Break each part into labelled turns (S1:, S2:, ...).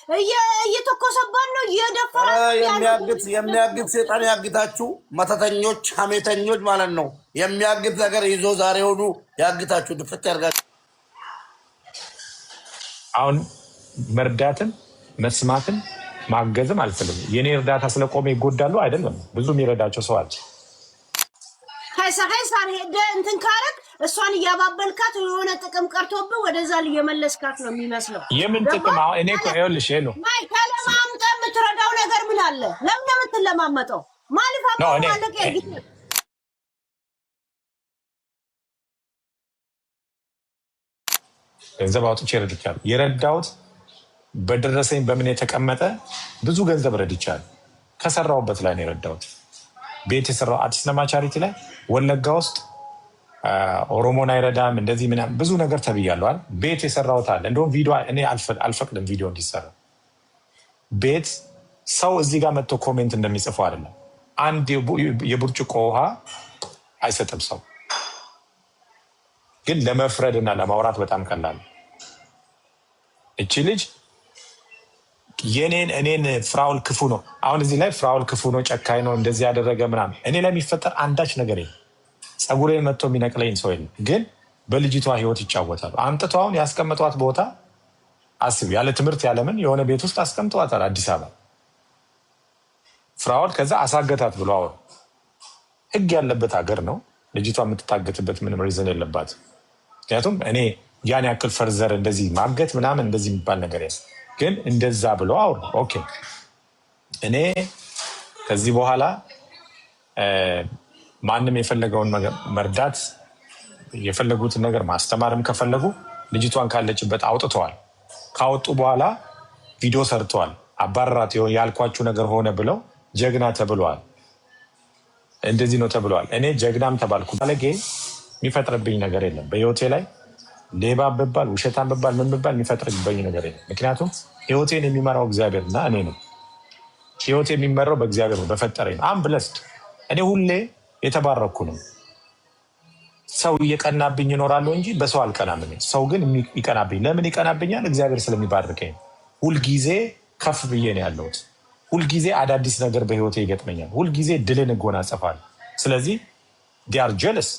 S1: እየተኮሰባን ነው እየደፈራችሁ
S2: የሚያግት ሰይጣን ያግታችሁ መተተኞች ሐሜተኞች ማለት ነው የሚያግት ነገር ይዞ ዛሬውኑ ያግታችሁ ድፍት ያርጋችሁ
S3: አሁን መርዳትን መስማትን ማገዝም አልፈልግም የኔ እርዳታ ስለቆመ ይጎዳሉ አይደለም ብዙ የሚረዳቸው ሰው አለ
S1: ከሰሃይሳር ሄደ እንትን ካረክ እሷን ያባበልካት የሆነ ጥቅም ቀርቶብህ ወደዛ ለየመለስካት ነው የሚመስለው
S3: የምን ጥቅም አሁን እኔ እኮ ይኸውልሽ ሄሎ
S1: ማይ ተለማምጠ የምትረዳው ነገር ምን አለ ለምን የምትለማመጠው ማልፋ ማለቀ
S3: ገንዘብ አውጥቼ ረድቻለሁ የረዳሁት በደረሰኝ በምን የተቀመጠ ብዙ ገንዘብ ረድቻለሁ ከሰራውበት ላይ ነው የረዳሁት ቤት የሰራው አዲስ ለማ ቻሪቲ ላይ ወለጋ ውስጥ ኦሮሞን አይረዳም እንደዚህ ምናምን ብዙ ነገር ተብያለሁ አይደል ቤት የሰራሁት አለ እንደውም ቪዲዮ እኔ አልፈቅድም ቪዲዮ እንዲሰራ ቤት ሰው እዚህ ጋር መጥቶ ኮሜንት እንደሚጽፈው አይደለም አንድ የብርጭቆ ውሃ አይሰጥም ሰው ግን ለመፍረድና ለማውራት በጣም ቀላል እቺ ልጅ እኔን ፍራውል ክፉ ነው አሁን እዚህ ላይ ፍራውል ክፉ ነው ጨካኝ ነው እንደዚህ ያደረገ ምናምን እኔ ላይ የሚፈጠር አንዳች ነገር የለም ጸጉሬን መጥቶ የሚነቅለኝ ሰው የለም ግን በልጅቷ ህይወት ይጫወታሉ አምጥተው አሁን ያስቀምጧት ቦታ አስቢ ያለ ትምህርት ያለምን የሆነ ቤት ውስጥ አስቀምጧታል አዲስ አበባ ፍራውል ከዛ አሳገታት ብሎ አወሩ ህግ ያለበት ሀገር ነው ልጅቷ የምትታገትበት ምንም ሪዝን የለባት ምክንያቱም እኔ ያን ያክል ፈርዘር እንደዚህ ማገት ምናምን እንደዚህ የሚባል ነገር የለም ግን እንደዛ ብሎ አውሩ ኦኬ እኔ ከዚህ በኋላ ማንም የፈለገውን መርዳት የፈለጉትን ነገር ማስተማርም ከፈለጉ ልጅቷን ካለችበት አውጥተዋል ካወጡ በኋላ ቪዲዮ ሰርተዋል አባራት ያልኳችሁ ነገር ሆነ ብለው ጀግና ተብለዋል እንደዚህ ነው ተብለዋል እኔ ጀግናም ተባልኩ ባለጌ የሚፈጥርብኝ ነገር የለም በህይወቴ ላይ ሌባ በባል ውሸታም በባል ምን በባል የሚፈጥርብኝ ነገር የለም ምክንያቱም ህይወቴን የሚመራው እግዚአብሔርና እኔ ነው ህይወቴ የሚመራው በእግዚአብሔር ነው በፈጠረኝ አም ብለስድ እኔ ሁሌ የተባረኩ ነው ሰው እየቀናብኝ ይኖራል እንጂ በሰው አልቀናም ሰው ግን ይቀናብኝ ለምን ይቀናብኛል እግዚአብሔር ስለሚባርከኝ ሁልጊዜ ከፍ ብዬ ነው ያለሁት ሁልጊዜ አዳዲስ ነገር በህይወቴ ይገጥመኛል ሁልጊዜ ድልን እጎናጸፋለሁ ስለዚህ they are jealous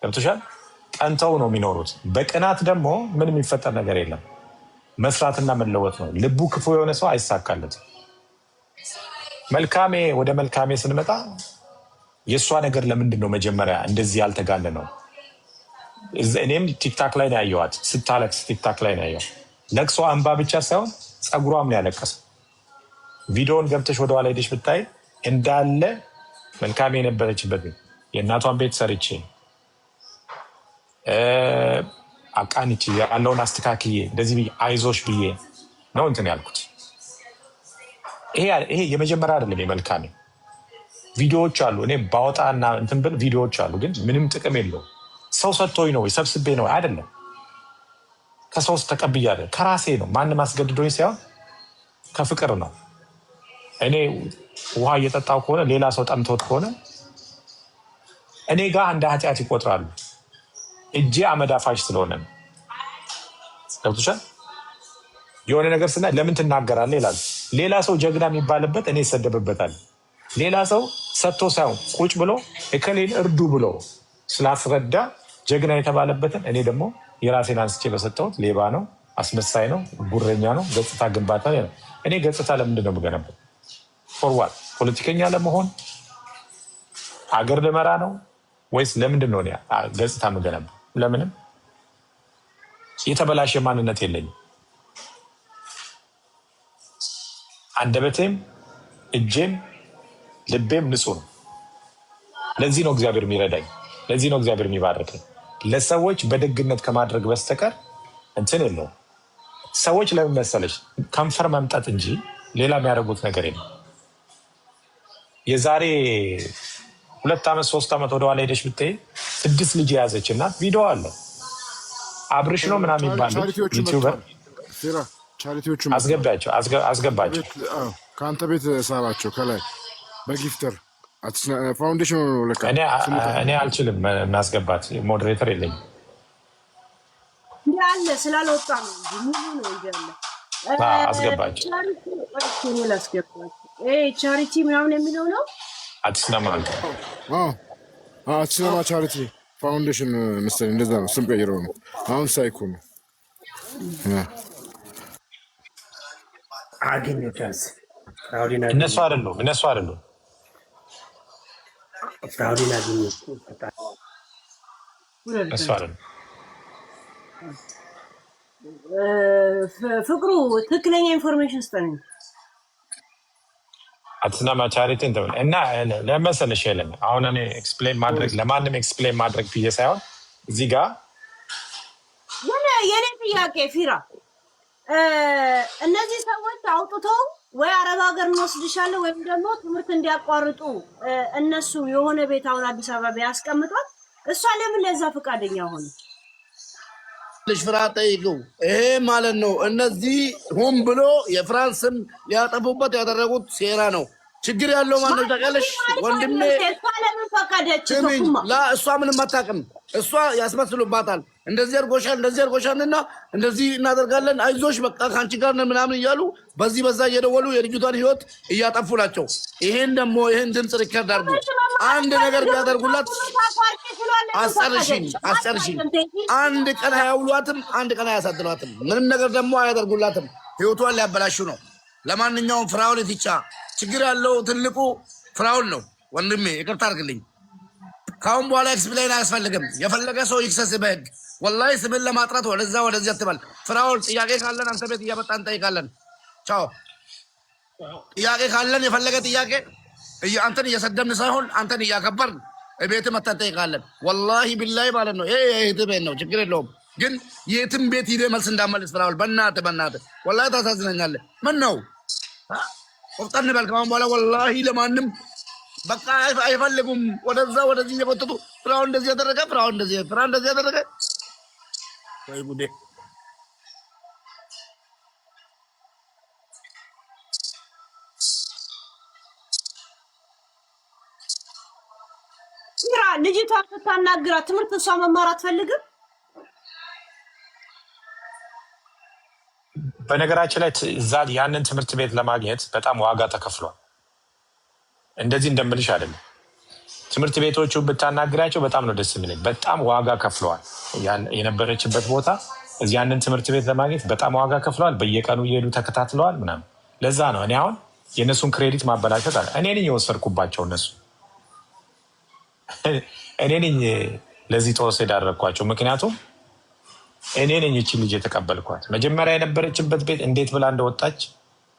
S3: ገብቶሻል ቀንተው ነው የሚኖሩት በቅናት ደግሞ ምንም የሚፈጠር ነገር የለም መስራትና መለወጥ ነው ልቡ ክፉ የሆነ ሰው አይሳካለትም መልካሜ ወደ መልካሜ ስንመጣ የእሷ ነገር ለምንድን ነው መጀመሪያ እንደዚህ ያልተጋለ ነው እኔም ቲክታክ ላይ ነው ያየዋት ስታለቅስ ቲክታክ ላይ ነው ያየው ለቅሶ አንባ ብቻ ሳይሆን ጸጉሯም ነው ያለቀሰው ቪዲዮን ገብተሽ ወደ ኋላ ሄደሽ ብታይ እንዳለ መልካሜ የነበረችበት የእናቷን ቤት ሰርቼ አቃንቺ ያለውን አስተካክዬ እንደዚህ ብዬ አይዞሽ ብዬ ነው እንትን ያልኩት ይሄ የመጀመሪያ አይደለም የመልካሜ ቪዲዮዎች አሉ እኔ ባወጣና እንትን ብል ቪዲዮዎች አሉ ግን ምንም ጥቅም የለው ሰው ሰጥቶኝ ነው ሰብስቤ ነው አይደለም ከሰው ተቀብያለሁ ከራሴ ነው ማንም አስገድዶኝ ሳይሆን ከፍቅር ነው እኔ ውሃ እየጠጣው ከሆነ ሌላ ሰው ጠምቶት ከሆነ እኔ ጋር እንደ ኃጢአት ይቆጥራሉ እጄ አመዳፋሽ ስለሆነ ነው ገብቶሻል የሆነ ነገር ስና ለምን ትናገራለህ ይላል ሌላ ሰው ጀግና የሚባልበት እኔ ይሰደብበታል ሌላ ሰው ሰጥቶ ሳይሆን ቁጭ ብሎ እከሌን እርዱ ብሎ ስላስረዳ ጀግና የተባለበትን እኔ ደግሞ የራሴን አንስቼ በሰጠሁት ሌባ ነው አስመሳይ ነው ጉረኛ ነው ገጽታ ግንባታ ነው እኔ ገጽታ ለምንድን ነው የምገነባው ፎርዋርድ ፖለቲከኛ ለመሆን አገር ልመራ ነው ወይስ ለምንድን ነው ገጽታ የምገነባው ለምንም የተበላሸ ማንነት የለኝም አንደበቴም እጄም ልቤም ንጹህ ነው ለዚህ ነው እግዚአብሔር የሚረዳኝ ለዚህ ነው እግዚአብሔር የሚባርከኝ ለሰዎች በደግነት ከማድረግ በስተቀር እንትን የለውም ሰዎች ለምን መሰለሽ ከንፈር መምጣት እንጂ ሌላ የሚያደርጉት ነገር የለም የዛሬ 2 ዓመት 3 ዓመት ወደኋላ ሄደሽ ብታይ 6 ልጅ የያዘች እናት ቪዲዮ አለ አብርሽ ነው ምናምን ይባላል ዩቲዩበር አስገባቸው
S4: ከአንተ ቤት ሳባቸው ከላይ በጊፍተር ፋውንዴሽን ለካ
S3: እኔ አልችልም ማስገባት ሞዴሬተር የለኝም
S1: ያለ ስላልወጣ ነው ሙሉ ነው ይገርም
S3: አስገባቸው።
S1: ቻሪቲ ምናምን የሚለው ነው።
S3: አትስለማ
S4: አትስለማ ቻሪቲ ፋውንዴሽን መሰለኝ እንደዛ ነው። ስም ቀይረው ነው አሁን ሳይኮ ነው።
S3: እነሱ አይደሉም
S1: ፍቅሩ ትክክለኛ ኢንፎርሜሽን ስጠኝ።
S3: አትስናማ ቻሪቲ እና ለመሰለሽ የለም አሁን እኔ ኤክስፕሌን ማድረግ ለማንም ኤክስፕሌን ማድረግ ብዬ ሳይሆን እዚህ ጋር
S1: የኔ ጥያቄ ፊራ እነዚህ ሰዎች አውጥተው ወይ አረብ ሀገር እንወስድሻለን ወይም ደግሞ ትምህርት እንዲያቋርጡ እነሱ የሆነ ቤት አሁን አዲስ አበባ ቢያስቀምጧት እሷ ለምን ለዛ ፈቃደኛ ሆነ?
S2: ልጅ ፍራ ጠይቀው ይሄ ማለት ነው። እነዚህ ሆን ብሎ የፍራንስን ሊያጠፉበት ያደረጉት ሴራ ነው። ችግር ያለው ማን ነው ታውቂያለሽ? ወንድሜ እሷ ምንም አታውቅም። እሷ ያስመስሉባታል። እንደዚህ አድርጎሻልና እንደዚህ እናደርጋለን፣ አይዞሽ በቃ ከአንቺ ጋር ነን ምናምን እያሉ በዚህ በዛ እየደወሉ የልጅቷን ህይወት እያጠፉ ናቸው። ይሄን ደግሞ ይሄን ድምፅ ሪከርድ አድርጉ። አንድ ነገር ቢያደርጉላት አስጨርሽኝ። አንድ ቀን አያውሏትም፣ አንድ ቀን አያሳድሯትም። ምንም ነገር ደግሞ አያደርጉላትም። ህይወቷን ሊያበላሹ ነው። ለማንኛውም ፍራውን ትቻ ችግር ያለው ትልቁ ፍራውን ነው። ወንድሜ ይቅርታ አድርግልኝ። ካሁን በኋላ ኤክስፕሌን አያስፈልግም። የፈለገ ሰው ይክሰስ በህግ። ወላሂ ስምን ለማጥራት ወደዛ ወደዚህ አትበል። ፍራውን ጥያቄ ካለን አንተ ቤት እያመጣን እንጠይቃለን። ቻው። ጥያቄ ካለን የፈለገ ጥያቄ አንተን እየሰደብን ሳይሆን አንተን እያከበርን ቤት መተን እንጠይቃለን። ወላሂ ቢላሂ ማለት ነው። ይሄ የእህት ቤት ነው፣ ችግር የለውም። ግን የትም ቤት ሂደህ መልስ እንዳመልስ ፍራውን። በእናትህ ወላሂ ታሳዝነኛለህ። ምን ነው ቆፍጠን በል። ካሁን በኋላ ወላሂ ለማንም በቃ አይፈልጉም። ወደዛ ወደዚህ እየቆጠጡ ፍራውን እንደዚህ ያደረገ ፍራውን እንደዚህ ያደረገ ወይ ጉዴ።
S1: ራ ልጅቷ ስታናግራት ትምህርት እሷ መማር አትፈልግም።
S3: በነገራችን ላይ እዛ ያንን ትምህርት ቤት ለማግኘት በጣም ዋጋ ተከፍሏል። እንደዚህ እንደምልሽ አይደለም። ትምህርት ቤቶቹ ብታናግራቸው በጣም ነው ደስ የሚለኝ። በጣም ዋጋ ከፍለዋል። የነበረችበት ቦታ እዚህ ያንን ትምህርት ቤት ለማግኘት በጣም ዋጋ ከፍለዋል። በየቀኑ እየሄዱ ተከታትለዋል ምናምን። ለዛ ነው እኔ አሁን የእነሱን ክሬዲት ማበላሸት አለ። እኔ ነኝ የወሰድኩባቸው እነሱ እኔ ነኝ ለዚህ ተወሰድ ያደረግኳቸው። ምክንያቱም እኔ ነኝ ይቺን ልጅ የተቀበልኳት። መጀመሪያ የነበረችበት ቤት እንዴት ብላ እንደወጣች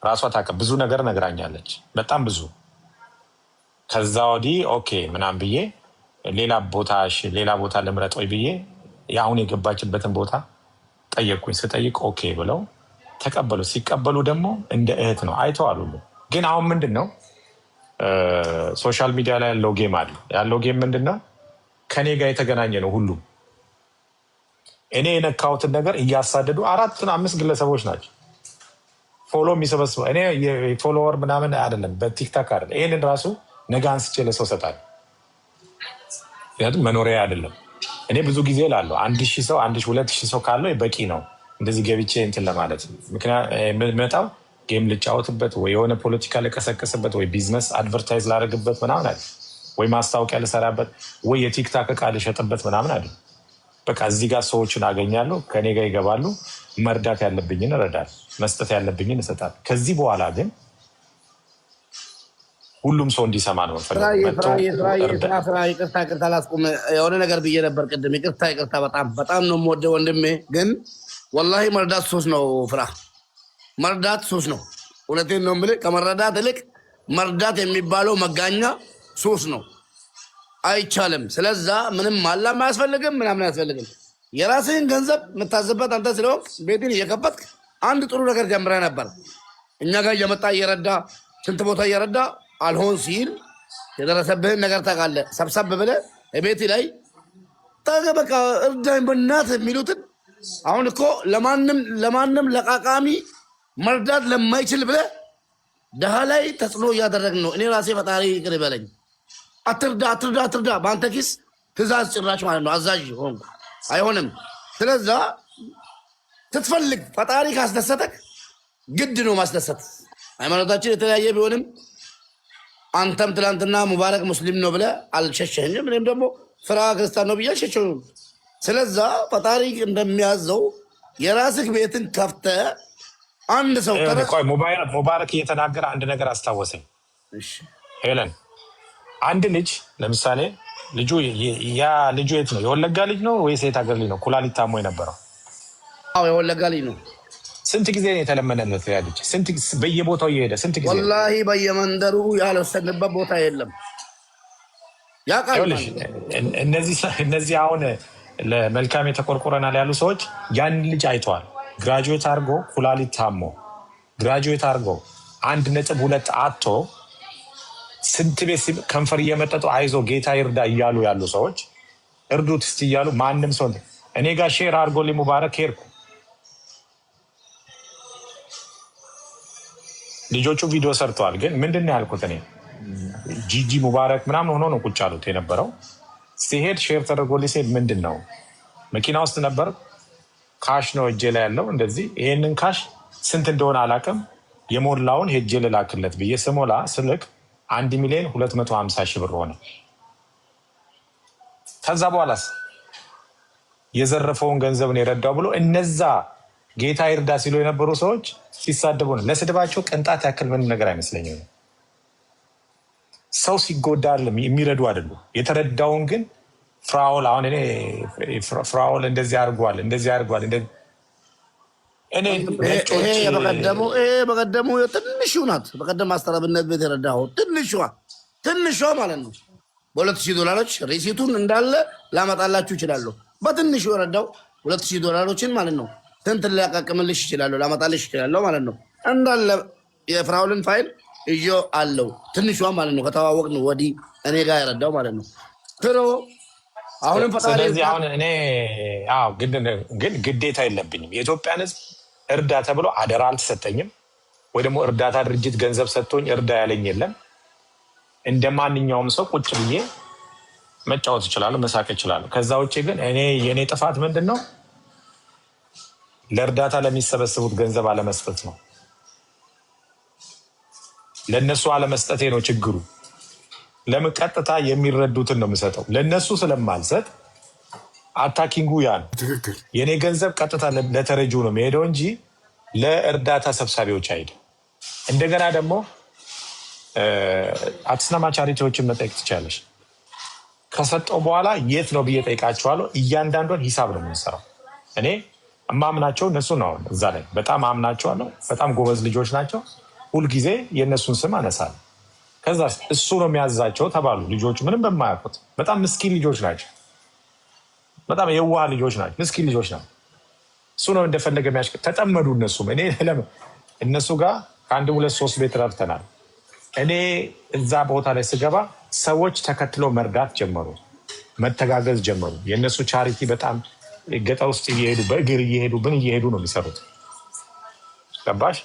S3: ራሷ ታውቅ። ብዙ ነገር ነግራኛለች፣ በጣም ብዙ። ከዛ ወዲህ ኦኬ ምናምን ብዬ ሌላ ቦታ ልምረጥ ወይ ብዬ የአሁን የገባችበትን ቦታ ጠየቅኩኝ። ስጠይቅ ኦኬ ብለው ተቀበሉ። ሲቀበሉ ደግሞ እንደ እህት ነው አይተዋል ሁሉ። ግን አሁን ምንድን ነው ሶሻል ሚዲያ ላይ ያለው ጌም አለ። ያለው ጌም ምንድን ነው? ከኔ ጋር የተገናኘ ነው ሁሉም። እኔ የነካሁትን ነገር እያሳደዱ 4-5 ግለሰቦች ናቸው ፎሎ የሚሰበስበው። እኔ የፎሎወር ምናምን አይደለም፣ በቲክታክ አይደለም። ይህንን ራሱ ነገ አንስቼ ለሰው ሰጣለሁ። ምክንያቱም መኖሪያ አይደለም። እኔ ብዙ ጊዜ ላለሁ 1000 ሰው 2,000 ሰው ካለው በቂ ነው እንደዚህ ገብቼ እንትን ለማለት። ምክንያቱም መጣው ጌም ልጫወትበት ወይ የሆነ ፖለቲካ ልቀሰቅስበት ወይ ቢዝነስ አድቨርታይዝ ላደርግበት ምናምን አለ፣ ወይ ማስታወቂያ ልሰራበት ወይ የቲክታክ እቃ ልሸጥበት ምናምን አለ። በቃ እዚህ ጋር ሰዎችን አገኛለሁ፣ ከኔ ጋር ይገባሉ። መርዳት ያለብኝን እረዳለሁ፣ መስጠት ያለብኝን እሰጣለሁ። ከዚህ በኋላ ግን ሁሉም ሰው እንዲሰማ ነው
S2: ይቅርታ ላስቁም። የሆነ ነገር ብዬ ነበር ቅድም። ይቅርታ በጣም ነው የምወደው ወንድሜ። ግን ወላሂ መርዳት ሱስ ነው። ፍራ መርዳት ሱስ ነው። እውነቴን ነው የምልህ። ከመረዳት ይልቅ መርዳት የሚባለው መጋኛ ሱስ ነው። አይቻልም። ስለዛ ምንም ማላም አያስፈልግም፣ ምናምን አያስፈልግም። የራስህን ገንዘብ የምታዝበት አንተ ስለሆንክ ቤትን እየከፈትክ አንድ ጥሩ ነገር ጀምረህ ነበር። እኛ ጋር እየመጣ እየረዳ ስንት ቦታ እየረዳ አልሆን ሲል የደረሰብህን ነገር ታውቃለህ። ሰብሰብ ብለህ ቤት ላይ በቃ እርዳኝ በእናትህ የሚሉትን አሁን እኮ ለማንም ለቃቃሚ መርዳት ለማይችል ብለህ ደሃ ላይ ተጽዕኖ እያደረግን ነው። እኔ ራሴ ፈጣሪ ይቅር ይበለኝ። አትርዳ በአንተ ኪስ ትእዛዝ ጭራሽ ማለት ነው። አዛዥ ሆንኩ አይሆንም። ስለዛ ስትፈልግ ፈጣሪ ካስደሰተክ ግድ ነው ማስደሰት። ሃይማኖታችን የተለያየ ቢሆንም አንተም ትላንትና ሙባረክ ሙስሊም ነው ብለህ አልሸሸኝም። እኔም ደግሞ ፍራ ክርስቲያን ነው ብዬ አልሸሸኝም። ስለዛ ፈጣሪ እንደሚያዘው የራስህ ቤትን ከፍተህ አንድ ሰው
S3: ሙባረክ እየተናገረ አንድ ነገር አስታወሰኝ። ሄለን አንድ ልጅ ለምሳሌ ልጁ የት ነው? የወለጋ ልጅ ነው ወይስ የት ሀገር ልጅ ነው? ኩላሊት ታሞ የነበረው
S2: የወለጋ ልጅ ነው።
S3: ስንት ጊዜ ነው የተለመነለት? ያ ልጅ በየቦታው እየሄደ ስንት ጊዜ?
S2: ወላሂ በየመንደሩ ያልወሰንበት ቦታ የለም።
S3: እነዚህ አሁን ለመልካም የተቆርቆረናል ያሉ ሰዎች ያን ልጅ አይተዋል። ግራጁዌት አድርጎ ኩላሊት ታሞ ግራጁዌት አድርጎ 1.2 አቶ ስንት ቤት ከንፈር እየመጠጡ አይዞ ጌታ ይርዳ እያሉ ያሉ ሰዎች እርዱት እስቲ እያሉ ማንም ሰው እኔ ጋር ሼር አድርጎ ሙባረክ ሄድኩ። ልጆቹ ቪዲዮ ሰርተዋል። ግን ምንድን ነው ያልኩት እኔ ጂጂ ሙባረክ ምናምን ሆኖ ነው ቁጭ አሉት የነበረው። ሲሄድ ሼር ተደርጎልኝ ሲሄድ ምንድን ነው መኪና ውስጥ ነበር። ካሽ ነው እጄ ላይ ያለው እንደዚህ። ይሄንን ካሽ ስንት እንደሆነ አላውቅም። የሞላውን ሄጄ ልላክለት ብዬ ስሞላ ስልክ 1,250,000 ብር ሆነ። ከዛ በኋላስ የዘረፈውን ገንዘብ ነው የረዳው ብሎ እነዛ ጌታ ይርዳ ሲሉ የነበሩ ሰዎች ሲሳደቡ ነው። ለስድባቸው ቅንጣት ያክል ምንም ነገር አይመስለኝም። ሰው ሲጎዳ የሚረዱ አይደሉም። የተረዳውን ግን ፍራኦል አሁን እኔ ፍራኦል እንደዚህ አድርጓል እንደዚህ አድርጓል እኔ
S2: በቀደሙ ትንሹ ናት። በቀደም ማስተራብነት ቤት የረዳኸው ትንሿ ማለት ነው። $2,000 ሪሲቱን እንዳለ ላመጣላችሁ ይችላለሁ። በትንሹ የረዳው $2,000 ማለት ነው። ስንት ሊያቃቅምልሽ ይችላለሁ፣ ላመጣልሽ ይችላለሁ ማለት ነው። እንዳለ የፍራኦልን ፋይል እዮ አለው ትንሿ ማለት ነው። ከተዋወቅን ወዲህ እኔ ጋር የረዳው ማለት ነው። ፍሮ አሁንም ፈጣሪ
S3: ስለዚህ አሁን እኔ ግን ግዴታ የለብኝም። የኢትዮጵያን ሕዝብ እርዳ ተብሎ አደራ አልተሰጠኝም። ወይ ደግሞ እርዳታ ድርጅት ገንዘብ ሰጥቶኝ እርዳ ያለኝ የለም። እንደ ማንኛውም ሰው ቁጭ ብዬ መጫወት እችላለሁ፣ መሳቅ እችላለሁ። ከዛ ውጭ ግን የእኔ ጥፋት ምንድን ነው? ለእርዳታ ለሚሰበስቡት ገንዘብ አለመስጠት ነው። ለእነሱ አለመስጠቴ ነው ችግሩ። ለምን ቀጥታ የሚረዱትን ነው የምሰጠው። ለእነሱ ስለማልሰጥ አታኪንጉ ያ ነው። የእኔ ገንዘብ ቀጥታ ለተረጂው ነው የሚሄደው እንጂ ለእርዳታ ሰብሳቢዎች አይደለም። እንደገና ደግሞ አትስናማ ቻሪቲዎችን መጠየቅ ትችላለች። ከሰጠው በኋላ የት ነው ብዬ ጠይቃቸዋለሁ። እያንዳንዷን ሂሳብ ነው የምንሰራው። እኔ እማምናቸው እነሱ ነው። እዛ ላይ በጣም አምናቸዋለሁ። በጣም ጎበዝ ልጆች ናቸው። ሁልጊዜ የእነሱን ስም አነሳለሁ። ከዛ እሱ ነው የሚያዛቸው ተባሉ። ልጆቹ ምንም በማያውቁት በጣም ምስኪን ልጆች ናቸው። በጣም የዋህ ልጆች ናቸው። ምስኪን ልጆች ናቸው። እሱ ነው እንደፈለገ የሚያሽ ተጠመዱ። እነሱም እነሱ ጋር ከ1 2 3 ቤት ረድተናል። እኔ እዛ ቦታ ላይ ስገባ ሰዎች ተከትለው መርዳት ጀመሩ፣ መተጋገዝ ጀመሩ። የእነሱ ቻሪቲ በጣም ገጠር ውስጥ እየሄዱ በእግር እየሄዱ ነው የሚሰሩት። ገባሽ?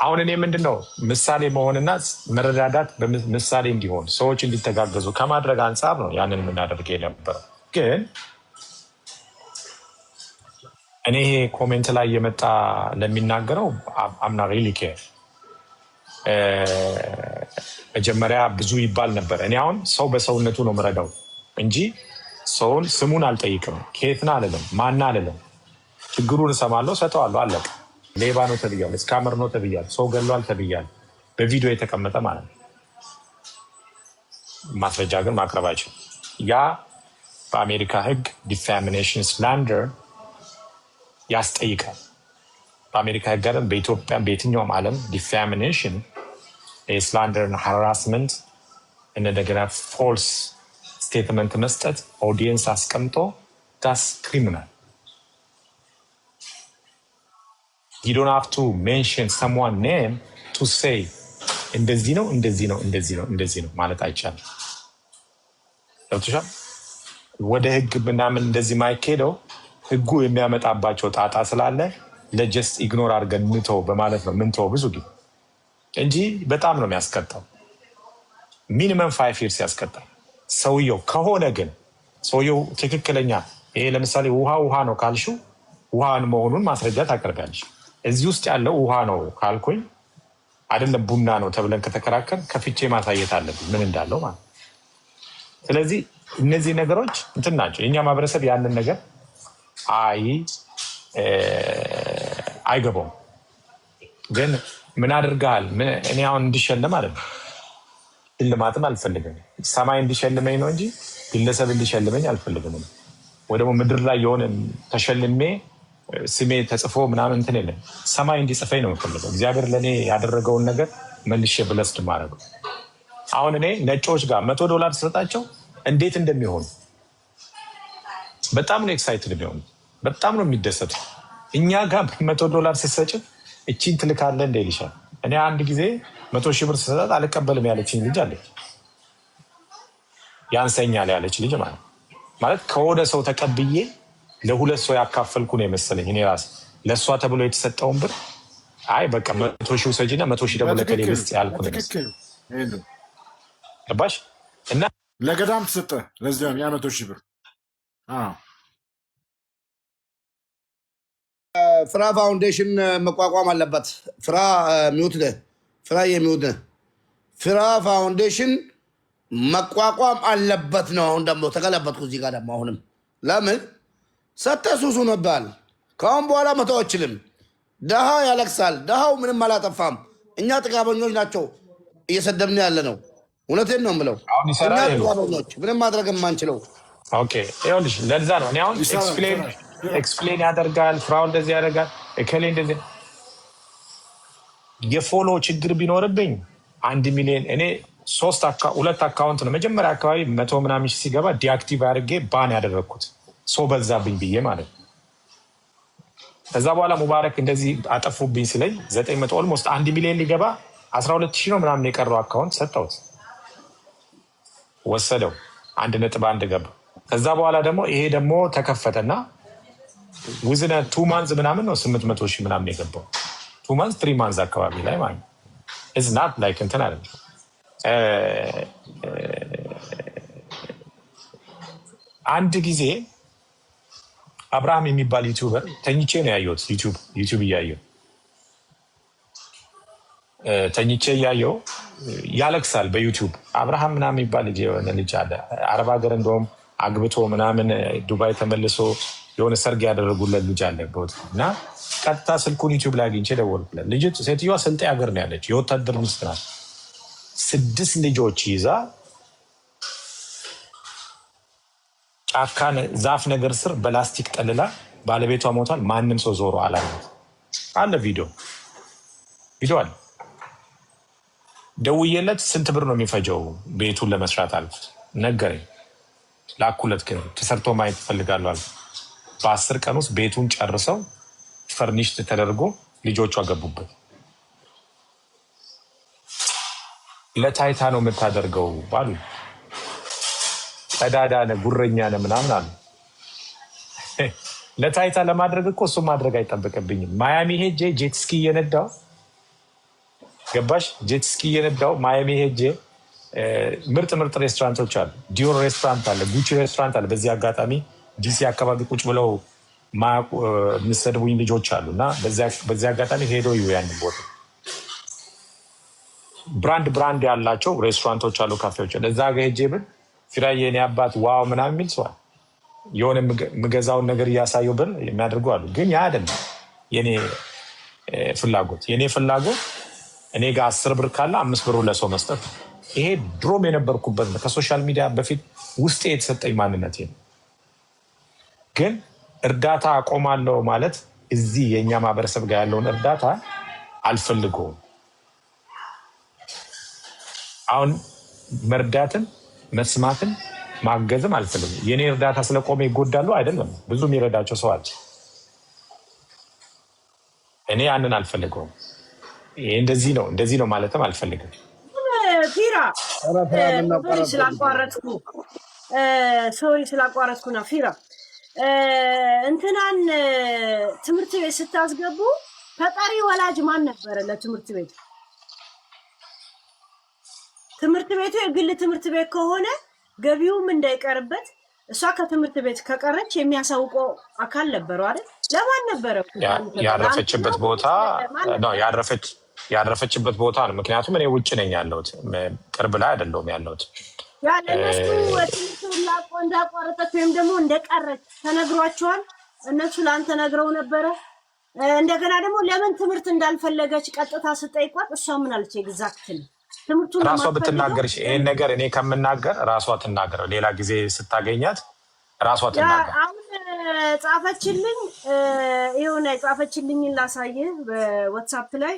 S3: አሁን እኔ ምንድነው ምሳሌ መሆንና መረዳዳት ምሳሌ እንዲሆን ሰዎች እንዲተጋገዙ ከማድረግ አንጻር ነው ያንን የምናደርገው የነበረው። ግን እኔ ይሄ ኮሜንት ላይ የመጣ ለሚናገረው አምና ሪሊ ኬር መጀመሪያ ብዙ ይባል ነበር። እኔ አሁን ሰው በሰውነቱ ነው የምረዳው እንጂ ሰውን ስሙን አልጠይቅም። ከየትና አልልም፣ ማና አልልም። ችግሩን እሰማለሁ፣ ሰጠዋለሁ፣ አለቀ። ሌባ ነው ተብያለሁ፣ እስካመር ነው ተብያለሁ፣ ሰው ገሏል ተብያለሁ። በቪዲዮ የተቀመጠ ማለት ነው። ማስረጃ ግን ማቅረብ አይችልም። ያ በአሜሪካ ሕግ ዲፋሚኔሽን ስላንደር ያስጠይቃል። በአሜሪካ ሕግ አይደለም፣ በኢትዮጵያ በየትኛውም ዓለም ዲፋሚኔሽን ስላንደር፣ ሃራስመንት፣ እንደገና ፎልስ ስቴትመንት መስጠት ኦዲየንስ አስቀምጦ ዳስ ክሪሚናል። you don't have to mention someone name to say እንደዚህ ነው እንደዚህ ነው እንደዚህ ነው እንደዚህ ነው ማለት አይቻልም። ወደ ህግ ምናምን እንደዚህ ማይኬደው ህጉ የሚያመጣባቸው ጣጣ ስላለ ለጀስት ኢግኖር አድርገን ምንተው በማለት ነው ምንተው ብዙ ጊዜ እንጂ በጣም ነው የሚያስቀጣው። ሚኒመም 5 years ያስቀጣል። ሰውየው ከሆነ ግን ሰውየው ትክክለኛ ይሄ ለምሳሌ ውሃ ነው ካልሽው ውሃን መሆኑን ማስረጃ ታቀርቢያለሽ። እዚህ ውስጥ ያለው ውሃ ነው ካልኩኝ አይደለም ቡና ነው ተብለን ከተከራከር ከፍቼ ማሳየት አለብኝ ምን እንዳለው ማለት። ስለዚህ እነዚህ ነገሮች እንትን ናቸው። የእኛ ማህበረሰብ ያንን ነገር አይገባውም። ግን ምን አድርገሃል? እኔ አሁን እንዲሸለም አለ ሽልማትም አልፈልግም። ሰማይ እንዲሸልመኝ ነው እንጂ ግለሰብ እንዲሸልመኝ አልፈልግም። ወይ ደግሞ ምድር ላይ የሆነ ተሸልሜ ስሜ ተጽፎ ምናምን እንትን የለም። ሰማይ እንዲጽፈኝ ነው የምፈልገው። እግዚአብሔር ለእኔ ያደረገውን ነገር መልሼ ብለስድ ማድረገው። አሁን እኔ ነጮች ጋር $100 ስሰጣቸው እንዴት እንደሚሆኑ በጣም ነው ኤክሳይትድ የሚሆኑ፣ በጣም ነው የሚደሰቱ። እኛ ጋር $100 ስሰጭ እቺን ትልካለህ እንደ ይልሻል። እኔ አንድ ጊዜ 100,000 ብር ስሰጣት አልቀበልም ያለችኝ ልጅ አለች። ያንሰኛል ያለች ልጅ ማለት ከወደ ሰው ተቀብዬ ለሁለት ሰው ያካፈልኩ ነው የመሰለኝ። እኔ ራስ ለእሷ ተብሎ የተሰጠውን ብር አይ በቃ 100,000 ውሰጂና 100,000 ደግሞ ለከሌ ልስጥ ያልኩ ነው የመሰለኝ። ገባሽ? እና
S4: ለገዳም ተሰጠ። ለዚያም ያ 100,000 ብር
S2: ፍራ ፋውንዴሽን መቋቋም አለበት። ፍራ የሚውት ፍራ ፋውንዴሽን መቋቋም አለበት ነው። አሁን ደግሞ ተገለበጥኩ እዚህ ጋር ደግሞ አሁንም ለምን ሰተህ ሱሱ ነባል። ከአሁን በኋላ መተው አችልም። ደሃ ያለቅሳል። ደሃው ምንም አላጠፋም። እኛ ጥጋበኞች ናቸው እየሰደብን ያለ ነው። እውነቴን ነው የምለው። እኛ ጥጋበኞች ምንም ማድረግ የማንችለው።
S3: ይኸውልሽ ለዛ ነው እኔ አሁን ኤክስፕሌን ያደርጋል። ፍራው እንደዚህ ያደርጋል። እከሌ እንደዚህ የፎሎ ችግር ቢኖርብኝ 1 ሚሊዮን እኔ 2 አካውንት ነው መጀመሪያ አካባቢ 100 ምናምን ሲገባ ዲአክቲቭ አድርጌ ባን ያደረግኩት ሰው በዛብኝ ብዬ ማለት ነው። ከዛ በኋላ ሙባረክ እንደዚህ አጠፉብኝ ስለኝ 900 ኦልሞስት 1 ሚሊዮን ሊገባ 12,000 ነው ምናምን የቀረው አካውንት ሰጠሁት፣ ወሰደው 1.1 ገባ። ከዛ በኋላ ደግሞ ይሄ ደግሞ ተከፈተና ውዝነ 2 ማንዝ ምናምን ነው 800,000 ምናምን የገባው 2 ማንዝ 3 ማንዝ አካባቢ ላይ ማለት is not like እንትን አይደለም። አንድ ጊዜ አብርሃም የሚባል ዩቲዩበር ተኝቼ ነው ያየሁት። ዩቲዩብ እያየሁ ተኝቼ እያየሁ ያለቅሳል በዩቲዩብ አብርሃም ምናምን የሚባል ልጅ አለ። አረብ ሀገር እንደውም አግብቶ ምናምን ዱባይ ተመልሶ የሆነ ሰርግ ያደረጉለት ልጅ አለ እና ቀጥታ ስልኩን ዩቲዩብ ላይ አግኝቼ ደወልኩለት። ልጅ ሴትዮዋ ስልጤ ሀገር ነው ያለች፣ የወታደር ሚስት ናት። 6 ልጆች ይዛ ጫካን ዛፍ ነገር ስር በላስቲክ ጠልላ ባለቤቷ ሞቷል። ማንም ሰው ዞሮ አላለት አለ። ቪዲዮ አለ። ደውዬለት ስንት ብር ነው የሚፈጀው ቤቱን ለመስራት አልኩት። ነገረኝ። ላኩለት። ግን ተሰርቶ ማየት እፈልጋለሁ አልኩት። በ10 ቀን ውስጥ ቤቱን ጨርሰው ፈርኒሽት ተደርጎ ልጆቿ ገቡበት። ለታይታ ነው የምታደርገው ባሉ ቀዳዳ ነህ ጉረኛ ነህ ምናምን አሉ። ለታይታ ለማድረግ እኮ እሱ ማድረግ አይጠበቅብኝም። ማያሚ ሄጄ ጄትስኪ እየነዳው ገባሽ? ጄትስኪ እየነዳው ማያሚ ሄጄ ምርጥ ሬስቶራንቶች አሉ። ዲዮር ሬስቶራንት አለ፣ ጉቺ ሬስቶራንት አለ። በዚህ አጋጣሚ ዲሲ አካባቢ ቁጭ ብለው የሚሰድቡኝ ልጆች አሉ እና በዚህ አጋጣሚ ሄዶ ያን ቦታ ብራንድ ያላቸው ሬስቶራንቶች አሉ፣ ካፌዎች። ለዛ ጋ ሄጄ ብል ፊራዬ የኔ አባት ዋው ምናምን የሚል ሰዋል የሆነ የምገዛውን ነገር እያሳየው ብል የሚያደርጉ አሉ። ግን ያ አይደለም የኔ ፍላጎት። የኔ ፍላጎት እኔ ጋር 10 ብር ካለ 5 ብሩ ለሰው መስጠት። ይሄ ድሮም የነበርኩበት ነው። ከሶሻል ሚዲያ በፊት ውስጤ የተሰጠኝ ማንነት ነው። ግን እርዳታ አቆማለሁ ማለት እዚህ የእኛ ማህበረሰብ ጋር ያለውን እርዳታ አልፈልገውም። አሁን መርዳትን መስማትን ማገዝም አልፈልግም። የኔ እርዳታ ስለቆመ ይጎዳሉ አይደለም። ብዙ የሚረዳቸው ሰው አለ። እኔ ያንን አልፈልገውም። ይሄ እንደዚህ ነው ማለትም አልፈልግም።
S1: ፊራ ስላቋረጥኩ ነው። ፊራ እንትናን ትምህርት ቤት ስታስገቡ ፈጣሪ ወላጅ ማን ነበረ ለትምህርት ቤቱ? ትምህርት ቤቱ የግል ትምህርት ቤት ከሆነ ገቢውም እንዳይቀርበት እሷ ከትምህርት ቤት ከቀረች የሚያሳውቀው አካል ነበረው አይደል? ለማን ነበረ
S3: ያረፈችበት ቦታ ነው ያረፈችበት ቦታ ነው። ምክንያቱም እኔ ውጭ ነኝ ያለሁት፣ ቅርብ ላይ አይደለሁም ያለሁት።
S1: ያለነሱ ትምህርት እንዳቋረጠች ወይም ደግሞ እንደቀረች ተነግሯቸዋል። እነሱ ለአንተ ነግረው ነበረ። እንደገና ደግሞ ለምን ትምህርት እንዳልፈለገች ቀጥታ ስጠይቋት እሷ ምን አለች? ኤግዛክትሊ ትምህርቱን
S3: ራሷ ብትናገር ይሄን ነገር እኔ ከምናገር ራሷ ትናገር። ሌላ ጊዜ ስታገኛት ራሷ ትናገር።
S1: አሁን ጻፈችልኝ፣ የሆነ ጻፈችልኝን ላሳየህ በዋትስአፕ ላይ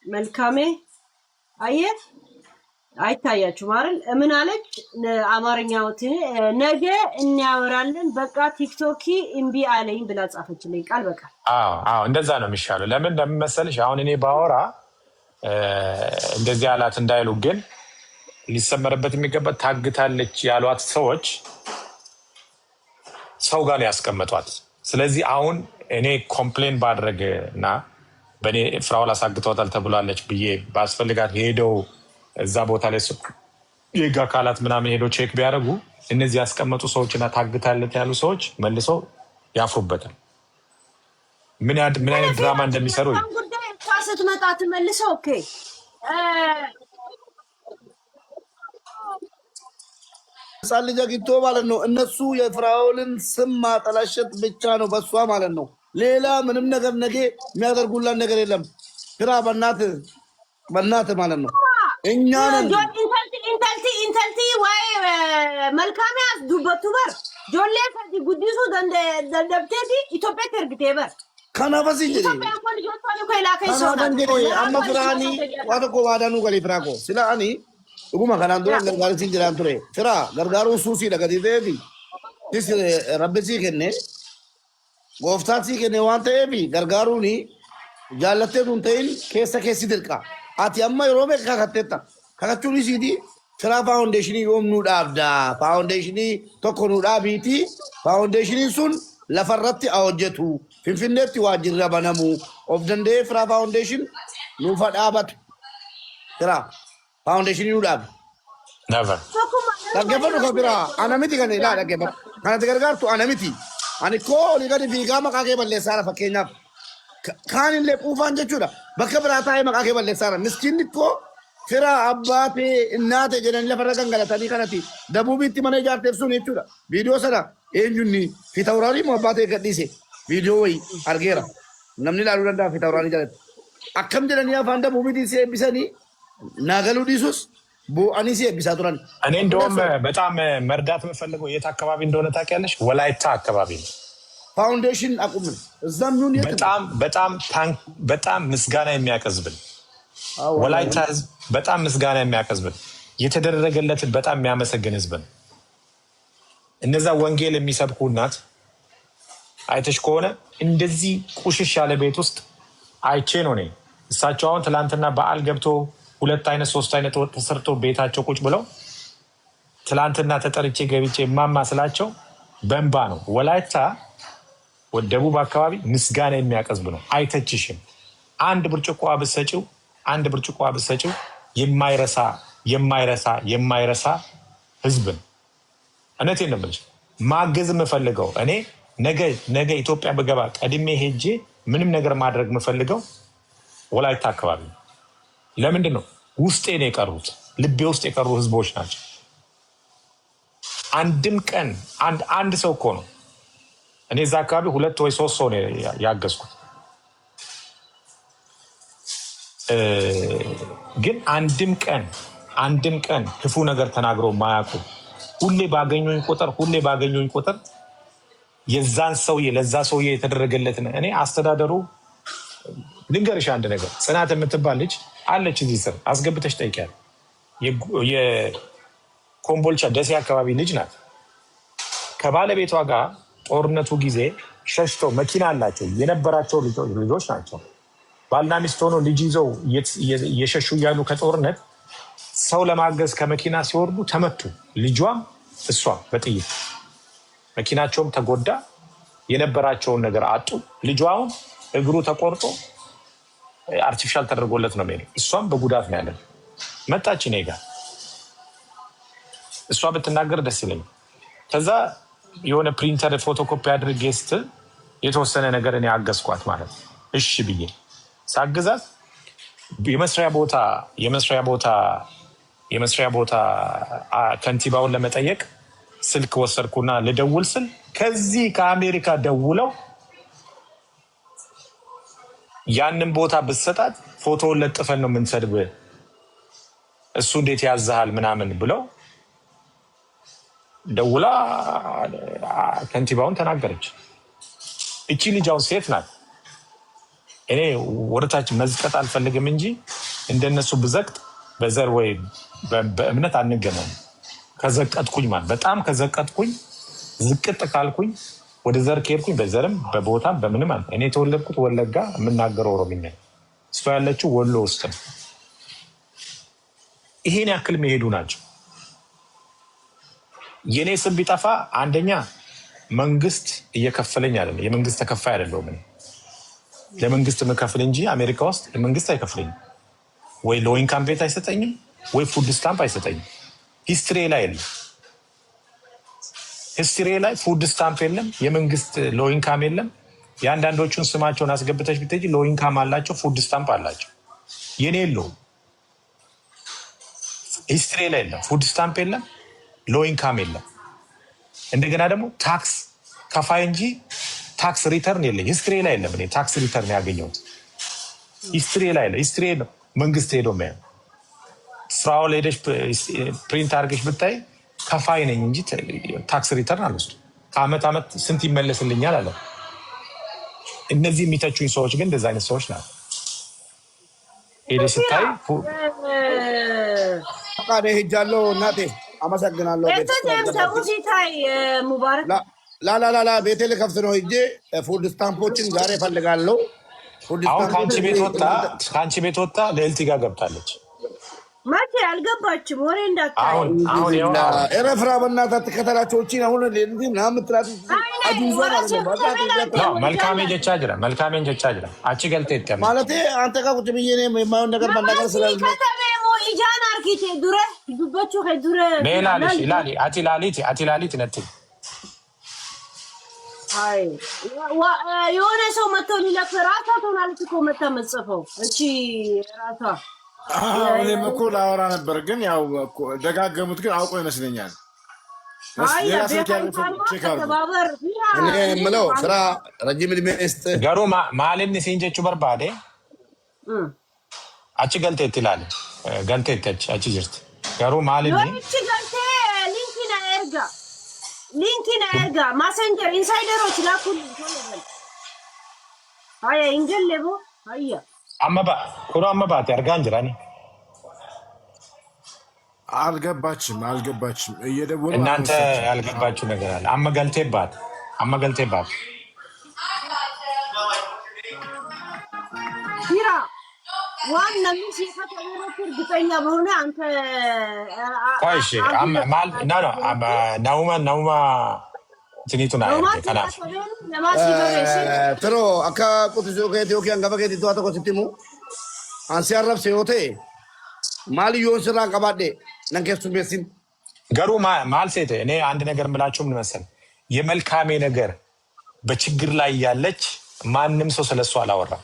S1: መልካሜ። አየህ አይታያችሁ ማለት ምን አለች? አማርኛው ነገ እናወራለን በቃ ቲክቶክ እምቢ አለኝ ብላ ጻፈችልኝ ቃል በቃል።
S3: አዎ እንደዛ ነው የሚሻለው። ለምን መሰለሽ አሁን እኔ ባወራ እንደዚህ አላት እንዳይሉ፣ ግን ሊሰመርበት የሚገባ ታግታለች ያሏት ሰዎች ሰው ጋር ነው ያስቀመጧት። ስለዚህ አሁን እኔ ኮምፕሌን ባድረግ እና በእኔ ፍራውል አሳግተዋታል ተብሏለች ብዬ ባስፈልጋት ሄደው እዛ ቦታ ላይ የህግ አካላት ምናምን ሄደው ቼክ ቢያደርጉ እነዚህ ያስቀመጡ ሰዎችና ታግታለት ያሉ ሰዎች መልሰው ያፍሩበታል። ምን አይነት ድራማ እንደሚሰሩ
S1: ስትመጣ ትመልሰው። ኦኬ
S2: ህፃን ልጅ አግኝቶ ማለት ነው። እነሱ የፍራውልን ስም ማጠላሸት ብቻ ነው በሷ ማለት ነው። ሌላ ምንም ነገር ነገ የሚያደርጉላት ነገር የለም። ግራ በእናት ማለት ነው። እኛንን
S1: ኢንተልቲ ወይ መልካሚያ ዱበቱ በር ጆሌ ጉዲሱ ደብቴቲ ኢትዮጵያ ተርግቴ በር
S2: ከናፈሲ አማ ፍራኒ ዋተኮ ዋዳኑ ገሌ ፍራኮ ስላኒ dhuguma kanaan dura gargaarsi jiraan ture fira gargaaruun suusiidha gadi ta'eefi tis rabbi sii kenne gooftaan sii kenne waan ta'eefi gargaaruun jaallattee tun ta'in keessi dirqa ati amma yeroo meeqa kakatteetta kakachuun isiiti fira faawundeeshinii yoom nuu dhaabda faawundeeshinii tokko nuu dhaabiiti faawundeeshiniin sun lafarratti haa hojjetu finfinneetti waajjirra banamu of danda'ee fira faawundeeshin nuufa dhaabatu fira faawundeeshinii nuu dhaabe. Dhaggeeffadhu kan biraa ana miti kan ilaa dhaggeeffadhu. Kanatti gargaartu ana miti. Ani koo olii gadi fiigaa maqaa kee balleessaara fakkeenyaaf. Kaan illee quufaan jechuudha. Bakka biraa taa'ee maqaa kee balleessaara. Miskiinni koo fira abbaa ta'e innaa ta'e jedhanii lafarra gangalatanii kanatti dabuubiitti mana ijaarteef sun jechuudha. Viidiyoo sana eenyunni Fiitawuraarii moo abbaa ta'e gadhiise viidiyoo wayii argeera. Namni ilaaluu danda'a Fiitawuraarii jalatti. Akkam jedhanii afaan dabuubiitiin si eebbisanii ናገሉ ዲሱስ ቦአኒሲ ቢሳቱራን
S3: እኔ እንደውም በጣም መርዳት የምፈልገው የት አካባቢ እንደሆነ ታውቂያለሽ? ወላይታ አካባቢ ነው።
S2: ፋውንዴሽን አቁም እዛም ይሁን
S3: በጣም ምስጋና የሚያቀዝብን ወላይታ ህዝብ በጣም ምስጋና የሚያቀዝብን የተደረገለትን በጣም የሚያመሰግን ህዝብ ነው። እነዛ ወንጌል የሚሰብኩ እናት አይተሽ ከሆነ እንደዚህ ቁሽሽ ያለ ቤት ውስጥ አይቼ ነው ነኝ። እሳቸው አሁን ትላንትና በዓል ገብቶ 2 አይነት 3 አይነት ወጥ ተሰርቶ ቤታቸው ቁጭ ብለው ትላንትና ተጠርቼ ገብቼ ማማ ስላቸው በእንባ ነው። ወላይታ ወደ ደቡብ አካባቢ ምስጋና የሚያቀዝብ ነው። አይተችሽም። አንድ ብርጭቆ አብሰጪው የማይረሳ ህዝብ ነው። እውነቴን ነው የምልሽ። ማገዝ የምፈልገው እኔ ነገ ኢትዮጵያ በገባ ቀድሜ ሄጄ ምንም ነገር ማድረግ የምፈልገው ወላይታ አካባቢ ነው። ለምንድን ነው? ውስጤ ነው የቀሩት፣ ልቤ ውስጥ የቀሩ ህዝቦች ናቸው። አንድም ቀን አንድ ሰው እኮ ነው እኔ እዛ አካባቢ 2 ወይ 3 ሰው ነው ያገዝኩት። ግን አንድም ቀን ክፉ ነገር ተናግረው ማያውቁ ሁሌ ባገኙኝ ቁጥር የዛን ሰውዬ ለዛ ሰውዬ የተደረገለትን እኔ አስተዳደሩ ልንገርሽ አንድ ነገር ጽናት የምትባል ልጅ አለች እዚህ ስር አስገብተሽ ጠይቂያል። የኮምቦልቻ ደሴ አካባቢ ልጅ ናት። ከባለቤቷ ጋር ጦርነቱ ጊዜ ሸሽተው መኪና አላቸው የነበራቸው ልጆች ናቸው። ባልና ሚስት ሆኖ ልጅ ይዘው እየሸሹ እያሉ ከጦርነት ሰው ለማገዝ ከመኪና ሲወርዱ ተመቱ። ልጇም እሷ በጥይት መኪናቸውም ተጎዳ። የነበራቸውን ነገር አጡ። ልጇ አሁን እግሩ ተቆርጦ አርቲፊሻል ተደርጎለት ነው የሚሄደው። እሷም በጉዳት ነው ያለን። መጣች እኔ ጋር እሷ ብትናገር ደስ ይለኛል። ከዛ የሆነ ፕሪንተር ፎቶኮፒ አድርጌ ስትል የተወሰነ ነገር እኔ አገዝኳት ማለት ነው። እሺ ብዬ ሳግዛት የመስሪያ ቦታ ከንቲባውን ለመጠየቅ ስልክ ወሰድኩና ልደውል ስል ከዚህ ከአሜሪካ ደውለው ያንን ቦታ ብትሰጣት ፎቶውን ለጥፈን ነው የምንሰድብህ፣ እሱ እንዴት ያዝሃል ምናምን ብለው ደውላ ከንቲባውን ተናገረች። እቺ ልጅ አሁን ሴት ናት። እኔ ወደታች መዝቀጥ አልፈልግም እንጂ እንደነሱ ብዘቅጥ በዘር ወይ በእምነት አንገናኝ። ከዘቀጥኩኝ ማለት በጣም ከዘቀጥኩኝ ዝቅጥ ካልኩኝ ወደ ዘር ከሄድኩኝ በዘርም በቦታም በምንም አለ። እኔ የተወለድኩት ወለጋ፣ የምናገረው ኦሮምኛ፣ እሷ ያለችው ወሎ ውስጥ ነው። ይሄን ያክል መሄዱ ናቸው። የኔ ስም ቢጠፋ አንደኛ መንግስት እየከፈለኝ አይደለም፣ የመንግስት ተከፋይ አይደለሁም። ለመንግስት የምከፍል እንጂ አሜሪካ ውስጥ መንግስት አይከፍለኝም። ወይ ሎ ኢንካም ቤት አይሰጠኝም፣ ወይ ፉድ ስታምፕ አይሰጠኝም። ሂስትሪ ላይ የለም። ሂስትሪ ላይ ፉድ ስታምፕ የለም፣ የመንግስት ሎ ኢንካም የለም። የአንዳንዶቹን ስማቸውን አስገብተሽ ብትሄጂ ሎ ኢንካም አላቸው፣ ፉድ ስታምፕ አላቸው። የኔ የለውም። ሂስትሪ ላይ የለም፣ ፉድ ስታምፕ የለም፣ ሎ ኢንካም የለም። እንደገና ደግሞ ታክስ ከፋይ እንጂ ታክስ ሪተርን የለኝ። ሂስትሪ ላይ የለም። እኔ ታክስ ሪተርን ያገኘሁት ሂስትሪ ላይ የለም። ሂስትሪ ነው መንግስት ሄዶ ስራው ላይ ሄደሽ ፕሪንት አድርገሽ ብታይ ከፋይ ነኝ እንጂ ታክስ ሪተርን አልወስድም። ከአመት ዓመት ስንት ይመለስልኛል አለ። እነዚህ የሚተቹኝ ሰዎች ግን እንደዚ አይነት ሰዎች ናቸው። ሄደሽ ስታይ
S2: ሄጃለሁ። እናቴ አመሰግናለሁ።
S1: ሙባረክ
S2: ላላላላ ቤቴ ልከፍት ነው ሄጄ ፉድ ስታምፖችን ዛሬ እፈልጋለሁ።
S3: አሁን ከአንቺ ቤት ወጣ ልዕልት ጋር ገብታለች።
S1: መቼ አልገባችም። ወሬ
S2: ረፍራ በእናትህ ትከተላቸው። አሁን
S3: መልካሜ ጀቻ ጅራ አቺ ገልቴ
S2: ማለት አንተ ጋር ቁጭ ብዬ የማየውን ነገር መናገር ስላለ
S1: ኢጃን አርኪቴ ዱረ ዱበቹ ዱረ
S3: ላሊ አቲ ላሊት ነት
S1: የሆነ ሰው መጥቶ ሊለፍ ራሷ ትሆናለች እኮ መታ መጽፈው እቺ ራሷ።
S4: እኔም እኮ ላወራ ነበር ግን ያው ደጋገሙት፣ ግን አውቆ ይመስለኛል።
S2: እኔ የምለው ስራ ረጅም ዕድሜ ስጥ
S3: ገሩ ማልን ሲንጀቹ በርባዴ አቺ ገልቴት ይላል። ገልቴት አቺ ጅርት ገሩ ማልን
S1: ሊንኪን ኤርጋ ማሰንጀር ኢንሳይደሮች ላኩል አያ እንጀለቦ አያ
S3: አመባት ያርጋን ጅራኒ
S4: አልገባችም እየደወሉ
S3: እናንተ ያልገባችሁ ነገር አለ። አመገልቴባት
S1: ሂራ ዋና ሚስ የፈተነው እርግጠኛ በሆነ አንተ
S3: ቆይሽ ናውማ ትኒቱና ከናስ
S2: ትሮ አካ ቁጥዞ ከኢትዮጵያን ገበከት ተዋተ ኮስቲሙ አንሲ አረብ ሲዮቴ ማልዮን ስራ ቀባዴ ነንከሱ ቤሲን
S3: ገሩ ማል ሴት እኔ አንድ ነገር ምላችሁ ምን መሰል የመልካሜ ነገር በችግር ላይ ያለች ማንም ሰው ስለሷ አላወራም።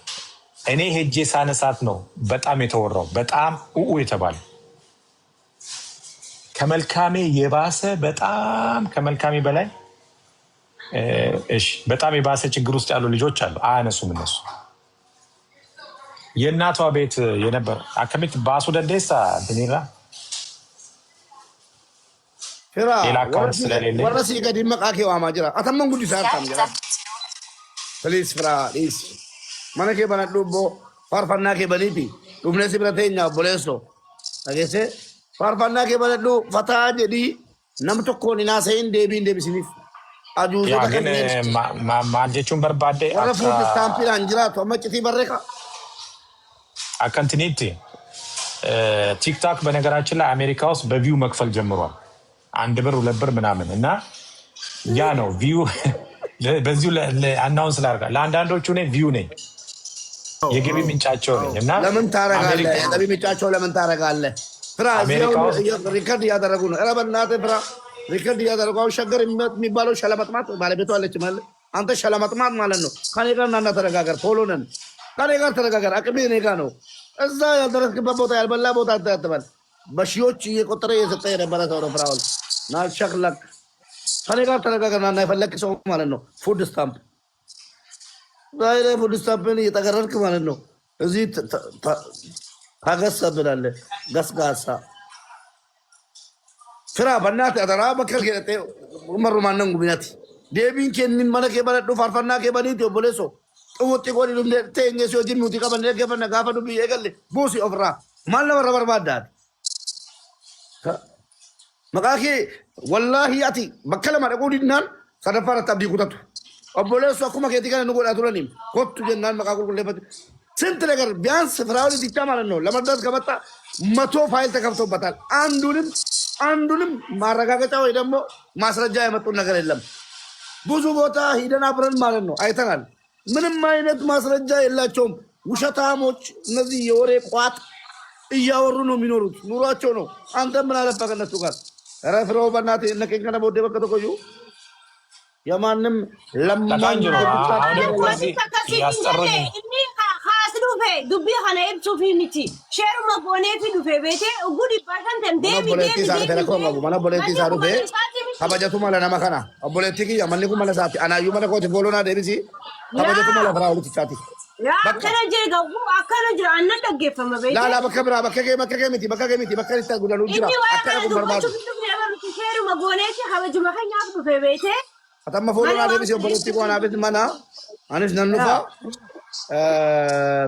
S3: እኔ ሄጄ ሳነሳት ነው በጣም የተወራው፣ በጣም የተባለ ከመልካሜ የባሰ በጣም ከመልካሜ በላይ በጣም የባሰ ችግር ውስጥ ያሉ ልጆች አሉ። አያነሱም እነሱ። የእናቷ ቤት የነበር አከሚት ባሱ ደንዴሳ ድኒራ ሌላ አካውንት ስለሌለ
S2: ወረሲ ገዲ መቃኬ ዋማጅራ አተመን ጉዲ ሳርታም ጀራ ፕሊዝ ፍራ ፕሊዝ ማነኬ በነዱቦ ፋርፋናኬ በኒቲ ዱብነሲ ብረተኛ ቦሌሶ አገሴ ፋርፋናኬ በነዱ ፈታ ጀዲ ነምቶኮን ናሰይን ዴቢሲኒፍ አጁዞ
S3: ግን ማልጀቹን በርባዴ
S2: ወረፉት ስታምፒል አንጅራቱ አመጭቲ በረካ
S3: አካንቲኒቲ ቲክቶክ በነገራችን ላይ አሜሪካ ውስጥ በቪው መክፈል ጀምሯል። 1 ብር 2 ብር ምናምን እና ያ ነው ቪው። በዚሁ አናውንስ ላድርጋ ለአንዳንዶቹ እኔ ቪው ነኝ፣ የገቢ ምንጫቸው ነኝ። እና
S2: ለምን ታረጋለህ? የገቢ ምንጫቸው ለምን ታረጋለህ? ፍራ ሪከርድ እያደረጉ ነው። ኧረ በእናትህ ፍራ ሪከርድ እያደረጉ አሁን ሸገር የሚባለው ሸለመጥማት ባለቤቷ አለች ማለት አንተ ሸለመጥማት ማለት ነው። ከኔ ጋር እናና ተነጋገር። ቶሎ ነን። ከኔ ጋር ተነጋገር። አቅሜ እኔ ጋር ነው። እዛ ያልደረስክበት ቦታ ያልበላ ቦታ አትበል። በሺዎች እየቆጠረ እየሰጠ የነበረ ሰው ነው ፍራኦል። ናልሸክለክ ከኔ ጋር ተነጋገር። ናና የፈለክ ሰው ማለት ነው። ፉድ ስታምፕ ዛሬ ፉድ ስታምፕን እየተገረርክ ማለት ነው። እዚህ ታገሰብናለህ። ገስጋሳ ፍራ በእናት አደራ በከል ጌጤ መሩ ማነን ጉብነት ዴቢን ኬንን መለኬ በለዱ ፋርፈና ኬበኒት ዮቦሌሶ ጥውጥ ጎዲ ዱም ተኝ ሲዮ ጅን ሙቲ ቀበነ ገፈነ ጋፈዱ ቢየገል ቡሲ ኦፍራ ማለ በረበር ባዳት መቃኬ ወላሂ አቲ በከለ ማደቁ ዲናን ሰደፋረ ተብዲ ኩተቱ ኦቦሌሶ አኩማ ኬቲ ከነ ንጎዳ ቱረኒም ኮቱ ጀናን መቃቁል ኩለበት ስንት ነገር ቢያንስ ፍራኦል ዲቻ ማለት ነው ለመርዳት ከመጣ 100 ፋይል ተከፍቶበታል። አንዱንም ማረጋገጫ ወይ ደግሞ ማስረጃ ያመጡን ነገር የለም። ብዙ ቦታ ሂደን አብረን ማለት ነው አይተናል። ምንም አይነት ማስረጃ የላቸውም። ውሸታሞች እነዚህ የወሬ ቋጥ እያወሩ ነው የሚኖሩት። ኑሯቸው ነው። አንተ ምን አለፈ ከነሱ ጋር ረፍረው በእናትህ ነቀኝ ከነ ቦዴ በከተ ቆዩ የማንም ለማኝ ነው
S3: ያስጠሩኝ
S1: dhufe dubbii kana ibsuuf miti sheeruma gooneefi dhufe beekee gudi barkan
S2: obboleettii isaa dhufe rakkoo qabu mana obboleettii isaa dhufe kabajatu mala nama kana obboleettii kiyya manni kun mala isaati anaayyuu mana kooti boolonaa deebisi kabajatu mala firaa olitichaati.
S1: Akkana jee gahu akkana jira anna dhaggeeffama beekee.
S2: Laalaa bakka biraa bakka kee miti bakka itti gulanuu jira akkana kun barbaadu.
S1: Sheeruma gooneefi kabajuma keenyaaf dhufe beekee.
S2: Atamma boolonaa deebisi obboleettii koo anaafis mana anis nan dhufa.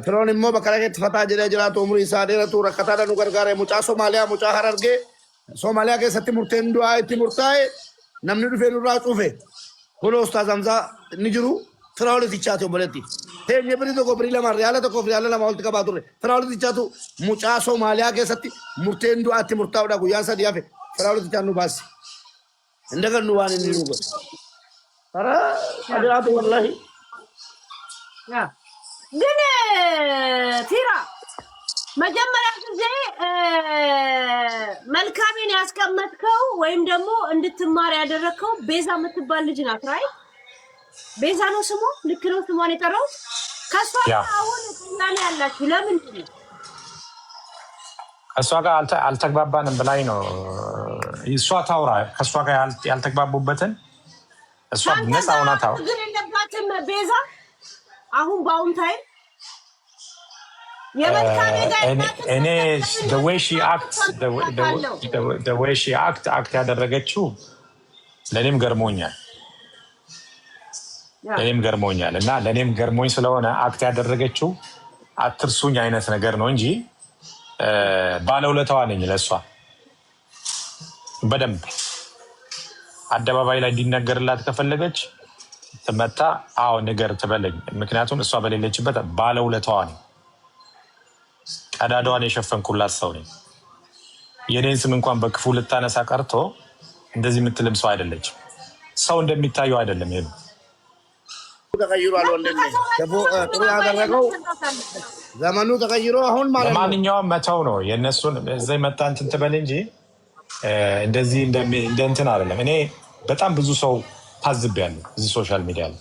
S2: Firoon immoo bakka lakeetti fataa jedhee jiraatu umurii isaa dheeratu rakkataadha nu gargaare mucaa Somaaliyaa mucaa Harargee Somaaliyaa keessatti murteen du'aa itti murtaa'e namni dhufee nurraa cufe kunoo Ustaaz Hamzaa ni jiru Firoon itichaati obboleetti teenye birii tokko birii lama riyaala lama walitti qabaa turre Firoon itichaatu mucaa Somaaliyaa keessatti murteen du'aa itti murtaa'udha guyyaan sadii hafe Firoon itichaan nu baasi indagan nu waan inni nu godhe hara adiraatu wallahi
S1: ግን ቲራ መጀመሪያ ጊዜ መልካሜን ያስቀመጥከው ወይም ደግሞ እንድትማር ያደረከው ቤዛ የምትባል ልጅ ናት። ራይ ቤዛ ነው ስሟ። ልክ ነው ስሟን የጠራው ከሷ አሁን ጥላኔ ያላችሁ ለምንድን ነው?
S3: ከሷ ጋር አልተግባባንም ብላኝ ነው እሷ ታውራ። ከሷ ጋር ያልተግባቡበትን እሷ ነፃ ሆና ታው
S1: ግን እንደባትም ቤዛ አሁን ባውን ታይም
S3: እኔ the way she act ያደረገችው ለኔም ገርሞኛል እና ለኔም ገርሞኝ ስለሆነ አክት ያደረገችው አትርሱኝ አይነት ነገር ነው እንጂ ባለውለታዋ ነኝ ለሷ በደንብ አደባባይ ላይ እንዲነገርላት ከፈለገች ትመጣ አዎ ነገር ትበለኝ። ምክንያቱም እሷ በሌለችበት ባለውለታዋ ነኝ። ቀዳዳዋን የሸፈንኩላት ሰው ነኝ። የኔን ስም እንኳን በክፉ ልታነሳ ቀርቶ እንደዚህ የምትልም ሰው አይደለችም። ሰው እንደሚታየው አይደለም። ይሄ
S2: ተቀይሯል። ወንድሜ ጥሩ ያደረገው ዘመኑ ተቀይሮ አሁን ማለት ነው።
S3: ለማንኛውም መተው ነው የእነሱን እዚህ መጣ እንትን ትበል እንጂ እንደዚህ እንደ እንትን አይደለም። እኔ በጣም ብዙ ሰው ታዝቤያለሁ እዚህ ሶሻል ሚዲያ ላይ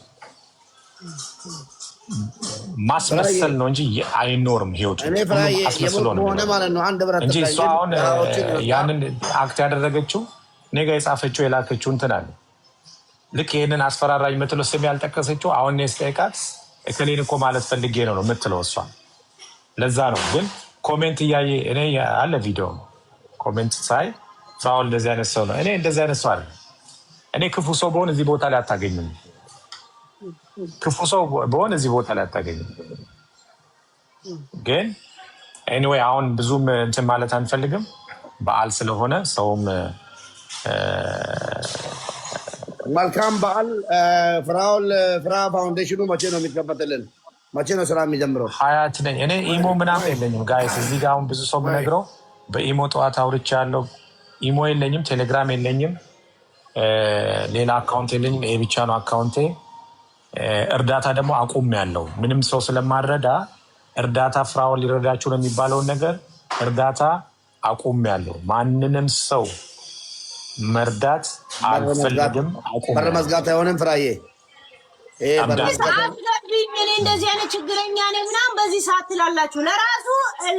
S3: ማስመሰል ነው እንጂ አይኖርም ህይወቱ አስመስሎ ነው እንጂ እሷ አሁን ያንን አክት ያደረገችው እኔ ጋ የጻፈችው የላከችው እንትን አለ። ልክ ይህንን አስፈራራኝ የምትለው ስም ያልጠቀሰችው አሁን እኔ ስጠይቃት እከሌን እኮ ማለት ፈልጌ ነው የምትለው እሷ። ለዛ ነው ግን ኮሜንት እያየ እኔ አለ ቪዲዮ ኮሜንት ሳይ ፍራኦል እንደዚህ አይነት ሰው ነው። እኔ እንደዚህ አይነት ሰው አለ። እኔ ክፉ ሰው በሆን እዚህ ቦታ ላይ አታገኝም። ክፉ ሰው በሆን እዚህ ቦታ ላይ አታገኝም። ግን ኤኒዌይ አሁን ብዙም እንትን ማለት አንፈልግም። በዓል ስለሆነ ሰውም
S2: መልካም በዓል። ፍራኦል ፍራ ፋውንዴሽኑ መቼ ነው የሚከፈትልን? መቼ ነው ስራ የሚጀምረው?
S3: ሀያት ነኝ እኔ። ኢሞ ምናምን የለኝም ጋይስ። እዚህ ጋር አሁን ብዙ ሰው የምነግረው በኢሞ ጠዋት አውርቻ ያለው ኢሞ የለኝም፣ ቴሌግራም የለኝም፣ ሌላ አካውንት የለኝም። ይሄ ብቻ ነው አካውንቴ። እርዳታ ደግሞ አቁም ያለው ምንም ሰው ስለማረዳ እርዳታ ፍራኦል ሊረዳችሁ ነው የሚባለውን ነገር እርዳታ አቁም ያለው ማንንም ሰው መርዳት አልፈልግም።
S2: በር መዝጋት አይሆንም። ፍራዬ
S1: እኔ እንደዚህ አይነት ችግረኛ ነኝ ምናምን በዚህ ሰዓት ትላላችሁ። ለራሱ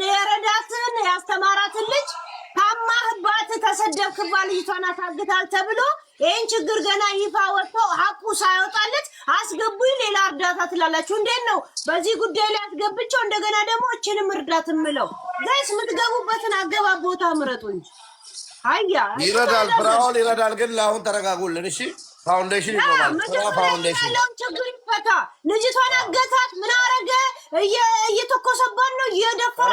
S1: የረዳትን ያስተማራትን ልጅ ታማህባት ተሰደብክባት ልጅቷን አሳግታል ተብሎ ይህን ችግር ገና ይፋ ወጥቶ ሀቁ ሳይወጣለት አስገቡኝ ሌላ እርዳታ ትላላችሁ። እንዴት ነው በዚህ ጉዳይ ላይ አስገብቸው እንደገና ደግሞ እችንም እርዳት ምለው? ጋይስ የምትገቡበትን አገባብ ቦታ ምረጡ እንጂ። አያ
S2: ይረዳል፣ ፍራኦል ይረዳል። ግን ለአሁን ተረጋጉልን እሺ። ፋውንዴሽን ይቆማል። ፋውንዴሽን
S1: ያለውን ችግር ይፈታ። ልጅቷን አገታት ምን አረገ? እየተኮሰባት ነው እየደፈረ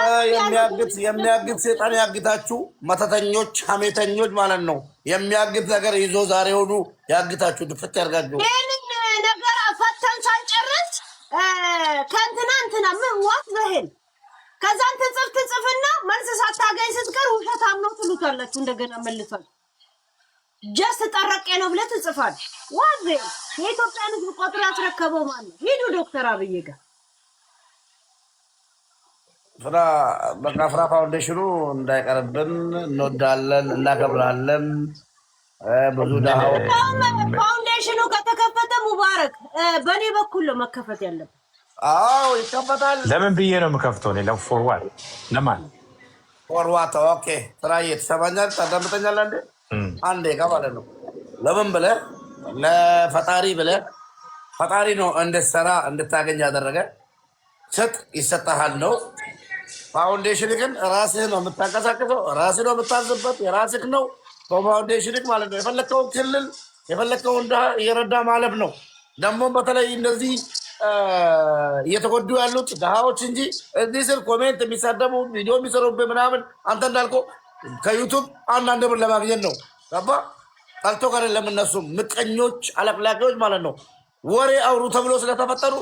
S2: የሚያግት ሴጣን ያግታችሁ፣ መተተኞች ሐሜተኞች ማለት ነው። የሚያግት ነገር ይዞ ዛሬውኑ ያግታችሁ፣ ድፍት ያርጋችሁ።
S1: ይህንን ነገር ፈተን ሳንጨርስ ከእንትና ምን ዋት በህል ከዛን ትጽፍና መልስ ሳታገኝ ስትቀር ውሸታም ነው ትሉታላችሁ። እንደገና መልሷል ጀስት ጠረቄ ነው ብለህ ትጽፋለህ። ዋት የኢትዮጵያን ሕዝብ ቆጥሮ ያስረከበው ማለት ሂዱ ዶክተር አብይ ጋር
S2: ፍራ ፋውንዴሽኑ እንዳይቀርብን እንወዳለን፣ እናከብራለን። ብዙ ዳው
S1: ፋውንዴሽኑ ከተከፈተ ሙባረክ በእኔ በኩል ነው መከፈት ያለበት።
S2: አዎ ይከፈታል።
S3: ለምን ብዬ ነው የምከፍተው? እኔ ለፎርዋርድ ለማን
S2: ፎርዋርድ? ኦኬ ስራዬ ትሰማኛለህ? ታዳምጠኛለህ? አንዴ ጋር ማለት ነው። ለምን ብለህ ለፈጣሪ ብለህ ፈጣሪ ነው እንድትሰራ እንድታገኝ ያደረገ ስጥ ይሰጥሃል ነው። ፋውንዴሽን ግን ራስህ ነው የምታንቀሳቅሰው፣ ራስህ ነው የምታዝበት፣ የራስህ ነው በፋውንዴሽን ማለት ነው። የፈለከውን ክልል የፈለከውን ድሃ እየረዳ ማለፍ ነው። ደግሞ በተለይ እንደዚህ እየተጎዱ ያሉት ድሃዎች እንጂ እዚህ ስር ኮሜንት የሚሳደቡ ቪዲዮ የሚሰሩብህ ምናምን አንተ እንዳልከው ከዩቱብ አንዳንድ ብር ለማግኘት ነው። ገባ ጠልቶ ጋር ለምነሱም ምቀኞች አለቅላቂዎች ማለት ነው። ወሬ አውሩ ተብሎ ስለተፈጠሩ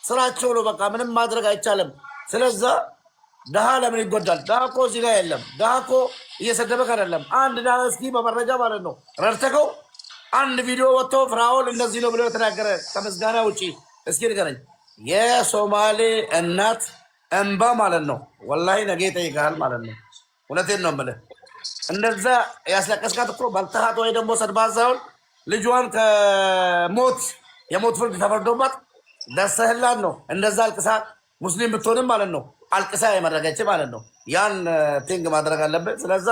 S2: ስራቸው ነው። በቃ ምንም ማድረግ አይቻልም። ስለዛ ድሃ ለምን ይጎዳል? ድሃ እኮ እዚህ ጋር የለም። ድሃ እኮ እየሰደበክ አይደለም። አንድ ድሃ እስኪ በመረጃ ማለት ነው ረድተከው አንድ ቪዲዮ ወጥቶ ፍራኦል እንደዚህ ነው ብሎ የተናገረ ከምስጋና ውጪ እስኪ ንገረኝ። የሶማሌ እናት እንባ ማለት ነው ወላሂ ነገ ይጠይቃል ማለት ነው። እውነቴን ነው የምልህ። እንደዛ ያስለቀስካት እኮ በልተሃት ወይ ደግሞ ሰድባት ሳይሆን ልጇን የሞት ፍርድ ተፈርዶባት ደሰህላን ነው እንደዛ አልቅሳ ሙስሊም ብትሆንም ማለት ነው አልቅሳ የመረገች ማለት ነው። ያን ቲንግ ማድረግ አለብህ። ስለዛ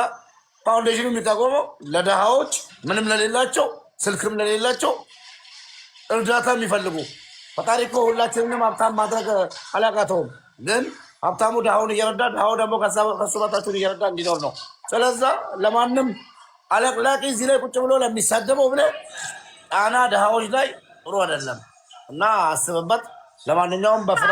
S2: ፋውንዴሽኑ የሚቋቋመው ለድሃዎች ምንም ለሌላቸው ስልክም ለሌላቸው እርዳታ የሚፈልጉ ፈጣሪ እኮ ሁላችንንም ሀብታም ማድረግ አላቃተውም። ግን ሀብታሙ ድሃውን እየረዳ ድሃው ደግሞ ከሱ በታችሁን እየረዳ እንዲኖር ነው። ስለዛ ለማንም አለቅላቂ እዚህ ላይ ቁጭ ብሎ ለሚሳደበው ብለህ ጣና ድሃዎች ላይ ጥሩ አይደለም እና አስብበት። ለማንኛውም በፍራ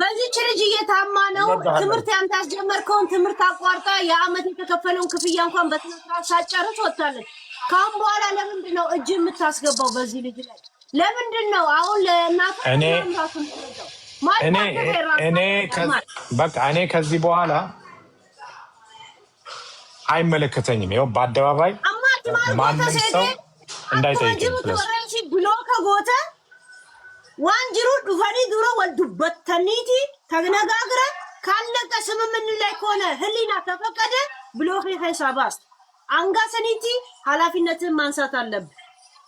S1: በዚህች ልጅ እየታማ ነው። ትምህርት ያንተ ያስጀመርከውን ትምህርት አቋርጣ የአመት የተከፈለውን ክፍያ እንኳን በስነ ስርዓት ሳትጨርስ ወጥታለች። ካሁን በኋላ ለምንድን ነው እጅ የምታስገባው በዚህ ልጅ ላይ? ለምንድን ነው አሁን ለእናት
S3: እኔ ከዚህ በኋላ አይመለከተኝም። ይኸው በአደባባይ ማንም ሰው እንዳይጠይቀኝ
S1: ብሎ ከጎተ ዋንጅሩ ዱፈኒ ዱሮ ወልዱበተኒቲ ተነጋግረ ካለቀ ስምምን ላይ ከሆነ ህሊና ተፈቀደ ብሎ ሂሳባስ አንጋሰኒቲ ኃላፊነትን ማንሳት አለብህ።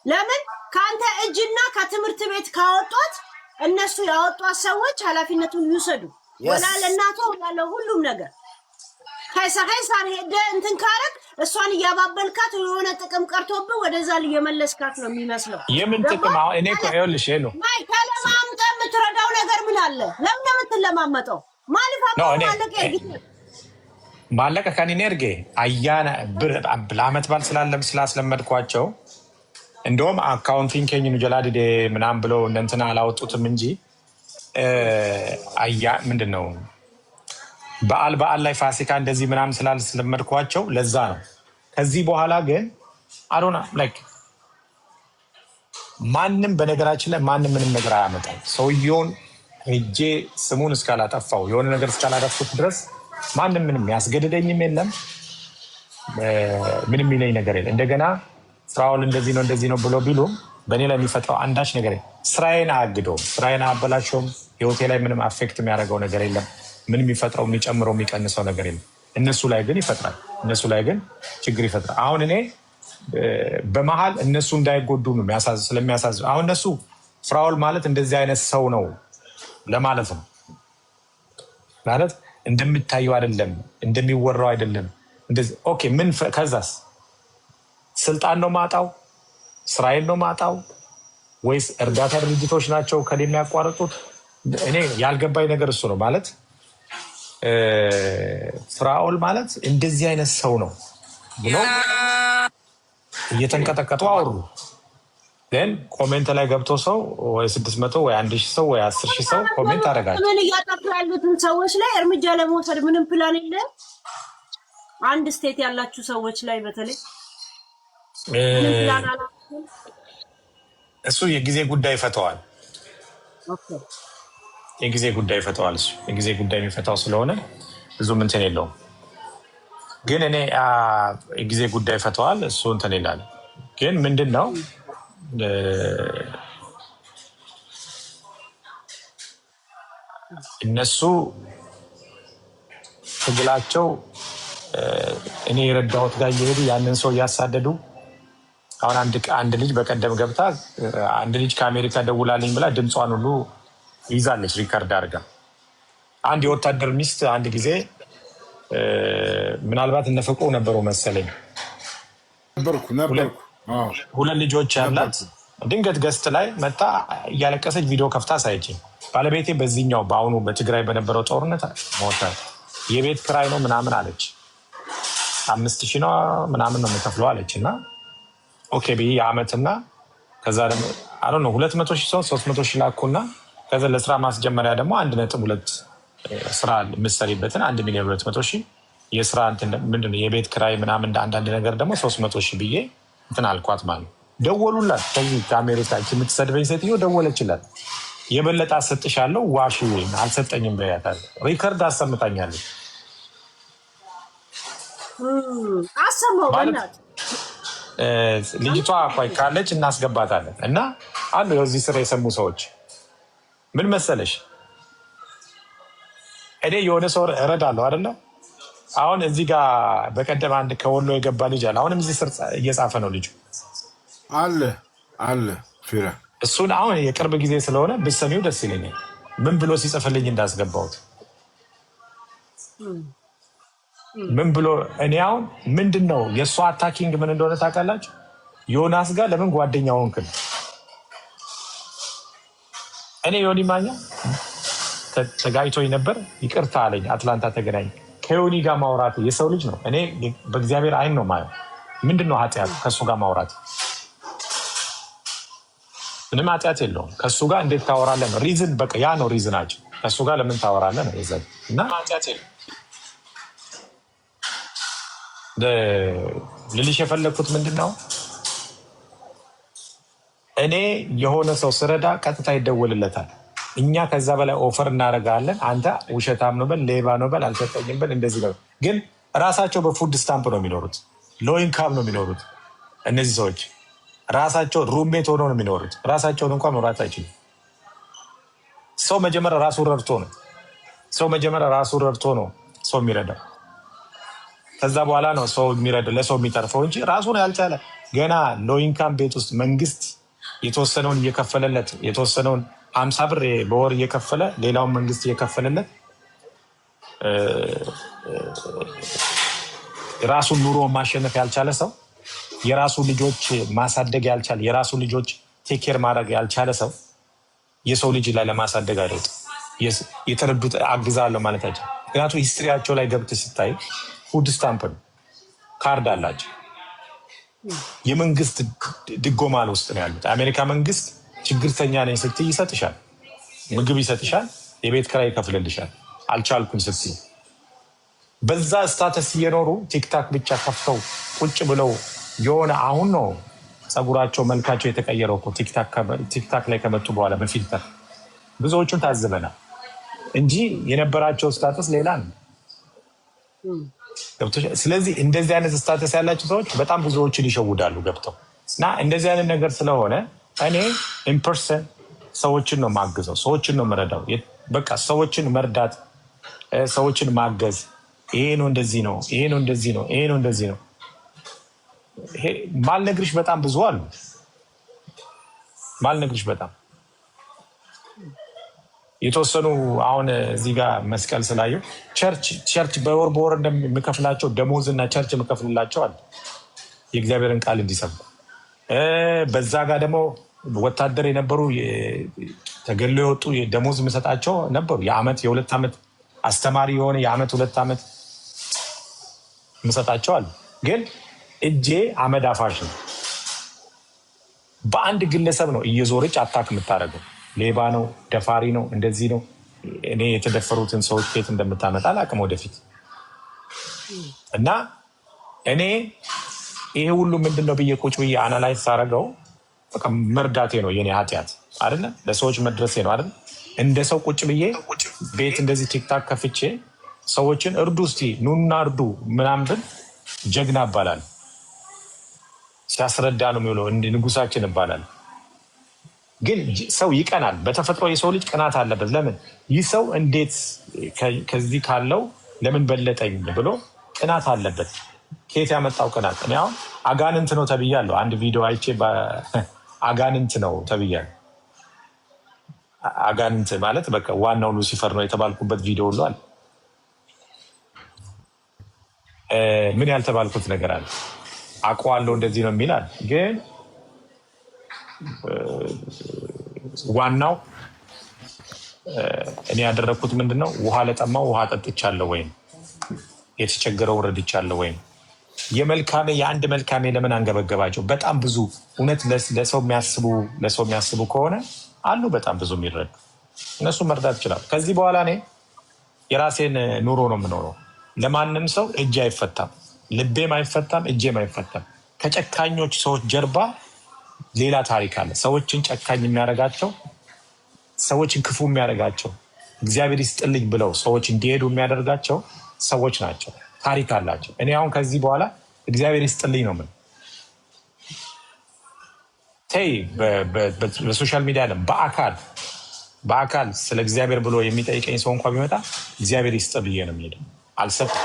S1: ለምን ካንተ እጅና ከትምህርት ቤት ካወጣት እነሱ ያወጧት ሰዎች ኃላፊነቱን ይወሰዱ። ወላ ለእናቷ ወላ ሁሉም ነገር ከሳይሳር ሄደ እንትን ካረክ እሷን እያባበልካት የሆነ ጥቅም ቀርቶብህ ወደዛ እየመለስካት ነው የሚመስለው።
S3: የምን ጥቅም? አሁን እኔ እኮ ይኸውልሽ ነው
S1: ተለማምጠ የምትረዳው ነገር ምን አለ? ለምን የምትለማመጠው?
S3: ማለቀ ከኔ ነርጌ አያና ለአመት ባል ስላስለመድኳቸው እንደውም አካውንቲንግ ከኝኑ ጀላዲዴ ምናምን ብለው እንትና አላወጡትም እንጂ አያ ምንድን ነው በዓል ላይ ፋሲካ እንደዚህ ምናምን ስላልስለመድኳቸው ለዛ ነው። ከዚህ በኋላ ግን አሮና ላይክ ማንም በነገራችን ላይ ማንም ምንም ነገር አያመጣም። ሰውየውን ሄጄ ስሙን እስካላጠፋው የሆነ ነገር እስካላጠፉት ድረስ ማንም ምንም ያስገድደኝም የለም፣ ምንም ይለኝ ነገር የለም። እንደገና ፍራኦል እንደዚህ ነው ብሎ ቢሉም በእኔ ላይ የሚፈጥረው አንዳች ነገር ስራዬን አያግደውም፣ ስራዬን አያበላሸውም። ህይወቴ ላይ ምንም አፌክት የሚያደርገው ነገር የለም። ምንም የሚፈጥረው የሚጨምረው የሚቀንሰው ነገር የለም። እነሱ ላይ ግን ይፈጥራል፣ እነሱ ላይ ግን ችግር ይፈጥራል። አሁን እኔ በመሀል እነሱ እንዳይጎዱ ነው ስለሚያሳዝኑ። አሁን እነሱ ፍራኦል ማለት እንደዚህ አይነት ሰው ነው ለማለት ነው። ማለት እንደሚታየው አይደለም፣ እንደሚወራው አይደለም። እንደዚህ ኦኬ። ምን ከዛስ ስልጣን ነው ማጣው? እስራኤል ነው ማጣው? ወይስ እርዳታ ድርጅቶች ናቸው ከሌ የሚያቋርጡት? እኔ ያልገባኝ ነገር እሱ ነው። ማለት ፍራኦል ማለት እንደዚህ አይነት ሰው ነው ብሎ እየተንቀጠቀጡ አወሩ። ግን ኮሜንት ላይ ገብቶ ሰው ወይ 600 ወይ 1000 ሰው ወይ 10000 ሰው ኮሜንት አደረጋቸው።
S1: ምን እያጠፉ ያሉትን ሰዎች ላይ እርምጃ ለመውሰድ ምንም ፕላን የለም። አንድ ስቴት ያላችሁ ሰዎች ላይ በተለይ
S3: እሱ የጊዜ ጉዳይ ይፈተዋል። የጊዜ ጉዳይ ይፈተዋል። እሱ የጊዜ ጉዳይ የሚፈታው ስለሆነ ብዙ እንትን የለውም። ግን እኔ የጊዜ ጉዳይ ይፈተዋል። እሱ እንትን ይላል። ግን ምንድን ነው እነሱ ትግላቸው እኔ የረዳሁት ጋር እየሄዱ ያንን ሰው እያሳደዱ አሁን አንድ ልጅ በቀደም ገብታ አንድ ልጅ ከአሜሪካ ደውላልኝ ብላ ድምጿን ሁሉ ይዛለች ሪከርድ አድርጋ። አንድ የወታደር ሚስት አንድ ጊዜ ምናልባት እነፍቆ ነበሩ መሰለኝ
S4: ነበርኩ
S3: ሁለት ልጆች ያላት ድንገት ገስት ላይ መጣ እያለቀሰች ቪዲዮ ከፍታ ሳይችኝ ባለቤቴ በዚህኛው በአሁኑ በትግራይ በነበረው ጦርነት ሞተ፣ የቤት ክራይ ነው ምናምን አለች። 5000 ነው ምናምን ነው የምከፍለው አለች። እና ኦኬ ብዬ የአመትና ከዛ ደግሞ አሮ ነው 200,000 ሰው 300,000 ላኩና ከዛ ለስራ ማስጀመሪያ ደግሞ 1.2 ስራ የምትሰሪበትን 1,200,000 የስራ ምንድነው የቤት ክራይ ምናምን አንዳንድ ነገር ደግሞ 300,000 ብዬ እንትን አልኳት ማለት ነው። ደወሉላት ከዚህ ከአሜሪካ የምትሰድበኝ ሴትዮ ደወለችላት። የበለጠ አሰጥሻለሁ ዋሽ አልሰጠኝም በያታለሁ። ሪከርድ አሰምታኛለች።
S1: አሰማው በእናትህ
S3: ልጅቷ አኳይ ካለች እናስገባታለን። እና አሉ የዚህ ስራ የሰሙ ሰዎች ምን መሰለሽ፣ እኔ የሆነ ሰው እረዳለሁ አይደለ? አሁን እዚህ ጋር በቀደም አንድ ከወሎ የገባ ልጅ አለ። አሁንም እዚህ ስር እየጻፈ ነው ልጁ አለ ፊራ። እሱን አሁን የቅርብ ጊዜ ስለሆነ ብትሰሚው ደስ ይለኛል። ምን ብሎ ሲጽፍልኝ እንዳስገባሁት ምን ብሎ እኔ አሁን ምንድን ነው የእሷ አታኪንግ ምን እንደሆነ ታውቃላችሁ? ዮናስ ጋር ለምን ጓደኛ ሆንክ? እኔ ዮኒ ማኛ ተጋይቶኝ ነበር፣ ይቅርታ አለኝ። አትላንታ ተገናኝ። ከዮኒ ጋር ማውራት የሰው ልጅ ነው። እኔ በእግዚአብሔር አይን ነው ማየው። ምንድን ነው ኃጢአት ከእሱ ጋር ማውራት? ምንም ኃጢአት የለውም። ከእሱ ጋር እንዴት ታወራለህ ነው ሪዝን። በቃ ያ ነው ሪዝናቸው። ከእሱ ጋር ለምን ታወራለህ ነው ይዘን እና ኃጢአት የለውም። ልልሽ የፈለግኩት ምንድን ነው፣ እኔ የሆነ ሰው ስረዳ ቀጥታ ይደወልለታል። እኛ ከዛ በላይ ኦፈር እናደርጋለን። አንተ ውሸታም ነው በል፣ ሌባ ነው በል፣ አልሰጠኝም በል፣ እንደዚህ ነው። ግን ራሳቸው በፉድ ስታምፕ ነው የሚኖሩት፣ ሎ ኢንካም ነው የሚኖሩት። እነዚህ ሰዎች ራሳቸው ሩሜት ሆነው ነው የሚኖሩት። ራሳቸውን እንኳን መምራት አይችሉም። ሰው መጀመሪያ ራሱ ረድቶ ነው ሰው የሚረዳው። ከዛ በኋላ ነው ሰው የሚረዳው ለሰው የሚተርፈው እንጂ ራሱን ያልቻለ ገና ሎ ኢንካም ቤት ውስጥ መንግስት የተወሰነውን እየከፈለለት የተወሰነውን 50 ብር በወር እየከፈለ ሌላውን መንግስት እየከፈለለት የራሱን ኑሮ ማሸነፍ ያልቻለ ሰው የራሱ ልጆች ማሳደግ ያልቻለ የራሱ ልጆች ቴኬር ማድረግ ያልቻለ ሰው የሰው ልጅ ላይ ለማሳደግ አይደለም የተረዱት አግዛለሁ ማለት አይቻልም። ምክንያቱም ሂስትሪያቸው ላይ ገብተህ ስታይ ፉድ ስታምፕ ነው፣ ካርድ አላቸው። የመንግስት ድጎማ ውስጥ ነው ያሉት። የአሜሪካ መንግስት ችግርተኛ ነኝ ስትይ ይሰጥሻል፣ ምግብ ይሰጥሻል፣ የቤት ኪራይ ይከፍልልሻል። አልቻልኩም ስትይ በዛ ስታተስ እየኖሩ ቲክታክ ብቻ ከፍተው ቁጭ ብለው የሆነ አሁን ነው ፀጉራቸው መልካቸው የተቀየረው እኮ ቲክታክ ላይ ከመጡ በኋላ በፊልተር ብዙዎቹን ታዝበናል እንጂ የነበራቸው ስታተስ ሌላ ነው። ስለዚህ እንደዚህ አይነት ስታተስ ያላቸው ሰዎች በጣም ብዙዎችን ይሸውዳሉ ገብተው እና እንደዚህ አይነት ነገር ስለሆነ እኔ ኢንፐርሰን ሰዎችን ነው ማግዘው፣ ሰዎችን ነው መረዳው። በቃ ሰዎችን መርዳት፣ ሰዎችን ማገዝ። ይሄ ነው እንደዚህ ነው፣ ይሄ ነው እንደዚህ ነው፣ ይሄ ነው እንደዚህ ነው። ማልነግርሽ በጣም ብዙ አሉ። ማልነግርሽ በጣም የተወሰኑ አሁን እዚህ ጋር መስቀል ስላየው ቸርች በወር እንደምከፍላቸው ደሞዝ እና ቸርች የምከፍልላቸው አለ የእግዚአብሔርን ቃል እንዲሰብኩ። በዛ ጋር ደግሞ ወታደር የነበሩ ተገሎ የወጡ ደሞዝ የምሰጣቸው ነበሩ። የዓመት የ2 ዓመት አስተማሪ የሆነ የዓመት 2 ዓመት የምሰጣቸው አለ። ግን እጄ አመድ አፋሽ ነው። በአንድ ግለሰብ ነው እየዞረች አታክ የምታደርገው። ሌባ ነው፣ ደፋሪ ነው፣ እንደዚህ ነው። እኔ የተደፈሩትን ሰዎች ቤት እንደምታመጣ አላውቅም ወደፊት። እና እኔ ይሄ ሁሉ ምንድን ነው ብዬ ቁጭ ብዬ አናላይዝ ሳደርገው መርዳቴ ነው የኔ ኃጢአት አይደለ? ለሰዎች መድረሴ ነው አይደለ? እንደ ሰው ቁጭ ብዬ ቤት እንደዚህ ቲክታክ ከፍቼ ሰዎችን እርዱ እስቲ ኑና እርዱ ምናምን ብል ጀግና ይባላል። ሲያስረዳ ነው የሚውለው ንጉሳችን ይባላል። ግን ሰው ይቀናል። በተፈጥሮ የሰው ልጅ ቅናት አለበት። ለምን ይህ ሰው እንዴት ከዚህ ካለው ለምን በለጠኝ ብሎ ቅናት አለበት። ከየት ያመጣው ቅናት? እኔ አሁን አጋንንት ነው ተብያለሁ። አንድ ቪዲዮ አይቼ አጋንንት ነው ተብያለሁ። አጋንንት ማለት በቃ ዋናው ሉሲፈር ነው የተባልኩበት ቪዲዮ ሁሉ አለ። ምን ያልተባልኩት ነገር አለ? አውቀዋለሁ እንደዚህ ነው የሚላል። ግን ዋናው እኔ ያደረግኩት ምንድን ነው? ውሃ ለጠማው ውሃ ጠጥቻለሁ፣ ወይም የተቸገረው ረድቻለሁ። ወይም የአንድ መልካሜ ለምን አንገበገባቸው? በጣም ብዙ እውነት ለሰው የሚያስቡ ከሆነ አሉ፣ በጣም ብዙ የሚረዱ እነሱ መርዳት ይችላሉ። ከዚህ በኋላ እኔ የራሴን ኑሮ ነው የምኖረው። ለማንም ሰው እጅ አይፈታም፣ ልቤም አይፈታም፣ እጄም አይፈታም። ከጨካኞች ሰዎች ጀርባ ሌላ ታሪክ አለ። ሰዎችን ጨካኝ የሚያደርጋቸው፣ ሰዎችን ክፉ የሚያደርጋቸው፣ እግዚአብሔር ይስጥልኝ ብለው ሰዎች እንዲሄዱ የሚያደርጋቸው ሰዎች ናቸው። ታሪክ አላቸው። እኔ አሁን ከዚህ በኋላ እግዚአብሔር ይስጥልኝ ነው ምን ተይ በሶሻል ሚዲያ አለም በአካል ስለ እግዚአብሔር ብሎ የሚጠይቀኝ ሰው እንኳ ቢመጣ እግዚአብሔር ይስጥ ብዬ ነው የሚሄደው። አልሰጥም።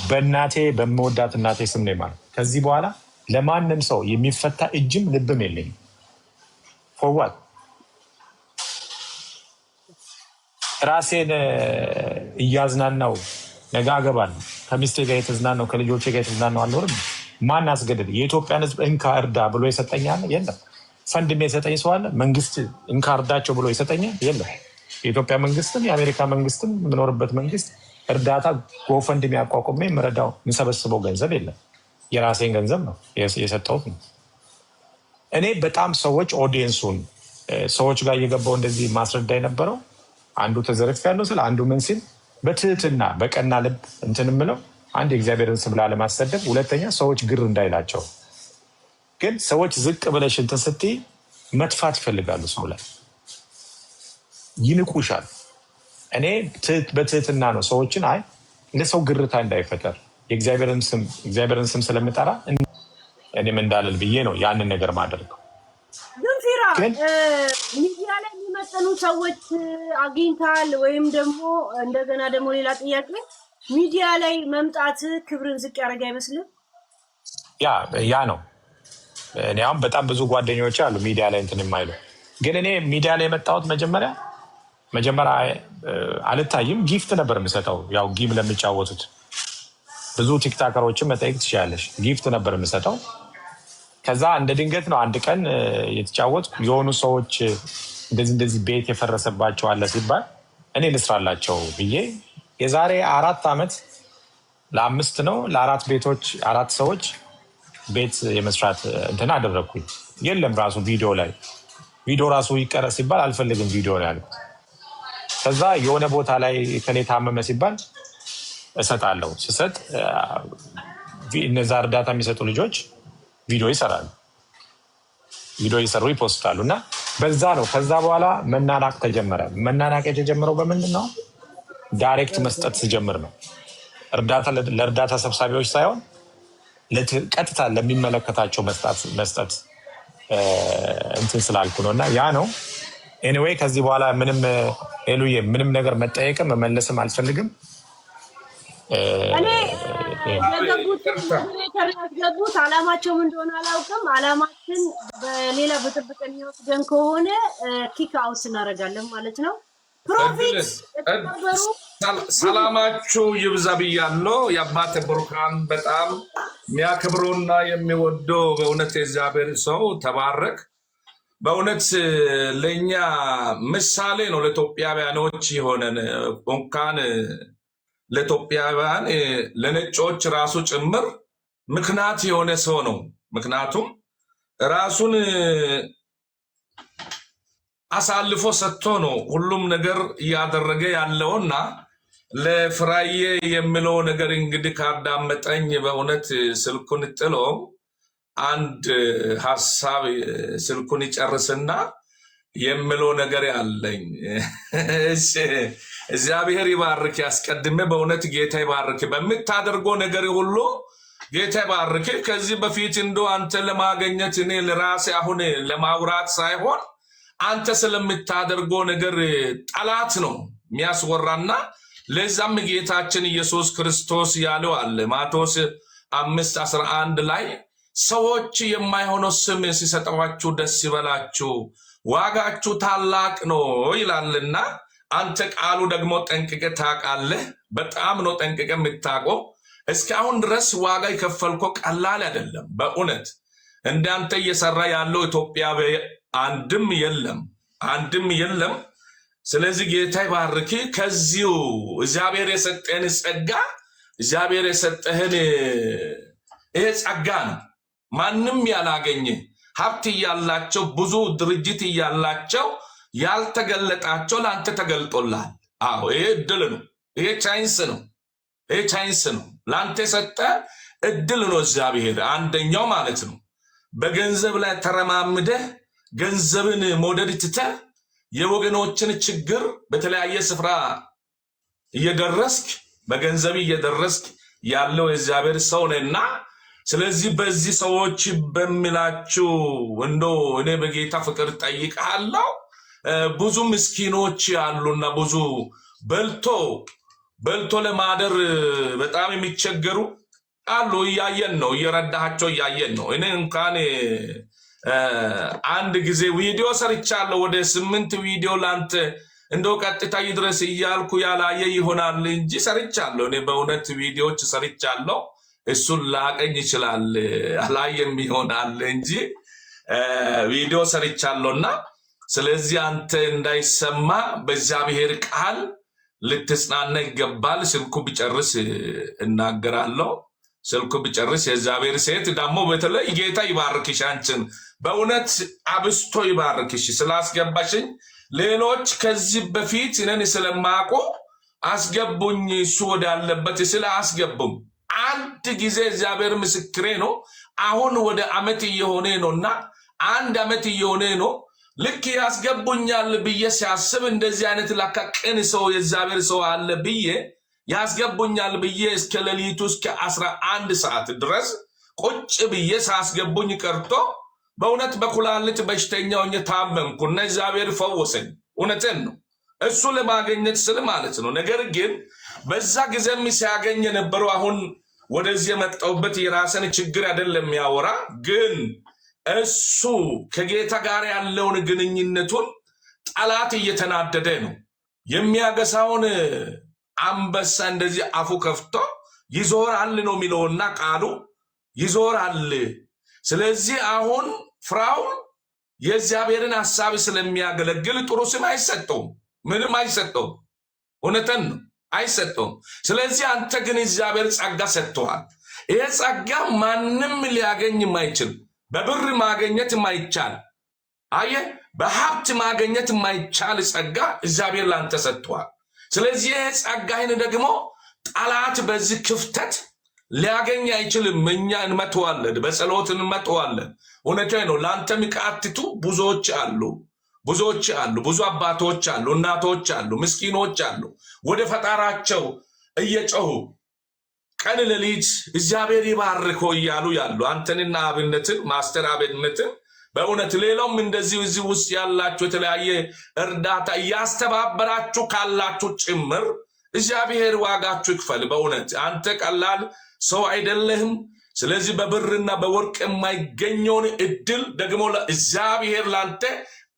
S3: በእናቴ በምወዳት እናቴ ስም ነው ማለት። ከዚህ በኋላ ለማንም ሰው የሚፈታ እጅም ልብም የለኝም። ፎርዋርድ ራሴን እያዝናናው ነገ አገባለሁ። ከሚስቴ ጋር የተዝናናው ከልጆቼ ጋር የተዝናናው አልኖርም። ማን አስገደደ? የኢትዮጵያን ሕዝብ እንካ እርዳ ብሎ የሰጠኛል? የለም። ፈንድም የሰጠኝ ሰው አለ? መንግስት እንካ እርዳቸው ብሎ የሰጠኛል? የለም። የኢትዮጵያ መንግስትም የአሜሪካ መንግስትም የምኖርበት መንግስት እርዳታ ጎፈንድም ያቋቁሜ የምረዳው የምሰበስበው ገንዘብ የለም። የራሴን ገንዘብ ነው የሰጠሁት ነው። እኔ በጣም ኦዲየንሱን ሰዎች ጋር እየገባው እንደዚህ ማስረዳ የነበረው አንዱ ተዘርፍ ያለው ስለ አንዱ ምን ሲል በትህትና በቀና ልብ እንትን የምለው አንድ የእግዚአብሔርን ስም ላለማሰደብ፣ ሁለተኛ ሰዎች ግር እንዳይላቸው። ግን ሰዎች ዝቅ ብለሽ እንትን ስትይ መጥፋት ይፈልጋሉ። ሰው ላይ ይንቁሻል። እኔ በትህትና ነው ሰዎችን ለሰው ግርታ እንዳይፈጠር የእግዚአብሔርን ስም ስለምጠራ እኔም እንዳልል ብዬ ነው ያንን ነገር ማደርገው።
S1: ግን ሚዲያ ላይ የሚመጥኑ ሰዎች አግኝታል ወይም ደግሞ እንደገና ደግሞ ሌላ ጥያቄ፣ ሚዲያ ላይ መምጣት ክብርን ዝቅ ያደረገ አይመስልም?
S3: ያ ነው። እኔ አሁን በጣም ብዙ ጓደኞች አሉ ሚዲያ ላይ እንትን የማይሉ። ግን እኔ ሚዲያ ላይ የመጣሁት መጀመሪያ አልታይም፣ ጊፍት ነበር የምሰጠው። ያው ጊም ለሚጫወቱት ብዙ ቲክታከሮችን መጠየቅ ትችላለች። ጊፍት ነበር የምሰጠው። ከዛ እንደ ድንገት ነው አንድ ቀን የተጫወትኩ የሆኑ ሰዎች እንደዚህ ቤት የፈረሰባቸው አለ ሲባል እኔ ልስራላቸው ብዬ የዛሬ 4 ዓመት ለ4 ሰዎች ቤት የመስራት እንትን አደረግኩኝ። የለም ራሱ ቪዲዮ ራሱ ይቀረጽ ሲባል አልፈልግም ቪዲዮ ነው ያልኩት። ከዛ የሆነ ቦታ ላይ ከኔ ታመመ ሲባል እሰጣለሁ። ስሰጥ እነዛ እርዳታ የሚሰጡ ልጆች ቪዲዮ ይሰራሉ፣ ቪዲዮ ይሰሩ ይፖስታሉ። እና በዛ ነው። ከዛ በኋላ መናናቅ ተጀመረ። መናናቅ የተጀመረው በምንድን ነው? ዳይሬክት መስጠት ስጀምር ነው። ለእርዳታ ሰብሳቢዎች ሳይሆን ቀጥታ ለሚመለከታቸው መስጠት እንትን ስላልኩ ነው። እና ያ ነው። ኤኒዌይ ከዚህ በኋላ ምንም ነገር መጠየቅም መመለስም አልፈልግም።
S1: ያስገቡት አላማቸውም እንደሆነ አላውቅም። አላማችን በሌላ ብጥብጥ የሚወስደን ከሆነ ኪክ አውት እናደርጋለን ማለት ነው። ፕሮፊት የተከበሩ
S5: ሰላማችሁ ይብዛ ብያለሁ። የአባተ ብሩካን በጣም የሚያከብረውና የሚወደው በእውነት የእግዚአብሔር ሰው ተባረክ። በእውነት ለእኛ ምሳሌ ነው፣ ለኢትዮጵያውያኖች የሆነን እንኳን ለኢትዮጵያውያን ለነጮች ራሱ ጭምር ምክንያት የሆነ ሰው ነው። ምክንያቱም ራሱን አሳልፎ ሰጥቶ ነው ሁሉም ነገር እያደረገ ያለውና ለፍራዬ የሚለው ነገር እንግዲህ ካዳመጠኝ በእውነት ስልኩን ጥሎ አንድ ሐሳብ ስልኩን ይጨርስና የሚለው ነገር ያለኝ። እሺ እግዚአብሔር ይባርክ። ያስቀድመ በእውነት ጌታ ይባርክ። በምታደርገው ነገር ሁሉ ጌታ ይባርክ። ከዚህ በፊት እንደው አንተ ለማግኘት እኔ ለራሴ አሁን ለማውራት ሳይሆን አንተ ስለምታደርገው ነገር ጠላት ነው የሚያስወራና ለዛም ጌታችን ኢየሱስ ክርስቶስ ያለው አለ ማቴዎስ 5:11 ላይ ሰዎች የማይሆነው ስም ሲሰጠዋችሁ ደስ ይበላችሁ ዋጋችሁ ታላቅ ነው ይላልና አንተ ቃሉ ደግሞ ጠንቅቀ ታውቃለህ። በጣም ነው ጠንቅቀ የምታውቀው። እስካሁን ድረስ ዋጋ የከፈልከው ቀላል አይደለም። በእውነት እንዳንተ እየሰራ ያለው ኢትዮጵያዊ አንድም የለም። ስለዚህ ጌታ ይባርክ። ከዚሁ እግዚአብሔር የሰጠህን ጸጋ እግዚአብሔር የሰጠህን ይሄ ጸጋ ነው ማንም ያላገኘ ሀብት እያላቸው ብዙ ድርጅት እያላቸው ያልተገለጣቸው ለአንተ ተገልጦልሃል። አዎ ይሄ እድል ነው። ይሄ ቻንስ ነው ለአንተ የሰጠ እድል ነው እግዚአብሔር። አንደኛው ማለት ነው በገንዘብ ላይ ተረማምደህ ገንዘብን መውደድ ትተህ የወገኖችን ችግር በተለያየ ስፍራ እየደረስክ በገንዘብ እየደረስክ ያለው የእግዚአብሔር ሰው ነህና ስለዚህ በዚህ ሰዎች በሚላችሁ እንደው እኔ በጌታ ፍቅር ጠይቃለሁ። ብዙ ምስኪኖች ያሉና ብዙ በልቶ ለማደር በጣም የሚቸገሩ አሉ። እያየን ነው፣ እየረዳቸው እያየን ነው። እኔ እንኳን አንድ ጊዜ ቪዲዮ ሰርቻለሁ፣ ወደ 8 ቪዲዮ ላንተ እንደው ቀጥታ ይድረስ እያልኩ ያላየ ይሆናል እንጂ ሰርቻለሁ። እኔ በእውነት ቪዲዮዎች ሰርቻለሁ። እሱን ላቀኝ ይችላል አላየም ይሆናል እንጂ ቪዲዮ ሰርቻለሁና ስለዚህ አንተ እንዳይሰማ በእግዚአብሔር ቃል ልትጽናና ይገባል። ስልኩ ቢጨርስ እናገራለሁ። ስልኩ ቢጨርስ የእግዚአብሔር ሴት ደግሞ በተለይ ጌታ ይባርክሽ፣ አንቺን በእውነት አብስቶ ይባርክሽ ስላስገባሽኝ። ሌሎች ከዚህ በፊት እኔን ስለማቆ አስገቡኝ እሱ ወዳለበት ስለ አስገቡም አንድ ጊዜ እግዚአብሔር ምስክሬ ነው። አሁን ወደ ዓመት እየሆነ ነውና 1 ዓመት እየሆነ ነው። ልክ ያስገቡኛል ብዬ ሲያስብ እንደዚህ አይነት ለካ ቅን ሰው የእግዚአብሔር ሰው አለ ብዬ ያስገቡኛል ብዬ እስከ ሌሊቱ እስከ 11 ሰዓት ድረስ ቁጭ ብዬ ሳስገቡኝ ቀርቶ በእውነት በኩላሊት በሽተኛ ሆኜ ታመምኩና እግዚአብሔር ፈወሰኝ። እውነቴን ነው እሱ ለማግኘት ስል ማለት ነው። ነገር ግን በዛ ጊዜም ሲያገኝ የነበረው አሁን ወደዚህ የመጣሁበት የራስን ችግር አይደለም የሚያወራ ግን እሱ ከጌታ ጋር ያለውን ግንኙነቱን ጠላት እየተናደደ ነው። የሚያገሳውን አንበሳ እንደዚህ አፉ ከፍቶ ይዞራል ነው የሚለውና ቃሉ ይዞራል። ስለዚህ አሁን ፍራውን የእግዚአብሔርን ሐሳብ ስለሚያገለግል ጥሩ ስም አይሰጠውም፣ ምንም አይሰጠውም። እውነትን ነው አይሰጠውም። ስለዚህ አንተ ግን እግዚአብሔር ጸጋ ሰጥቷል። ይሄ ጸጋ ማንም ሊያገኝ የማይችል በብር ማግኘት የማይቻል በሀብት ማግኘት የማይቻል ጸጋ እግዚአብሔር ላንተ ሰጥቷል። ስለዚህ ይሄ ጸጋህን ደግሞ ጠላት በዚህ ክፍተት ሊያገኝ አይችልም። እኛ እንመተዋለን፣ በጸሎት እንመተዋለን። እውነቴን ነው። ላንተ የሚቃትቱ ብዙዎች አሉ። ብዙ አባቶች አሉ፣ እናቶች አሉ፣ ምስኪኖች አሉ። ወደ ፈጣራቸው እየጮሁ ቀን ሌሊት እግዚአብሔር ይባርኮ እያሉ ያሉ አንተንና አብነትን ማስተር አብነትን በእውነት ሌላውም እንደዚህ እዚህ ውስጥ ያላችሁ የተለያየ እርዳታ እያስተባበራችሁ ካላችሁ ጭምር እግዚአብሔር ዋጋችሁ ይክፈል። በእውነት አንተ ቀላል ሰው አይደለህም። ስለዚህ በብርና በወርቅ የማይገኘውን እድል ደግሞ እግዚአብሔር ላንተ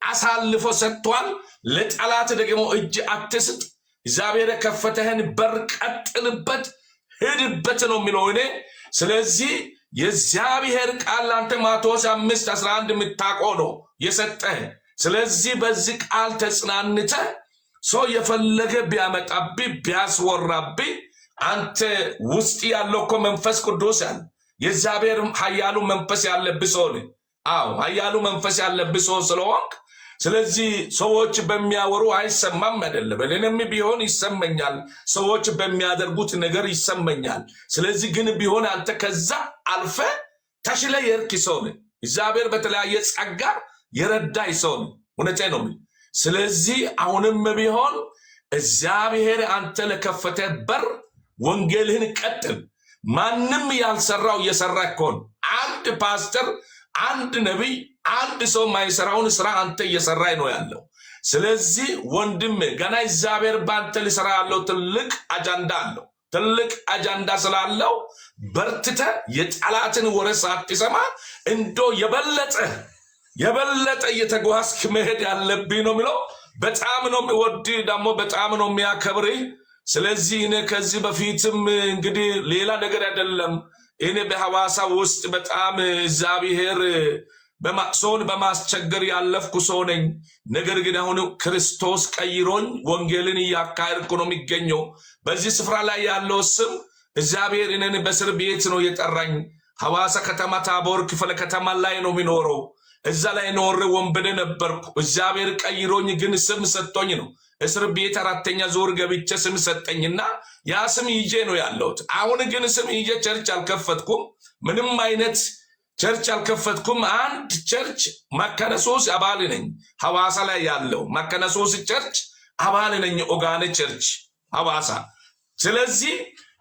S5: አሳልፎ ሰጥቷል። ለጠላት ደግሞ እጅ አትስጥ። እግዚአብሔር የከፈተህን በር ቀጥልበት፣ ሂድበት ነው የሚለው እኔ። ስለዚህ የእግዚአብሔር ቃል አንተ ማቴዎስ 5:11 የምታውቀው ነው የሰጠህ። ስለዚህ በዚህ ቃል ተጽናንተህ ሰው የፈለገ ቢያመጣብህ ቢያስወራብህ አንተ ውስጥ ያለው እኮ መንፈስ ቅዱስ ያለ የእግዚአብሔር ኃያሉ መንፈስ ያለብህ ሰው ነህ። አዎ ኃያሉ መንፈስ ያለብህ ሰው ስለሆንክ ስለዚህ ሰዎች በሚያወሩ አይሰማም አይደለም። እኔም ቢሆን ይሰመኛል፣ ሰዎች በሚያደርጉት ነገር ይሰመኛል። ስለዚህ ግን ቢሆን አንተ ከዛ አልፈ ተሽለ የርክ ሰው ነህ። እግዚአብሔር በተለያየ ጸጋ የረዳይ ሰው ነህ። እውነቴ ነው። ስለዚህ አሁንም ቢሆን እግዚአብሔር አንተ ለከፈተ በር ወንጌልህን ቀጥል። ማንም ያልሰራው እየሰራ ይኮን። አንድ ፓስተር፣ አንድ ነቢይ፣ አንድ ሰው ማይሰራውን ስራ አንተ እየሰራይ ነው ያለው። ስለዚህ ወንድም ገና እግዚአብሔር ባንተ ሊሰራ ያለው ትልቅ አጀንዳ አለው። ትልቅ አጀንዳ ስላለው በርትተ የጠላትን ወሬ ሳትሰማ እንዶ የበለጠ እየተጓዝክ መሄድ ያለብህ ነው የሚለው። በጣም ነው የሚወድ ደግሞ በጣም ነው የሚያከብር። ስለዚህ እኔ ከዚህ በፊትም እንግዲህ ሌላ ነገር አይደለም። እኔ በሐዋሳ ውስጥ በጣም እግዚአብሔር ሰውን በማስቸገር ያለፍኩ ሰው ነኝ። ነገር ግን አሁን ክርስቶስ ቀይሮኝ ወንጌልን እያካሄድኩ ነው የሚገኘው። በዚህ ስፍራ ላይ ያለው ስም እግዚአብሔር እኔን በእስር ቤት ነው የጠራኝ። ሐዋሳ ከተማ ታቦር ክፍለ ከተማ ላይ ነው የሚኖረው። እዛ ላይ ኖሬ ወንበዴ ነበርኩ። እግዚአብሔር ቀይሮኝ ግን ስም ሰጥቶኝ ነው እስር ቤት 4ኛ ዙር ገብቼ ስም ሰጠኝና ያ ስም ይዤ ነው ያለሁት። አሁን ግን ስም ይዤ ቸርች አልከፈትኩም። ምንም አይነት ቸርች አልከፈትኩም። አንድ ቸርች መካነ ኢየሱስ አባል ነኝ። ሐዋሳ ላይ ያለው መካነ ኢየሱስ ቸርች አባል ነኝ። ኦጋነ ቸርች ሐዋሳ። ስለዚህ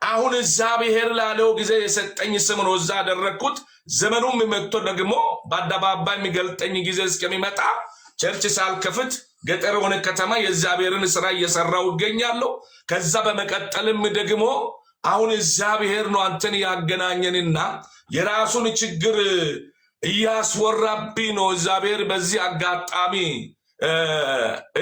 S5: አሁን እግዚአብሔር ላለው ጊዜ የሰጠኝ ስም ነው እዛ አደረግኩት። ዘመኑም መጥቶ ደግሞ በአደባባይ የሚገልጠኝ ጊዜ እስከሚመጣ ቸርች ሳልከፍት ገጠር ሆነ ከተማ የእግዚአብሔርን ስራ እየሰራው ይገኛለሁ። ከዛ በመቀጠልም ደግሞ አሁን እግዚአብሔር ነው አንተን ያገናኘንና የራሱን ችግር እያስወራብኝ ነው። እግዚአብሔር በዚህ አጋጣሚ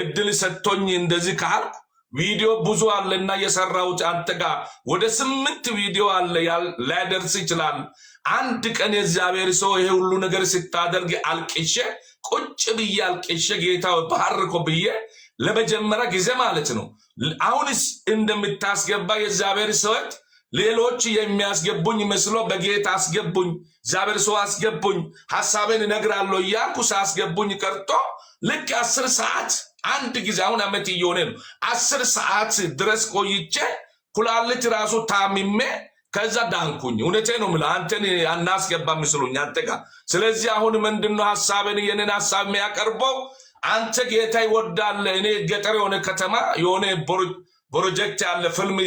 S5: እድል ሰጥቶኝ እንደዚህ ካልኩ ቪዲዮ ብዙ አለና የሰራሁት አንተ ጋር ወደ 8 ቪዲዮ አለ ላይደርስ ይችላል። አንድ ቀን የእግዚአብሔር ሰው ይሄ ሁሉ ነገር ስታደርግ አልቅሼ ቁጭ ብዬ አልቅሼ ጌታ ባርኮ ብዬ ለመጀመሪያ ጊዜ ማለት ነው። አሁንስ እንደምታስገባ የእግዚአብሔር ሰውት ሌሎች የሚያስገቡኝ መስሎ በጌታ አስገቡኝ፣ እግዚአብሔር ሰው አስገቡኝ፣ ሐሳቤን እነግራለሁ እያልኩ ሳስገቡኝ ቀርቶ ልክ 10 ሰዓት አንድ ጊዜ አሁን አመት እየሆነ ነው 10 ሰዓት ድረስ ቆይቼ ኩላሊት ራሱ ታምሜ ከዛ ዳንኩኝ። እውነቴ ነው የምልህ አንተን አናስገባ ምስሉኝ አንተ ጋር። ስለዚህ አሁን ምንድነው ሐሳቤን የኔን ሐሳብ የሚያቀርበው አንተ ጌታ ይወዳል። እኔ ገጠር የሆነ ከተማ የሆነ ፕሮጀክት ያለ ፊልም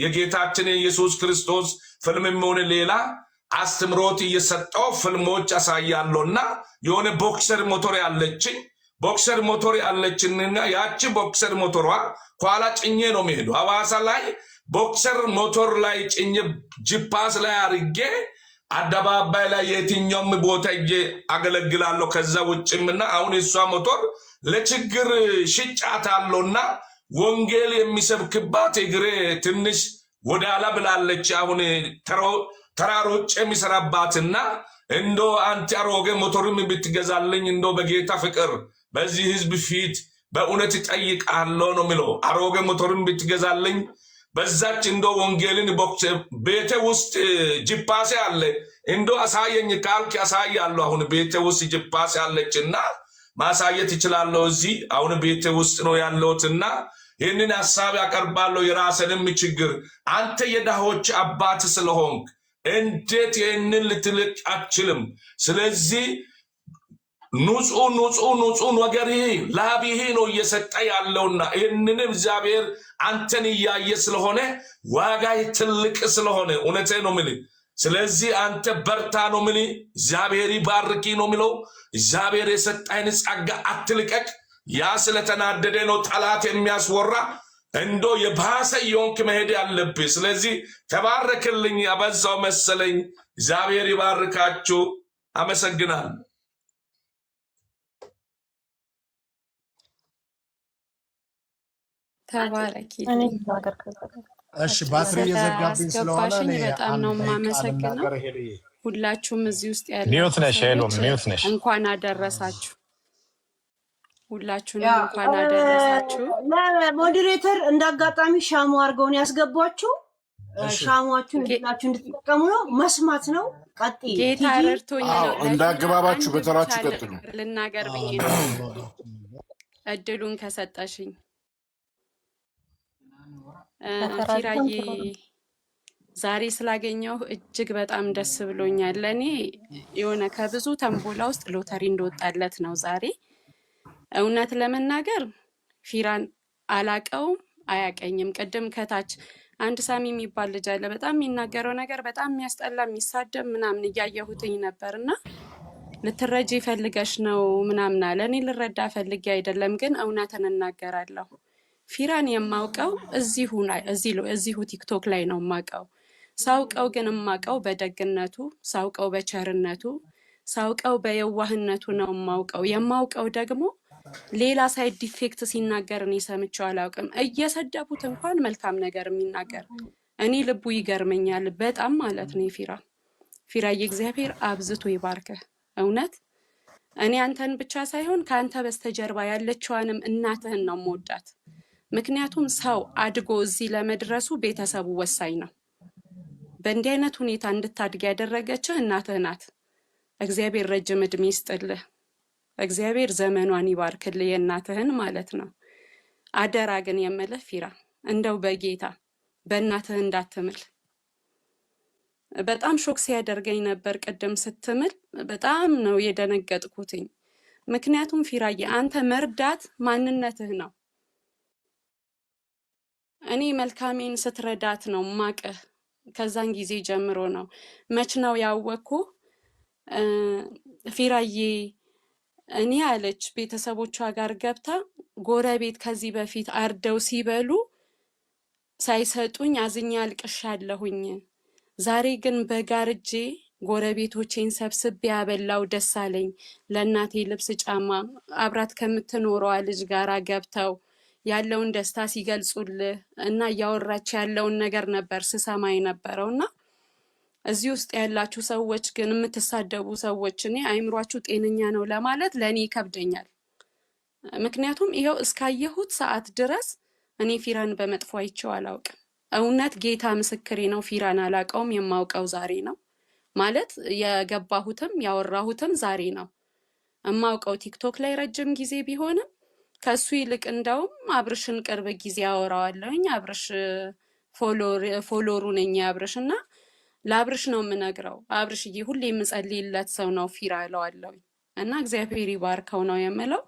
S5: የጌታችን የኢየሱስ ክርስቶስ ፊልም ሆነ ሌላ አስተምሮት እየሰጠው ፊልሞች አሳያለሁና የሆነ ቦክሰር ሞተር ያለችንና ያቺ ቦክሰር ሞተሯ ኋላ ጭኜ ነው የሚሄደው። ሐዋሳ ላይ ቦክሰር ሞተር ላይ ጭኜ ጂፓስ ላይ አርጌ አደባባይ ላይ የትኛውም ቦታ እጄ አገለግላለሁ። ከዛ ውጭምና አሁን እሷ ሞተር ለችግር ሽጫታለሁና ወንጌል የሚሰብክባት እግሬ ትንሽ ወዳላ ብላለች። አሁን ተራሮጭ የሚሰራባትና እንዶ አንተ አሮጌ ሞተርም ብትገዛልኝ እንዶ በጌታ ፍቅር በዚህ ህዝብ ፊት በእውነት ይጠይቃለሁ ነው የሚለው። አሮጌ ሞተርም ብትገዛልኝ በዛች እንዶ ወንጌልን ቤተ ውስጥ ጂፓሴ አለ እንዶ አሳየኝ ካልክ አሳያለሁ። አሁን ቤተ ውስጥ ጂፓሴ አለችና ማሳየት ይችላለሁ። እዚህ አሁን ቤተ ውስጥ ነው ያለሁትና ይህንን ሐሳብ ያቀርባለሁ። የራስንም ችግር አንተ የድሆች አባት ስለሆንክ እንዴት ይህንን ልትልቅ አትችልም? ስለዚህ ንጹህ ነገር ላቢህ ነው እየሰጠ ያለውና ይህንን እግዚአብሔር አንተን እያየ ስለሆነ ዋጋ ትልቅ ስለሆነ እውነቴ ነው የምልህ። ስለዚህ አንተ በርታ ነው የምልህ። እግዚአብሔር ይባርኪ ነው የሚለው። እግዚአብሔር የሰጠህን ጸጋ አትልቀቅ። ያ ስለተናደደ ነው ጠላት የሚያስወራ እንዶ የባሰ የሆንክ መሄድ ያለብህ። ስለዚህ ተባረክልኝ። አበዛው መሰለኝ። እግዚአብሔር ይባርካችሁ። አመሰግናለሁ።
S6: ተባረኪልኝ።
S7: እሺ ባትሪ እየዘጋብኝ ስለሆነ
S6: አስገባሽኝ
S7: እኔ
S6: በጣም
S7: አንድ
S6: ነው
S7: ደቂቃ
S6: የማመሰግነው።
S7: ልናገር። ሄድዬ
S6: ሁላችሁም እዚህ ውስጥ
S3: ሚዩት
S6: ያላችሁ
S3: ነሽ ሄሎም፣
S6: ሰዎች
S3: ሚዩት ነሽ።
S6: እንኳን አደረሳችሁ። ሁላችሁንም እንኳን አደረሳችሁ።
S1: ለሞዴሬተር እንዳጋጣሚ ሻሙ አድርገውን ያስገቧችሁ። ሻሟችሁን እድላችሁ እንድትጠቀሙ ነው። መስማት ነው። ቀጥይ።
S6: ጌታ ረድቶኝ ነው።
S4: እንዳገባባችሁ በተራችሁ ቀጥሉ።
S6: ልናገር ብዬ ነው እድሉን ከሰጠሽኝ። ፊራዬ ዛሬ ስላገኘው እጅግ በጣም ደስ ብሎኛል። ለእኔ የሆነ ከብዙ ተንቦላ ውስጥ ሎተሪ እንደወጣለት ነው ዛሬ። እውነት ለመናገር ፊራን አላቀውም፣ አያቀኝም። ቅድም ከታች አንድ ሳሚ የሚባል ልጅ አለ። በጣም የሚናገረው ነገር በጣም የሚያስጠላ የሚሳደብ ምናምን እያየሁትኝ ነበር እና ልትረጂ ፈልገሽ ነው ምናምን አለ። እኔ ልረዳ ፈልጌ አይደለም፣ ግን እውነትን እናገራለሁ። ፊራን የማውቀው እዚሁ ቲክቶክ ላይ ነው የማውቀው። ሳውቀው ግን የማውቀው በደግነቱ፣ ሳውቀው በቸርነቱ፣ ሳውቀው በየዋህነቱ ነው የማውቀው ደግሞ ሌላ ሳይድ ዲፌክት ሲናገር እኔ ሰምቼው አላውቅም። እየሰደቡት እንኳን መልካም ነገር የሚናገር እኔ ልቡ ይገርመኛል በጣም ማለት ነው። ፊራዬ እግዚአብሔር አብዝቶ ይባርክህ። እውነት እኔ አንተን ብቻ ሳይሆን ከአንተ በስተጀርባ ያለችዋንም እናትህን ነው የምወዳት። ምክንያቱም ሰው አድጎ እዚህ ለመድረሱ ቤተሰቡ ወሳኝ ነው። በእንዲህ አይነት ሁኔታ እንድታድግ ያደረገችህ እናትህ ናት። እግዚአብሔር ረጅም እድሜ ይስጥልህ። እግዚአብሔር ዘመኗን ይባርክልህ፣ የእናትህን ማለት ነው። አደራ ግን የምልህ ፊራ፣ እንደው በጌታ በእናትህ እንዳትምል። በጣም ሾክ ሲያደርገኝ ነበር ቅድም ስትምል፣ በጣም ነው የደነገጥኩትኝ። ምክንያቱም ፊራዬ አንተ መርዳት ማንነትህ ነው። እኔ መልካሜን ስትረዳት ነው ማቀህ። ከዛን ጊዜ ጀምሮ ነው። መች ነው ያወቅኩ ፊራዬ እኔ አለች ቤተሰቦቿ ጋር ገብታ ጎረቤት ከዚህ በፊት አርደው ሲበሉ ሳይሰጡኝ አዝኛ አልቅሻለሁኝ። ዛሬ ግን በጋርጄ ጎረቤቶቼን ሰብስቤ ያበላው ደስ አለኝ። ለእናቴ ልብስ ጫማ አብራት ከምትኖረዋ ልጅ ጋራ ገብተው ያለውን ደስታ ሲገልጹልህ እና እያወራች ያለውን ነገር ነበር ስሰማ የነበረውና እዚህ ውስጥ ያላችሁ ሰዎች ግን የምትሳደቡ ሰዎች እኔ አይምሯችሁ ጤነኛ ነው ለማለት ለእኔ ይከብደኛል። ምክንያቱም ይኸው እስካየሁት ሰዓት ድረስ እኔ ፊራን በመጥፎ አይቼው አላውቅም። እውነት ጌታ ምስክሬ ነው። ፊራን አላውቀውም። የማውቀው ዛሬ ነው ማለት የገባሁትም ያወራሁትም ዛሬ ነው። የማውቀው ቲክቶክ ላይ ረጅም ጊዜ ቢሆንም ከሱ ይልቅ እንደውም አብርሽን ቅርብ ጊዜ አወራዋለሁኝ። አብርሽ ፎሎሩ ነኝ አብርሽ እና ለአብርሽ ነው የምነግረው። አብርሽዬ ሁሌ የምጸልይለት ሰው ነው ፊራ እለዋለሁኝ እና እግዚአብሔር ይባርከው ነው የምለው።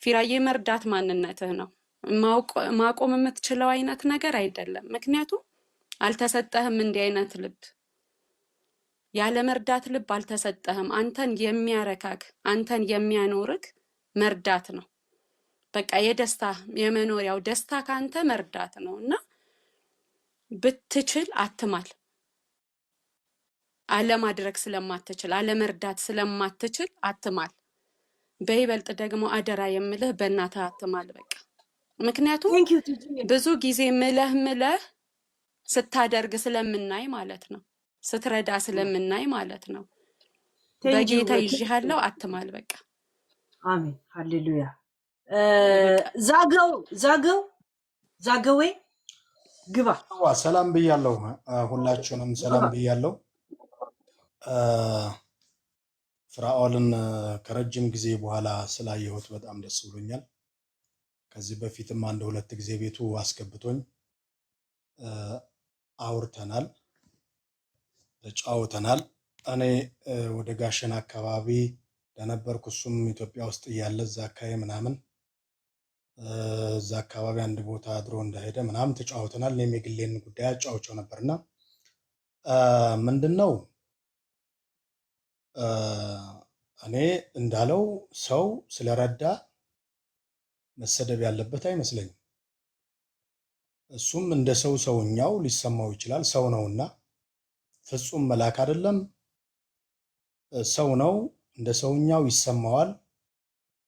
S6: ፊራዬ መርዳት ማንነትህ ነው። ማቆም የምትችለው አይነት ነገር አይደለም። ምክንያቱም አልተሰጠህም እንዲህ አይነት ልብ፣ ያለ መርዳት ልብ አልተሰጠህም። አንተን የሚያረካክ አንተን የሚያኖርክ መርዳት ነው። በቃ የደስታ የመኖሪያው ደስታ ካንተ መርዳት ነው እና ብትችል አትማል። አለማድረግ ስለማትችል አለመርዳት ስለማትችል አትማል። በይበልጥ ደግሞ አደራ የምልህ በእናትህ አትማል በቃ። ምክንያቱም ብዙ ጊዜ ምለህ ስታደርግ ስለምናይ ማለት ነው፣ ስትረዳ ስለምናይ ማለት ነው። በጌታ ይዤሃለሁ አትማል በቃ።
S1: አሜን ሃሌሉያ። ዛገዌ ግባ።
S7: ሰላም ብያለሁ፣ ሁላችሁንም ሰላም ብያለሁ። ፍራኦልን ከረጅም ጊዜ በኋላ ስላየሁት በጣም ደስ ብሎኛል። ከዚህ በፊትም አንድ ሁለት ጊዜ ቤቱ አስገብቶኝ አውርተናል፣ ተጫውተናል። እኔ ወደ ጋሸና አካባቢ ለነበርኩ እሱም ኢትዮጵያ ውስጥ እያለ እዛ አካባቢ ምናምን እዛ አካባቢ አንድ ቦታ አድሮ እንደሄደ ምናምን ተጫውተናል። እኔም የግሌን ጉዳይ አጫውቸው ነበርና ምንድነው እኔ እንዳለው ሰው ስለረዳ መሰደብ ያለበት አይመስለኝም። እሱም እንደ ሰውኛው ሊሰማው ይችላል። ሰው ነውና ፍጹም መልአክ አይደለም። ሰው ነው፣ እንደ ሰውኛው ይሰማዋል፣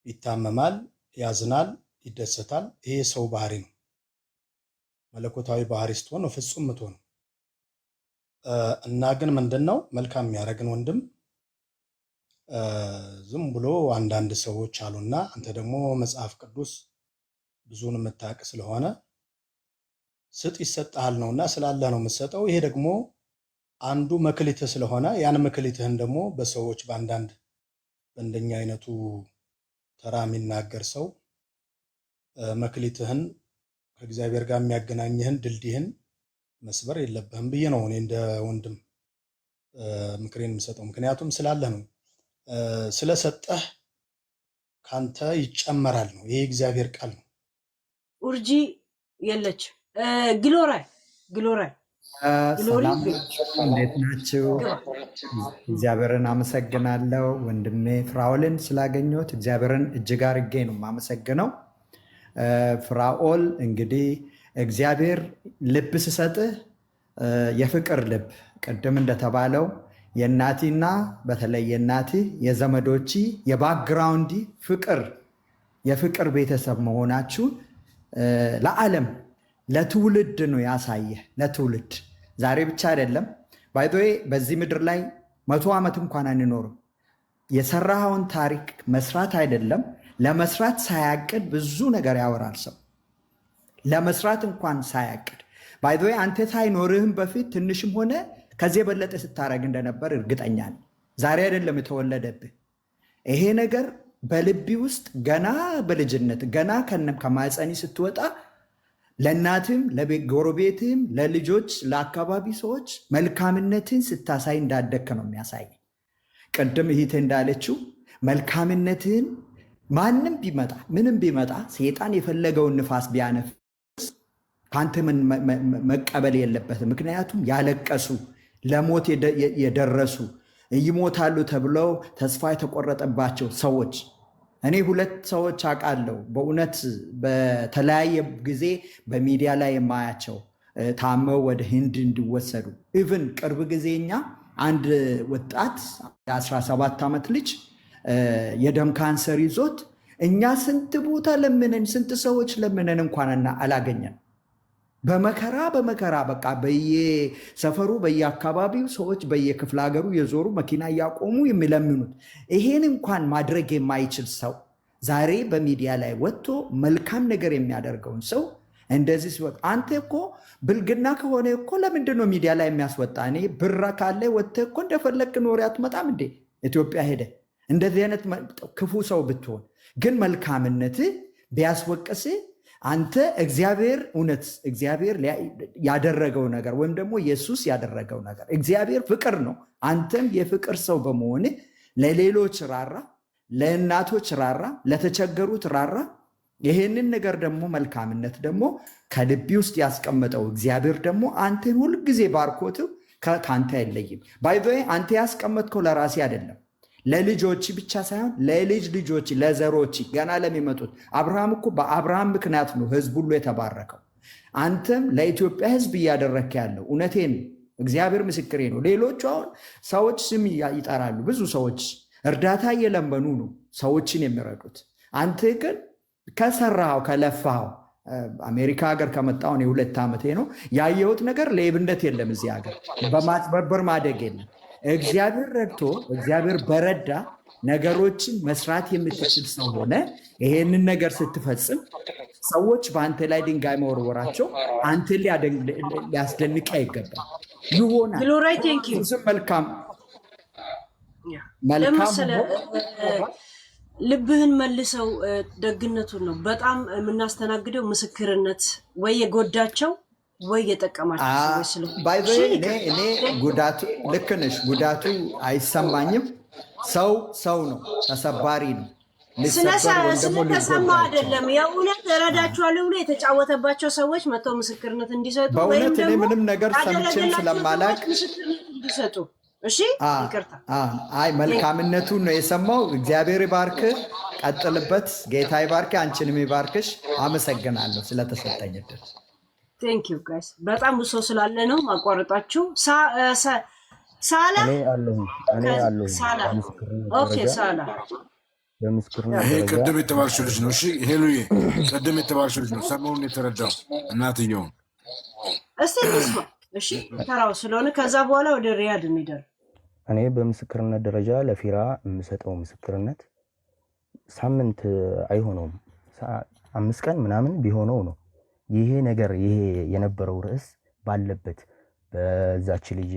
S7: ይታመማል፣ ያዝናል፣ ይደሰታል። ይሄ ሰው ባህሪ ነው። መለኮታዊ ባህሪ ስትሆን ነው ፍጹም ምትሆን እና ግን ምንድነው መልካም የሚያደርግን ወንድም ዝም ብሎ አንዳንድ ሰዎች አሉና አንተ ደግሞ መጽሐፍ ቅዱስ ብዙውን የምታውቅ ስለሆነ ስጥ ይሰጣል ነውና ስላለ ነው የምትሰጠው። ይሄ ደግሞ አንዱ መክሊትህ ስለሆነ ያን መክሊትህን ደግሞ በሰዎች በአንዳንድ በእንደኛ አይነቱ ተራ የሚናገር ሰው መክሊትህን ከእግዚአብሔር ጋር የሚያገናኝህን ድልድይህን መስበር የለብህም ብዬ ነው እኔ እንደ ወንድም ምክሬን የምሰጠው። ምክንያቱም ስላለህ ነው፣ ስለሰጠህ ካንተ ይጨመራል ነው። ይሄ እግዚአብሔር ቃል ነው።
S1: ኡርጂ የለች ግሎራይ
S8: ሰላም እንዴት ናችሁ? እግዚአብሔርን አመሰግናለሁ። ወንድሜ ፍራኦልን ስላገኘሁት እግዚአብሔርን እጅግ አድርጌ ነው የማመሰግነው። ፍራኦል እንግዲህ እግዚአብሔር ልብ ስሰጥህ የፍቅር ልብ ቅድም እንደተባለው የእናቲና በተለይ የእናቲ የዘመዶች የባክግራውንድ ፍቅር የፍቅር ቤተሰብ መሆናችሁን ለዓለም ለትውልድ ነው ያሳየህ። ለትውልድ ዛሬ ብቻ አይደለም። ባይ ዘ ዌይ በዚህ ምድር ላይ 100 ዓመት እንኳን አንኖርም። የሰራኸውን ታሪክ መስራት አይደለም ለመስራት ሳያቅድ ብዙ ነገር ያወራል ሰው። ለመስራት እንኳን ሳያቅድ ባይ ዘ ዌይ አንተ ሳይኖርህም በፊት ትንሽም ሆነ ከዚህ የበለጠ ስታረግ እንደነበር እርግጠኛ ነኝ። ዛሬ አይደለም የተወለደብህ ይሄ ነገር በልቢ ውስጥ ገና በልጅነት ገና ከማህፀኒ ስትወጣ ለእናትም ለጎረቤትም ለልጆች ለአካባቢ ሰዎች መልካምነትን ስታሳይ እንዳደግክ ነው የሚያሳይ። ቅድም እህቴ እንዳለችው መልካምነትን ማንም ቢመጣ ምንም ቢመጣ ሰይጣን የፈለገውን ንፋስ ቢያነፍስ ከአንተ መቀበል የለበትም። ምክንያቱም ያለቀሱ ለሞት የደረሱ ይሞታሉ ተብለው ተስፋ የተቆረጠባቸው ሰዎች እኔ 2 ሰዎች አውቃለሁ በእውነት በተለያየ ጊዜ በሚዲያ ላይ የማያቸው ታመው ወደ ህንድ እንዲወሰዱ። ኢቭን ቅርብ ጊዜኛ አንድ ወጣት 17 ዓመት ልጅ የደም ካንሰር ይዞት እኛ ስንት ቦታ ለምነን ስንት ሰዎች ለምነን እንኳን አላገኘን። በመከራ በቃ በየሰፈሩ በየአካባቢው ሰዎች በየክፍለ ሀገሩ የዞሩ መኪና እያቆሙ የሚለምኑት ይሄን እንኳን ማድረግ የማይችል ሰው ዛሬ በሚዲያ ላይ ወጥቶ መልካም ነገር የሚያደርገውን ሰው እንደዚህ ሲወጣ አንተ እኮ ብልግና ከሆነ እኮ ለምንድን ነው ሚዲያ ላይ የሚያስወጣ? እኔ ብራ ካለ ወጥተህ እኮ እንደፈለክ ኖር አትመጣም እንዴ? ኢትዮጵያ ሄደ እንደዚህ አይነት ክፉ ሰው ብትሆን ግን መልካምነት ቢያስወቅስ አንተ እግዚአብሔር እውነት እግዚአብሔር ያደረገው ነገር ወይም ደግሞ ኢየሱስ ያደረገው ነገር እግዚአብሔር ፍቅር ነው። አንተም የፍቅር ሰው በመሆን ለሌሎች ራራ፣ ለእናቶች ራራ፣ ለተቸገሩት ራራ። ይሄንን ነገር ደግሞ መልካምነት ደግሞ ከልቢ ውስጥ ያስቀመጠው እግዚአብሔር ደግሞ አንተን ሁልጊዜ ባርኮት ከአንተ አይለይም። ባይ ዘ ዌይ አንተ ያስቀመጥከው ለራሴ አይደለም ለልጆች ብቻ ሳይሆን ለልጅ ልጆች ለዘሮች ገና ለሚመጡት። አብርሃም እኮ በአብርሃም ምክንያት ነው ህዝብ ሁሉ የተባረከው። አንተም ለኢትዮጵያ ህዝብ እያደረክ ያለው እውነቴን እግዚአብሔር ምስክሬ ነው። ሌሎቹ አሁን ሰዎች ስም ይጠራሉ፣ ብዙ ሰዎች እርዳታ እየለመኑ ነው ሰዎችን የሚረዱት። አንተ ግን ከሰራው ከለፋው አሜሪካ ሀገር ከመጣሁ እኔ 2 ዓመቴ ነው ያየሁት ነገር ሌብነት የለም እዚህ ሀገር፣ በማጭበርበር ማደግ የለም። እግዚአብሔር ረድቶ እግዚአብሔር በረዳ ነገሮችን መስራት የምትችል ሰው ሆነ ይሄንን ነገር ስትፈጽም ሰዎች በአንተ ላይ ድንጋይ መወርወራቸው አንተን ሊያስደንቅ አይገባም። ይሆናል መልካም
S1: ልብህን መልሰው ደግነቱን ነው በጣም የምናስተናግደው። ምስክርነት ወይ የጎዳቸው ወይ የጠቀማቸው
S8: እኔ ጉዳቱ ልክ ነሽ፣ ጉዳቱ አይሰማኝም። ሰው ነው፣ ተሰባሪ ነው።
S1: ስለተሰማ አይደለም። የእውነት እረዳችኋለሁ ብሎ የተጫወተባቸው ሰዎች መጥተው ምስክርነት እንዲሰጡ
S8: በእውነት እኔ ምንም ነገር ሰምቼም ስለማላቅ
S1: ምስክርነት እንዲሰጡ። እሺ ይቅርታ።
S8: አይ መልካምነቱን ነው የሰማው። እግዚአብሔር ይባርክ፣ ቀጥልበት። ጌታ ይባርክ፣ አንቺንም ይባርክሽ። አመሰግናለሁ ስለተሰጠኝ እድል።
S1: ቴንክ ዩ ጋይስ። በጣም ብዙ ሰው ስላለ ነው ማቋረጣችሁ። ሳላ
S4: ይሄ ቅድም የተባልሽው ልጅ ነው። እሺ ሄሉዬ፣ ቅድም የተባልሽው ልጅ ነው። ሰሞኑን የተረዳው እናትየውን
S1: እስቲ እንስማ። እሺ ተራው ስለሆነ ከዛ በኋላ ወደ ሪያድ እንሄዳለን።
S9: እኔ በምስክርነት ደረጃ ለፊራ የምሰጠው ምስክርነት ሳምንት አይሆነውም 5 ቀን ምናምን ቢሆነው ነው ይሄ ነገር ይሄ የነበረው ርዕስ ባለበት በዛች ልጅ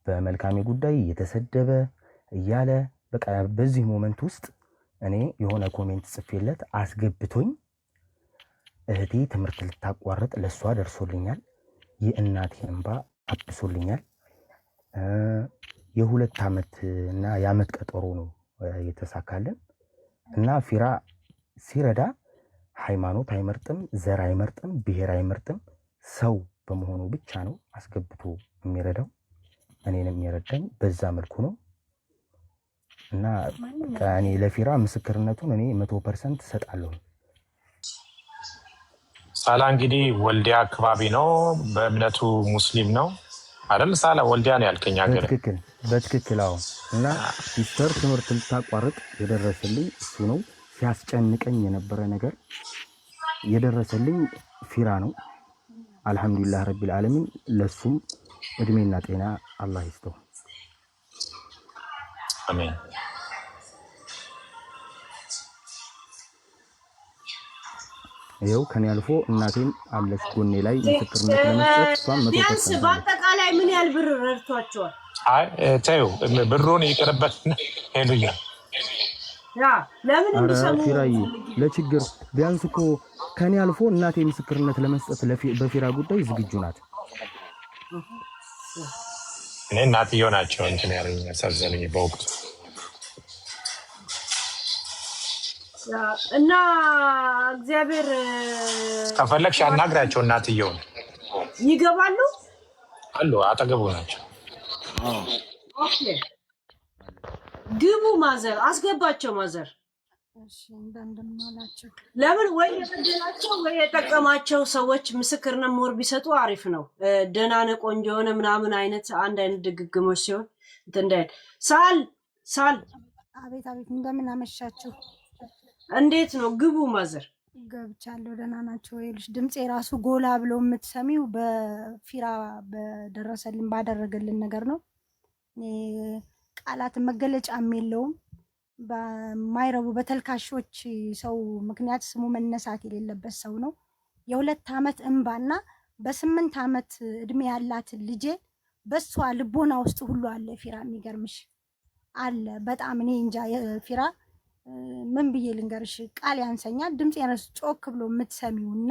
S9: በመልካሜ ጉዳይ እየተሰደበ እያለ በቃ በዚህ ሞመንት ውስጥ እኔ የሆነ ኮሜንት ጽፌለት አስገብቶኝ እህቴ ትምህርት ልታቋርጥ ለሷ ደርሶልኛል። የእናቴ እንባ አብሶልኛል። የ2 ዓመት እና የዓመት ቀጠሮ ነው የተሳካልን እና ፊራ ሲረዳ ሃይማኖት አይመርጥም፣ ዘር አይመርጥም፣ ብሔር አይመርጥም። ሰው በመሆኑ ብቻ ነው አስገብቶ የሚረዳው። እኔንም የረዳኝ በዛ መልኩ ነው እና እኔ ለፊራ ምስክርነቱን እኔ 100% እሰጣለሁ።
S3: ሳላ እንግዲህ ወልዲያ አካባቢ ነው፣ በእምነቱ ሙስሊም ነው አይደል? ሳላ ወልዲያ ነው ያልከኝ ሀገር?
S9: በትክክል አዎ። እና ሲስተር ትምህርት ልታቋርጥ የደረሰልኝ እሱ ነው። ሲያስጨንቀኝ የነበረ ነገር የደረሰልኝ ፊራ ነው። አልሐምዱሊላህ ረቢል ዓለሚን። ለሱም እድሜና ጤና አላህ ይስጠው።
S3: አሜን።
S9: ይኸው ከኔ አልፎ እናቴም አለች ጎኔ ላይ ምስክርነት ለመስጠት እሷም 100%
S1: ቢያንስ በአጠቃላይ ምን ያህል ብር ረድቷቸዋል?
S3: አይ ተይው ብሩን ይቅርበት ሄሉኛ።
S1: ያ ለምን እንዲሰሙ
S9: ፊራዬ ለችግር ቢያንስ እኮ ከኔ አልፎ እናቴ ምስክርነት ለመስጠት በፊራ ጉዳይ ዝግጁ ናት።
S3: እኔ እናትየው ናቸው እንትን ያለኝ ያሳዘኑኝ በወቅቱ
S1: እና እግዚአብሔር
S3: ከፈለግሽ አናግራቸው። እናትየውን
S1: ይገባሉ
S3: አሉ አጠገቡ ናቸው።
S1: ኦኬ ግቡ ማዘር አስገባቸው። ማዘር
S10: እሺ እንደምናላችሁ
S1: ለምን ወይ የበደላቸው ወይ የጠቀማቸው ሰዎች ምስክርነት ሞር ቢሰጡ አሪፍ ነው። ደህና ነው ቆንጆ የሆነ ምናምን አይነት አንድ አይነት ድግግሞች ሲሆን እንትን ሳል
S10: አቤት አቤት እንደምን አመሻችሁ።
S1: እንዴት ነው? ግቡ ማዘር።
S10: ገብቻለሁ። ደህና ናቸው ይልሽ ድምጼ ራሱ ጎላ ብሎ የምትሰሚው በፊራ በደረሰልን ባደረገልን ነገር ነው። ቃላት መገለጫም የለውም። በማይረቡ በተልካሾች ሰው ምክንያት ስሙ መነሳት የሌለበት ሰው ነው። የ2 ዓመት እንባና በ8 ዓመት እድሜ ያላት ልጄ በሷ ልቦና ውስጥ ሁሉ አለ ፊራ። የሚገርምሽ አለ በጣም እኔ እንጃ ፊራ ምን ብዬ ልንገርሽ፣ ቃል ያንሰኛል። ድምጽ ያነስ ጮክ ብሎ የምትሰሚውና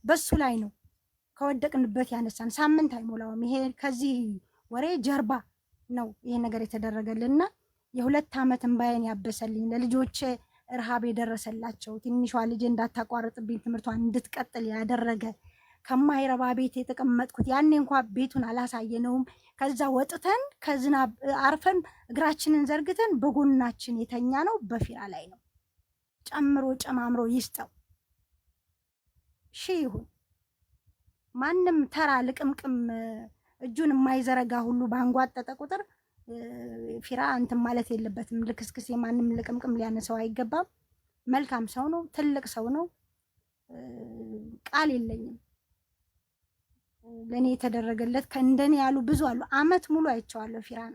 S10: በሱ ላይ ነው ከወደቅንበት ያነሳን። ሳምንት አይሞላውም ይሄ ከዚህ ወሬ ጀርባ ነው ይሄ ነገር የተደረገልንና የ2 ዓመት እንባዬን ያበሰልኝ ለልጆቼ እርሃብ የደረሰላቸው ትንሿ ልጄ እንዳታቋርጥብኝ ትምህርቷን እንድትቀጥል ያደረገ ከማይረባ ቤት የተቀመጥኩት ያኔ እንኳን ቤቱን አላሳየነውም። ከዛ ወጥተን ከዝናብ አርፈን እግራችንን ዘርግተን በጎናችን የተኛ ነው በፊራ ላይ ነው። ጨምሮ ጨማምሮ ይስጠው። ይሁን ማንም ተራ ልቅምቅም እጁን የማይዘረጋ ሁሉ ባንጓጠጠ ቁጥር ፊራ እንትን ማለት የለበትም። ልክስክስ ማንም ልቅምቅም ሊያነሳው አይገባም። መልካም ሰው ነው፣ ትልቅ ሰው ነው። ቃል የለኝም። ለኔ የተደረገለት ከእንደኔ ያሉ ብዙ አሉ። አመት ሙሉ አይቼዋለሁ ፊራን።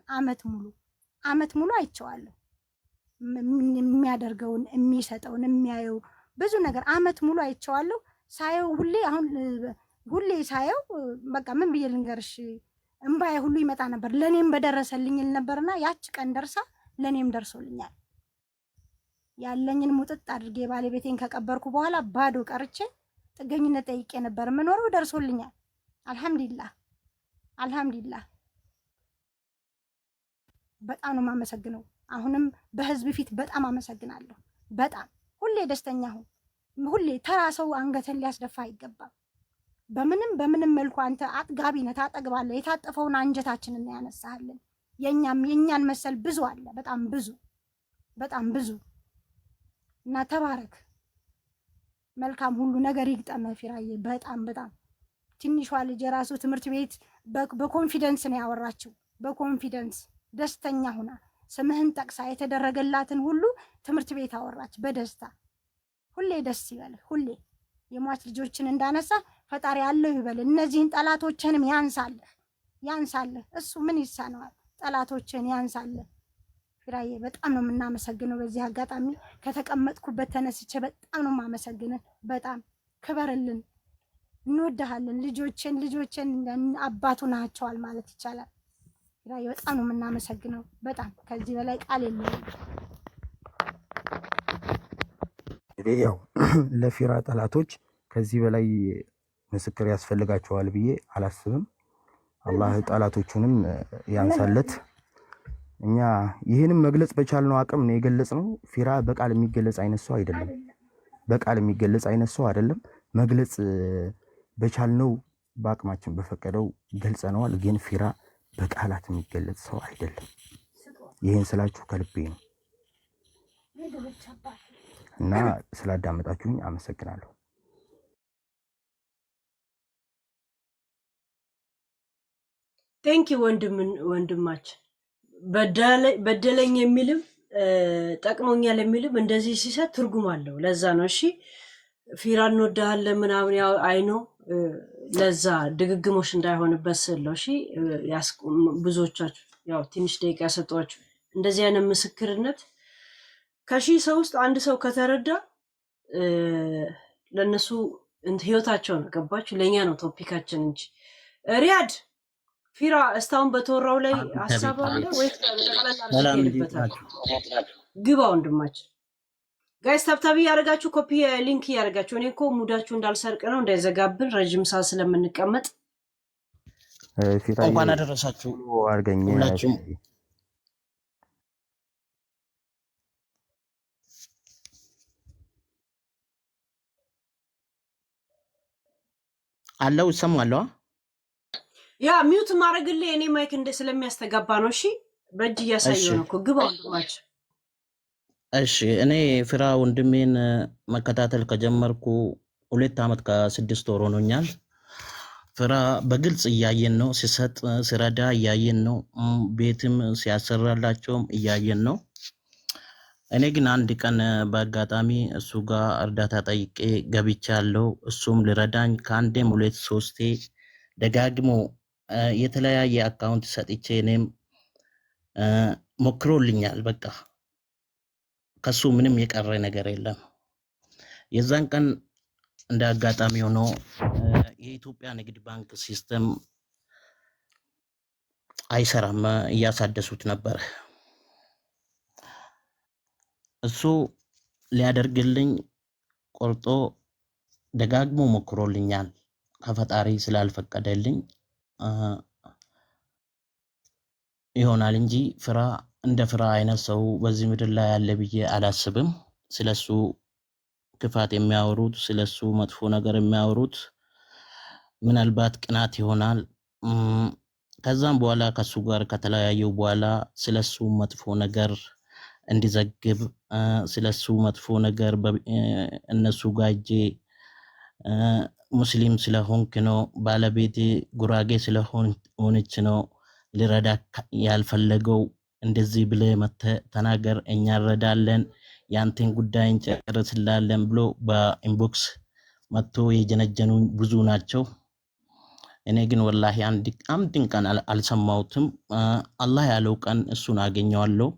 S10: አመት ሙሉ አይቼዋለሁ። የሚያደርገውን የሚሰጠውን የሚያየው ብዙ ነገር አመት ሙሉ አይቼዋለሁ። ሳየው ሁሌ ሳየው በቃ ምን ብዬ ልንገርሽ እንባዬ ሁሉ ይመጣ ነበር። ለኔም በደረሰልኝ ነበርና ያች ቀን ደርሳ ለኔም ደርሶልኛል። ያለኝን ሙጥጥ አድርጌ ባለቤቴን ከቀበርኩ በኋላ ባዶ ቀርቼ ጥገኝነት ጠይቄ ነበር የምኖረው። ደርሶልኛል። አልሐምዱሊላህ በጣም ነው የማመሰግነው። አሁንም በህዝብ ፊት በጣም አመሰግናለሁ። በጣም ሁሌ ደስተኛ ሁን። ሁሌ ተራ ሰው አንገትን ሊያስደፋ አይገባም። በምንም መልኩ አንተ አጥጋቢ ነህ፣ ታጠግባለህ። የታጠፈውን አንጀታችንን ያነሳልን። የኛን መሰል ብዙ አለ፣ በጣም ብዙ እና ተባረክ። መልካም ሁሉ ነገር ይግጠመህ ፊራዬ። በጣም ትንሿ ልጅ የራሱ ትምህርት ቤት በኮንፊደንስ ነው ያወራችው። በኮንፊደንስ ደስተኛ ሁና ስምህን ጠቅሳ የተደረገላትን ሁሉ ትምህርት ቤት አወራች በደስታ። ሁሌ ደስ ይበልህ። ሁሌ የሟች ልጆችን እንዳነሳ ፈጣሪ ያለው ይበል። እነዚህን ጠላቶችንም ያንሳልህ። እሱ ምን ይሳነዋል? ጠላቶችን ያንሳልህ። ፊራዬ በጣም ነው የምናመሰግነው። በዚህ አጋጣሚ ከተቀመጥኩበት ተነስቼ በጣም ነው የማመሰግነን። በጣም ክበርልን፣ እንወድሃለን። ልጆችን አባቱ ናቸዋል ማለት ይቻላል። ፊራዬ በጣም ነው የምናመሰግነው። በጣም ከዚህ በላይ ቃል የለኝም።
S9: ያው ለፊራ ጠላቶች ከዚህ በላይ ምስክር ያስፈልጋቸዋል ብዬ አላስብም። አላህ ጠላቶቹንም ያንሳለት። እኛ ይህንም መግለጽ በቻልነው አቅም ነው የገለጽነው። ፊራ በቃል የሚገለጽ አይነት ሰው አይደለም። መግለጽ በቻልነው በአቅማችን በፈቀደው ገልጸነዋል። ግን ፊራ በቃላት የሚገለጽ ሰው አይደለም። ይህን ስላችሁ ከልቤ ነው እና ስላዳመጣችሁኝ አመሰግናለሁ።
S1: ቴንኪ ወንድማችን። በደለኝ የሚልም ጠቅሞኛል የሚልም እንደዚህ ሲሰጥ ትርጉም አለው። ለዛ ነው እሺ ፊራ እንወድሃለን ምናምን ያው አይኖ ለዛ ድግግሞሽ እንዳይሆንበት ስለው እሺ ብዙዎቻችሁ ያው ትንሽ ደቂቃ ሰጧችሁ። እንደዚህ አይነት ምስክርነት ከሺህ ሰው ውስጥ አንድ ሰው ከተረዳ ለነሱ ህይወታቸው ነው። ገባችሁ? ለኛ ነው ቶፒካችን እንጂ ሪያድ ፊራ እስታሁን በተወራው ላይ ሐሳብ አለ ወይ? ተቀላላችሁበታል። ግባ ወንድማችን። ጋይስ ታብታብ ያረጋችሁ ኮፒ ሊንክ ያረጋችሁ። እኔ እኮ ሙዳችሁ እንዳልሰርቅ ነው እንዳይዘጋብን ረጅም ሰዓት ስለምንቀመጥ
S9: ፊራ
S11: እንኳን አደረሳችሁ
S9: አርገኝ
S11: ሁላችሁም። አለው ይሰማለዋ።
S1: ያ ሚውት ማድረግልህ እኔ ማይክ እንደ ስለሚያስተጋባ ነው። እሺ በእጅ እያሳየው ነው እኮ ግባ ወንድማችን።
S11: እሺ እኔ ፊራ ወንድሜን መከታተል ከጀመርኩ 2 ዓመት ከ6 ወር ሆኖኛል። ፊራ በግልጽ እያየን ነው፣ ሲሰጥ ሲረዳ እያየን ነው፣ ቤትም ሲያሰራላቸውም እያየን ነው። እኔ ግን አንድ ቀን በአጋጣሚ እሱ ጋር እርዳታ ጠይቄ ገብቻለሁ። እሱም ልረዳኝ ከአንዴም 2-3 ደጋግሞ የተለያየ አካውንት ሰጥቼ እኔም ሞክሮልኛል። በቃ ከሱ ምንም የቀረ ነገር የለም። የዛን ቀን እንደ አጋጣሚ ሆኖ የኢትዮጵያ ንግድ ባንክ ሲስተም አይሰራም፣ እያሳደሱት ነበር። እሱ ሊያደርግልኝ ቆርጦ ደጋግሞ ሞክሮልኛል። ከፈጣሪ ስላልፈቀደልኝ ይሆናል እንጂ ፊራ እንደ ፊራ አይነት ሰው በዚህ ምድር ላይ ያለ ብዬ አላስብም። ስለሱ ክፋት የሚያወሩት፣ ስለሱ መጥፎ ነገር የሚያወሩት ምናልባት ቅናት ይሆናል። ከዛም በኋላ ከሱ ጋር ከተለያየው በኋላ ስለሱ መጥፎ ነገር እንዲዘግብ ስለሱ መጥፎ ነገር እነሱ ጋር ሄጄ ሙስሊም ስለሆንክ ነው፣ ባለቤቴ ጉራጌ ስለሆነች ነው ልረዳ ያልፈለገው፣ እንደዚህ ብለህ መተህ ተናገር፣ እኛ እንረዳለን፣ ያንተን ጉዳይ እንጨርስላለን ብሎ በኢንቦክስ መጥቶ የጀነጀኑ ብዙ ናቸው። እኔ ግን ወላሂ አንድን ቀን አልሰማሁትም። አላህ ያለው ቀን እሱን አገኘዋለሁ።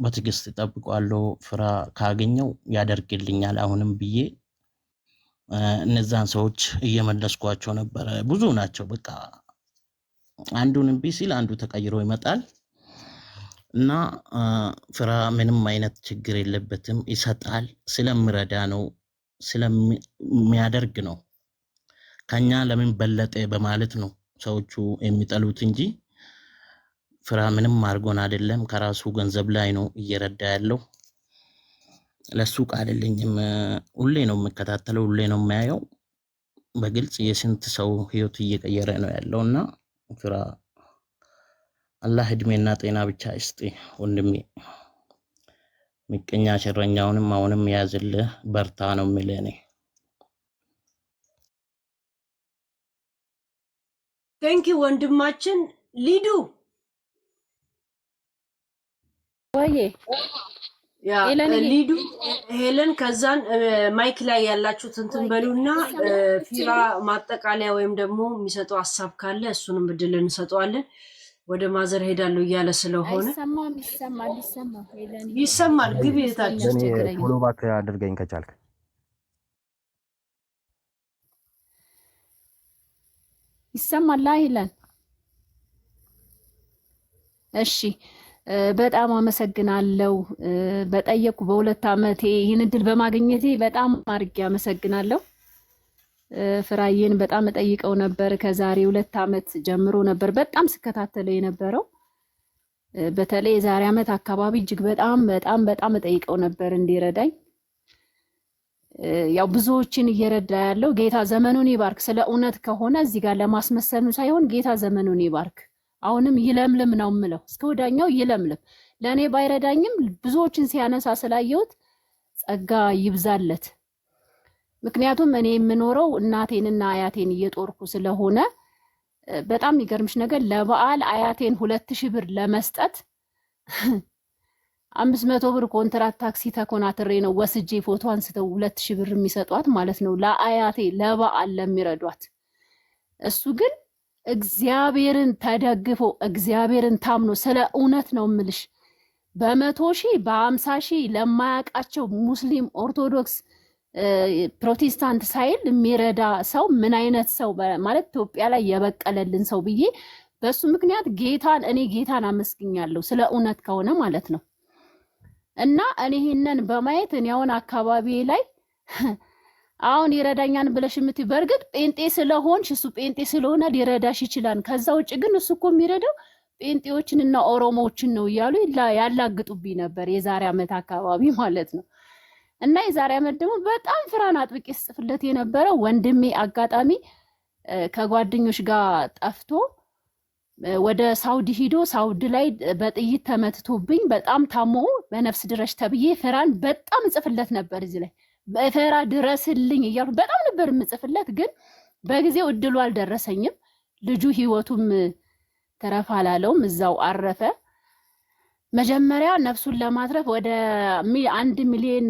S11: በትዕግስት እጠብቀዋለሁ። ፊራ ካገኘው ያደርግልኛል አሁንም ብዬ እነዛን ሰዎች እየመለስኳቸው ነበር። ብዙ ናቸው። በቃ አንዱን እምቢ ሲል አንዱ ተቀይሮ ይመጣል እና ፊራ ምንም አይነት ችግር የለበትም። ይሰጣል፣ ስለሚረዳ ነው፣ ስለሚያደርግ ነው። ከኛ ለምን በለጠ በማለት ነው ሰዎቹ የሚጠሉት እንጂ ፊራ ምንም አድርጎን አይደለም። ከራሱ ገንዘብ ላይ ነው እየረዳ ያለው። ለሱ ቃልልኝም ሁሌ ነው የምከታተለው፣ ሁሌ ነው የማያየው። በግልጽ የስንት ሰው ህይወት እየቀየረ ነው ያለውና ፊራ አላህ እድሜና ጤና ብቻ ይስጥ ወንድሜ። ምቀኛ ሸረኛውንም አሁንም ያዝልህ፣ በርታ ነው የምልህ እኔ።
S1: ቴንኪ ወንድማችን ሊዱ።
S6: ወዬ
S1: ያ ሊዱ ሄለን ከዛን ማይክ ላይ ያላችሁት እንትን በሉና ፊራ ማጠቃለያ ወይም ደግሞ የሚሰጠው ሐሳብ ካለ እሱንም እድል እንሰጠዋለን። ወደ ማዘር ሄዳለሁ እያለ ስለሆነ ይሰማል። ግቢ እህታችን
S9: ፎሎ ባክ አድርገኝ ከቻልክ።
S12: ይሰማል ሄለን? እሺ በጣም አመሰግናለሁ። በጠየቁ በ2 ዓመቴ ይህን እድል በማግኘቴ በጣም አድርጌ አመሰግናለሁ። ፍራዬን በጣም እጠይቀው ነበር። ከዛሬ 2 ዓመት ጀምሮ ነበር በጣም ስከታተለው የነበረው። በተለይ የዛሬ ዓመት አካባቢ እጅግ በጣም እጠይቀው ነበር እንዲረዳኝ። ያው ብዙዎችን እየረዳ ያለው ጌታ ዘመኑን ይባርክ። ስለ እውነት ከሆነ እዚህ ጋር ለማስመሰል ሳይሆን ጌታ ዘመኑን ይባርክ። አሁንም ይለምልም ነው የምለው፣ እስከ ወዳኛው ይለምልም። ለእኔ ባይረዳኝም ብዙዎችን ሲያነሳ ስላየሁት ጸጋ ይብዛለት። ምክንያቱም እኔ የምኖረው እናቴንና አያቴን እየጦርኩ ስለሆነ በጣም የሚገርምሽ ነገር ለበዓል አያቴን 2000 ብር ለመስጠት 500 ብር ኮንትራት ታክሲ ተኮናትሬ ነው ወስጄ ፎቶ አንስተው 2000 ብር የሚሰጧት ማለት ነው ለአያቴ ለበዓል ለሚረዷት። እሱ ግን እግዚአብሔርን ተደግፎ እግዚአብሔርን ታምኖ ስለ እውነት ነው ምልሽ በ100 ሺህ በ50 ሺህ ለማያውቃቸው ሙስሊም ኦርቶዶክስ ፕሮቴስታንት ሳይል የሚረዳ ሰው ምን አይነት ሰው ማለት ኢትዮጵያ ላይ የበቀለልን ሰው ብዬ በሱ ምክንያት እኔ ጌታን አመስግኛለሁ ስለ እውነት ከሆነ ማለት ነው። እና እኔ ይሄንን በማየት እኔ አሁን አካባቢ ላይ አሁን ይረዳኛን ብለሽ የምትይ በእርግጥ ጴንጤ ስለሆንሽ እሱ ጴንጤ ስለሆነ ሊረዳሽ ይችላል። ከዛ ውጭ ግን እሱ እኮ የሚረዳው ጴንጤዎችንና ኦሮሞዎችን ነው እያሉ ያላግጡብኝ ነበር የዛሬ ዓመት አካባቢ ማለት ነው። እና የዛሬ ዓመት ደግሞ በጣም ፍራን አጥብቄ ስጽፍለት የነበረው ወንድሜ አጋጣሚ ከጓደኞች ጋር ጠፍቶ ወደ ሳውዲ ሂዶ ሳውዲ ላይ በጥይት ተመትቶብኝ በጣም ታሞ በነፍስ ድረሽ ተብዬ ፍራን በጣም እጽፍለት ነበር። እዚህ ላይ በፈራ ድረስልኝ እያልኩ በጣም ነበር የምጽፍለት፣ ግን በጊዜው እድሉ አልደረሰኝም። ልጁ ህይወቱም ተረፈ አላለውም፣ እዛው አረፈ። መጀመሪያ ነፍሱን ለማትረፍ ወደ 1.5 ሚሊዮን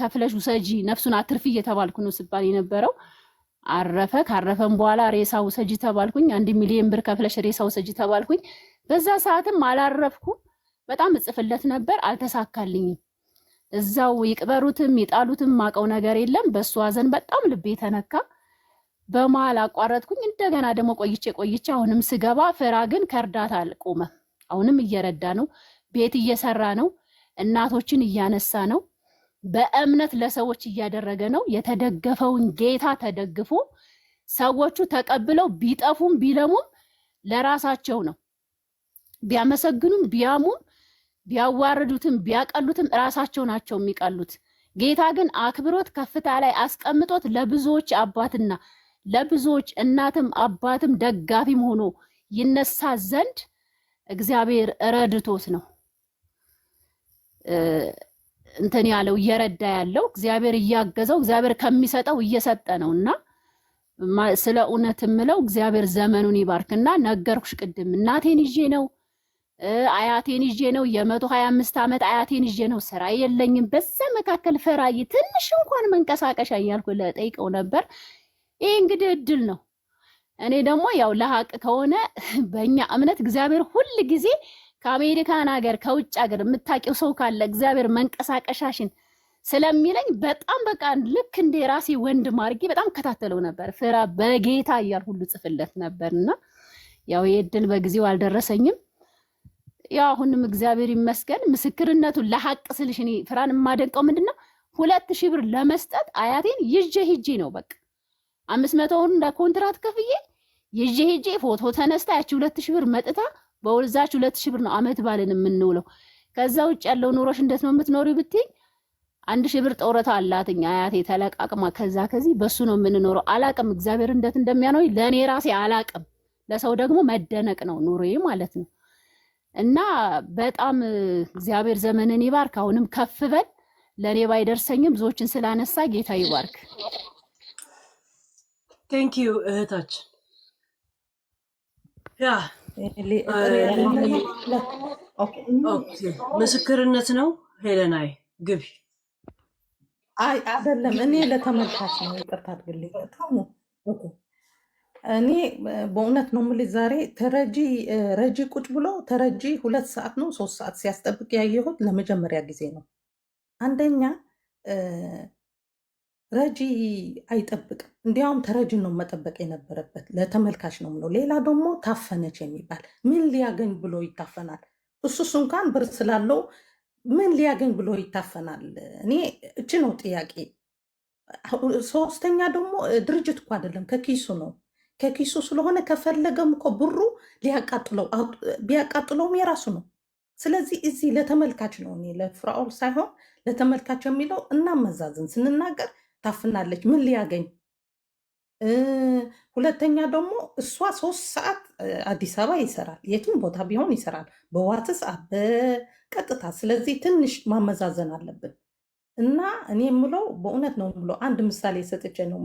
S12: ከፍለሽ ውሰጂ ነፍሱን አትርፊ እየተባልኩ ነው ስባል የነበረው። አረፈ። ካረፈም በኋላ ሬሳ ውሰጂ ተባልኩኝ። 1 ሚሊዮን ብር ከፍለሽ ሬሳ ውሰጂ ተባልኩኝ። በዛ ሰዓትም አላረፍኩም። በጣም እጽፍለት ነበር፣ አልተሳካልኝም። እዛው ይቅበሩትም ይጣሉትም ማቀው ነገር የለም። በሱ ሐዘን በጣም ልቤ ተነካ። በመሃል አቋረጥኩኝ። እንደገና ደግሞ ቆይቼ አሁንም ስገባ ፍራ ግን ከእርዳታ አልቆመም። አሁንም እየረዳ ነው፣ ቤት እየሰራ ነው፣ እናቶችን እያነሳ ነው፣ በእምነት ለሰዎች እያደረገ ነው። የተደገፈውን ጌታ ተደግፎ ሰዎቹ ተቀብለው ቢጠፉም ቢለሙም ለራሳቸው ነው። ቢያመሰግኑም ቢያሙም ቢያዋርዱትም ቢያቀሉትም ራሳቸው ናቸው የሚቀሉት። ጌታ ግን አክብሮት ከፍታ ላይ አስቀምጦት ለብዙዎች አባትና ለብዙዎች እናትም አባትም ደጋፊም ሆኖ ይነሳ ዘንድ እግዚአብሔር ረድቶት ነው እንትን ያለው እየረዳ ያለው። እግዚአብሔር እያገዘው እግዚአብሔር ከሚሰጠው እየሰጠ ነውና ስለ እውነት የምለው እግዚአብሔር ዘመኑን ይባርክና ነገርኩሽ ቅድም እናቴን ይዤ ነው አያቴን ይዤ ነው የ125 ዓመት አያቴን ይዤ ነው። ስራ የለኝም። በዛ መካከል ፈራይ ትንሽ እንኳን መንቀሳቀሻ እያልኩ ለጠይቀው ነበር። ይሄ እንግዲህ እድል ነው። እኔ ደግሞ ያው ለሐቅ ከሆነ በእኛ እምነት እግዚአብሔር ሁል ጊዜ ከአሜሪካን ሀገር ከውጭ ሀገር የምታውቂው ሰው ካለ እግዚአብሔር መንቀሳቀሻሽን ስለሚለኝ በጣም በቃ ልክ እንደ ራሴ ወንድም አድርጌ በጣም ከታተለው ነበር። ፍራ በጌታ እያል ሁሉ ጽፍለት ነበርና ያው የእድል በጊዜው አልደረሰኝም። ያው አሁንም እግዚአብሔር ይመስገን ምስክርነቱን ለሐቅ ስልሽ እኔ ፍራን የማደንቀው ምንድነው 2000 ብር ለመስጠት አያቴን ይዤ ሂጄ ነው በቃ 500 እንደ ኮንትራት ከፍዬ ይዤ ሂጄ ፎቶ ተነስታ ያቺ 2000 ብር መጥታ በወልዛች 2000 ብር ነው አመት ባልን የምንውለው። ከዛ ውጭ ያለው ኑሮሽ እንዴት ነው የምትኖሪው ብትይ 1000 ብር ጦረታ አላትኝ አያቴ ተለቃቅማ ከዛ ከዚህ በሱ ነው የምንኖረው። አላቅም እግዚአብሔር እንዴት እንደሚያኖር ለኔ ራሴ አላቅም። ለሰው ደግሞ መደነቅ ነው ኑሮዬ ማለት ነው። እና በጣም እግዚአብሔር ዘመንን ይባርክ። አሁንም ከፍ በል። ለኔ ባይደርሰኝም ብዙዎችን ስላነሳ ጌታ ይባርክ።
S1: ቴንክ ዩ እህታችን። ያ ምስክርነት ነው። ሄለናይ ግቢ።
S13: አይ አይደለም፣ እኔ ለተመልካች ነው። ይቅርታ አድርግልኝ። እኔ በእውነት ነው የምልህ ዛሬ ረጂ ቁጭ ብሎ ተረጂ 2 ሰዓት ነው 3 ሰዓት ሲያስጠብቅ ያየሁት ለመጀመሪያ ጊዜ ነው። አንደኛ ረጂ አይጠብቅም፣ እንዲያውም ተረጂን ነው መጠበቅ የነበረበት። ለተመልካች ነው ምለው። ሌላ ደግሞ ታፈነች የሚባል ምን ሊያገኝ ብሎ ይታፈናል? እሱስ እንኳን ብር ስላለው ምን ሊያገኝ ብሎ ይታፈናል? እኔ እች ነው ጥያቄ። ሶስተኛ ደግሞ ድርጅት እኮ አይደለም ከኪሱ ነው። ከኪሱ ስለሆነ ከፈለገም እኮ ብሩ ቢያቃጥለውም የራሱ ነው። ስለዚህ እዚህ ለተመልካች ነው። እኔ ለፍራኦል ሳይሆን ለተመልካች የሚለው እናመዛዝን። ስንናገር ታፍናለች ምን ሊያገኝ። ሁለተኛ ደግሞ እሷ 3 ሰዓት አዲስ አበባ ይሰራል፣ የትም ቦታ ቢሆን ይሰራል፣ በዋትስአፕ በቀጥታ። ስለዚህ ትንሽ ማመዛዘን አለብን። እና እኔ የምለው በእውነት ነው የምለው፣ አንድ ምሳሌ ሰጥቼ ነው።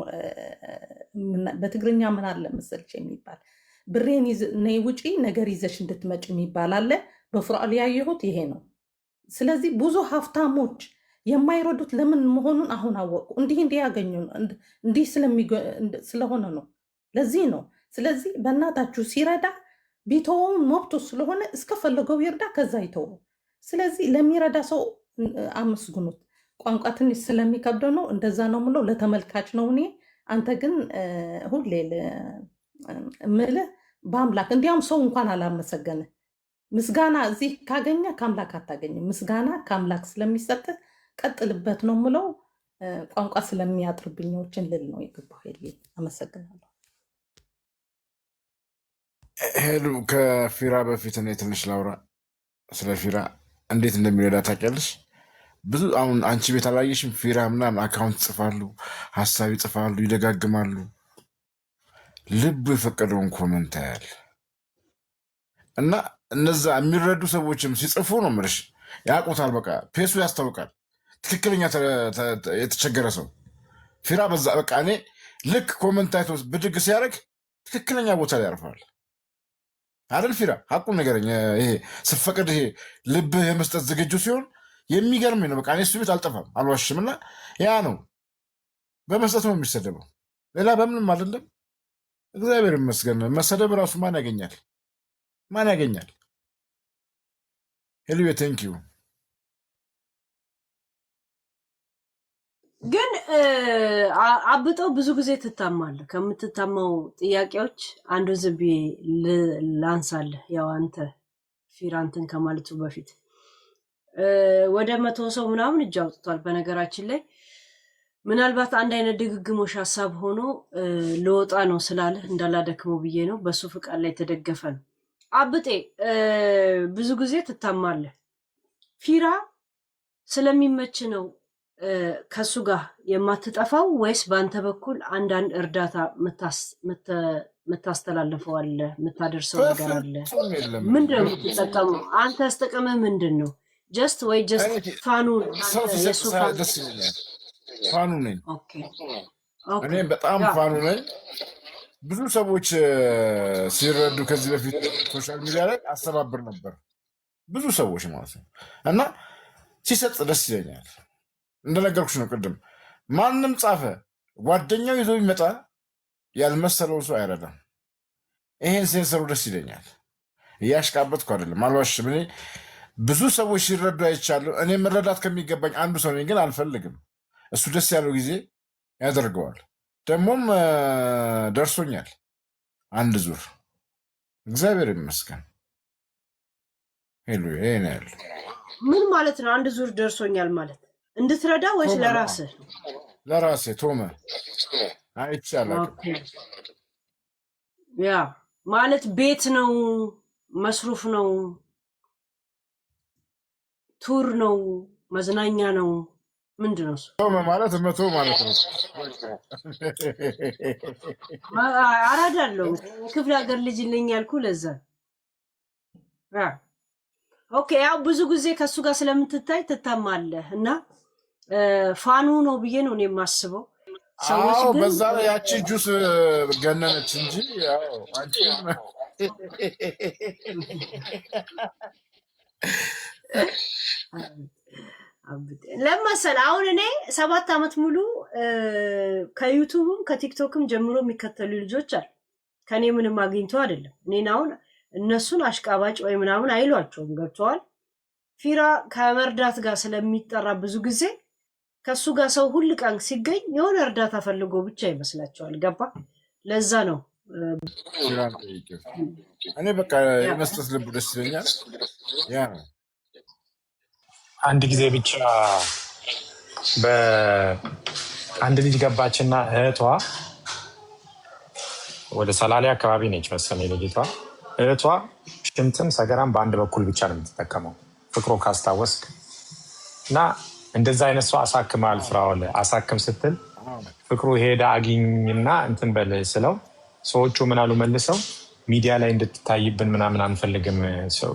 S13: በትግርኛ ምን አለ መሰልች የሚባል ብሬን ነይ ውጪ ነገር ይዘሽ እንድትመጭ የሚባል አለ። በፍራኦል ያየሁት ይሄ ነው። ስለዚህ ብዙ ሀብታሞች የማይረዱት ለምን መሆኑን አሁን አወቁ። እንዲህ ያገኙ እንዲህ ስለሆነ ነው። ለዚህ ነው። ስለዚህ በእናታችሁ ሲረዳ ቢተወውን መብቶ ስለሆነ እስከፈለገው ይርዳ፣ ከዛ ይተው። ስለዚህ ለሚረዳ ሰው አመስግኑት። ቋንቋ ትንሽ ስለሚከብደው ነው እንደዛ ነው ምለው፣ ለተመልካች ነው። እኔ አንተ ግን ሁሌ ምልህ በአምላክ እንዲያውም ሰው እንኳን አላመሰገነ። ምስጋና እዚህ ካገኘ ከአምላክ አታገኝም። ምስጋና ከአምላክ ስለሚሰጥ ቀጥልበት ነው ምለው። ቋንቋ ስለሚያጥርብኞችን ልል ነው የገባሁ። አመሰግናለሁ።
S4: ሄሉ ከፊራ በፊት እኔ ትንሽ ላውራ ስለ ፊራ እንዴት እንደሚረዳ ታውቂያለሽ? ብዙ አሁን አንቺ ቤት አላየሽም? ፊራ ምናምን አካውንት ጽፋሉ፣ ሀሳብ ይጽፋሉ፣ ይደጋግማሉ። ልቡ የፈቀደውን ኮመንት ያያል። እና እነዛ የሚረዱ ሰዎችም ሲጽፉ ነው የምልሽ ያውቁታል። በቃ ፔሱ ያስታውቃል። ትክክለኛ የተቸገረ ሰው ፊራ በዛ በቃ እኔ ልክ ኮመንት አይቶ ብድግ ሲያደርግ ትክክለኛ ቦታ ላይ ያርፋል አይደል? ፊራ ሀቁን ነገረኝ። ይሄ ስፈቅድ ይሄ ልብህ የመስጠት ዝግጁ ሲሆን የሚገርመኝ ነው። በቃ እኔ እሱ ቤት አልጠፋም አልዋሽም። እና ያ ነው በመስጠት ነው የሚሰደበው፣ ሌላ በምንም አይደለም። እግዚአብሔር ይመስገን። መሰደብ ራሱ ማን ያገኛል? ማን ያገኛል? ሄሉዬ ቴንኪዩ።
S1: ግን አብጠው ብዙ ጊዜ ትታማለህ። ከምትታማው ጥያቄዎች አንዱ ዝም ብዬ ላንሳለህ። ያው አንተ ፊራንትን ከማለቱ በፊት ወደ 100 ሰው ምናምን እጅ አውጥቷል። በነገራችን ላይ ምናልባት አንድ አይነት ድግግሞሽ ሀሳብ ሆኖ ለወጣ ነው ስላለህ እንዳላደክመው ብዬ ነው። በሱ ፍቃድ ላይ የተደገፈ ነው። አብጤ ብዙ ጊዜ ትታማለህ። ፊራ ስለሚመች ነው ከሱ ጋር የማትጠፋው ወይስ በአንተ በኩል አንዳንድ እርዳታ የምታስተላልፈው አለ፣ የምታደርሰው ነገር አለ? ምንድን ነው የምትጠቀመው? አንተስ ጥቅምህ ምንድን ነው? ጀስት ወይ ጀስት ፋኑ
S4: ፋኑ ነኝ። እኔ በጣም ፋኑ ነኝ። ብዙ ሰዎች ሲረዱ ከዚህ በፊት ሶሻል ሚዲያ ላይ አስተባብር ነበር፣ ብዙ ሰዎች ማለት ነው። እና ሲሰጥ ደስ ይለኛል። እንደነገርኩሽ ነው ቅድም። ማንም ጻፈ ጓደኛው ይዞ ይመጣ ያልመሰለው ሰው አይረዳም። ይሄን ሴንሰሩ ደስ ይለኛል። እያሽቃበጥኩ አይደለም፣ አልዋሽም። እኔ ብዙ ሰዎች ሲረዱ አይቻለሁ። እኔ መረዳት ከሚገባኝ አንዱ ሰው ነኝ፣ ግን አልፈልግም። እሱ ደስ ያለው ጊዜ ያደርገዋል። ደግሞም ደርሶኛል አንድ ዙር፣ እግዚአብሔር ይመስገን። ሄሉ ይሄ ነው ያለው።
S1: ምን ማለት ነው አንድ ዙር ደርሶኛል ማለት? እንድትረዳ ወይስ ለራስህ?
S4: ለራሴ ቶመ አይቻላል።
S1: ያ ማለት ቤት ነው፣ መስሩፍ ነው፣ ቱር ነው፣ መዝናኛ ነው፣ ምንድን ነው?
S4: ቶመ ማለት 100 ማለት ነው።
S1: አራዳለሁ ክፍለ ሀገር ልጅ ልኝ ያልኩ ለዛ። ኦኬ ያው ብዙ ጊዜ ከሱ ጋር ስለምትታይ ትታማለህ እና ፋኑ ነው ብዬ ነው የማስበው። ሰዎች ግን
S4: በዛ ላይ ያቺ ጁስ ገነነች እንጂ ያው አንቺ
S1: ለመሰል አሁን እኔ 7 ዓመት ሙሉ ከዩቲዩብም ከቲክቶክም ጀምሮ የሚከተሉ ልጆች አሉ። ከኔ ምንም አግኝተው አይደለም። እኔን አሁን እነሱን አሽቃባጭ ወይ ምናምን አይሏቸውም። ገብተዋል። ፊራ ከመርዳት ጋር ስለሚጠራ ብዙ ጊዜ ከሱ ጋር ሰው ሁል ቀን ሲገኝ የሆነ እርዳታ ፈልጎ ብቻ ይመስላቸዋል። ገባ? ለዛ ነው
S4: እኔ በቃ የመስጠት ልቡ ደስ ይለኛል። ያ ነው
S3: አንድ ጊዜ ብቻ በአንድ ልጅ ገባችና እህቷ ወደ ሰላሌ አካባቢ ነች መሰለኝ ልጅቷ። እህቷ ሽንትም ሰገራም በአንድ በኩል ብቻ ነው የምትጠቀመው ፍቅሮ ካስታወስክ። እና እንደዛ አይነት ሰው አሳክማል ፍራኦል አሳክም ስትል ፍቅሩ ሄዳ አግኝና እንትን በል ስለው ሰዎቹ ምን አሉ መልሰው ሚዲያ ላይ እንድትታይብን ምናምን አንፈልግም።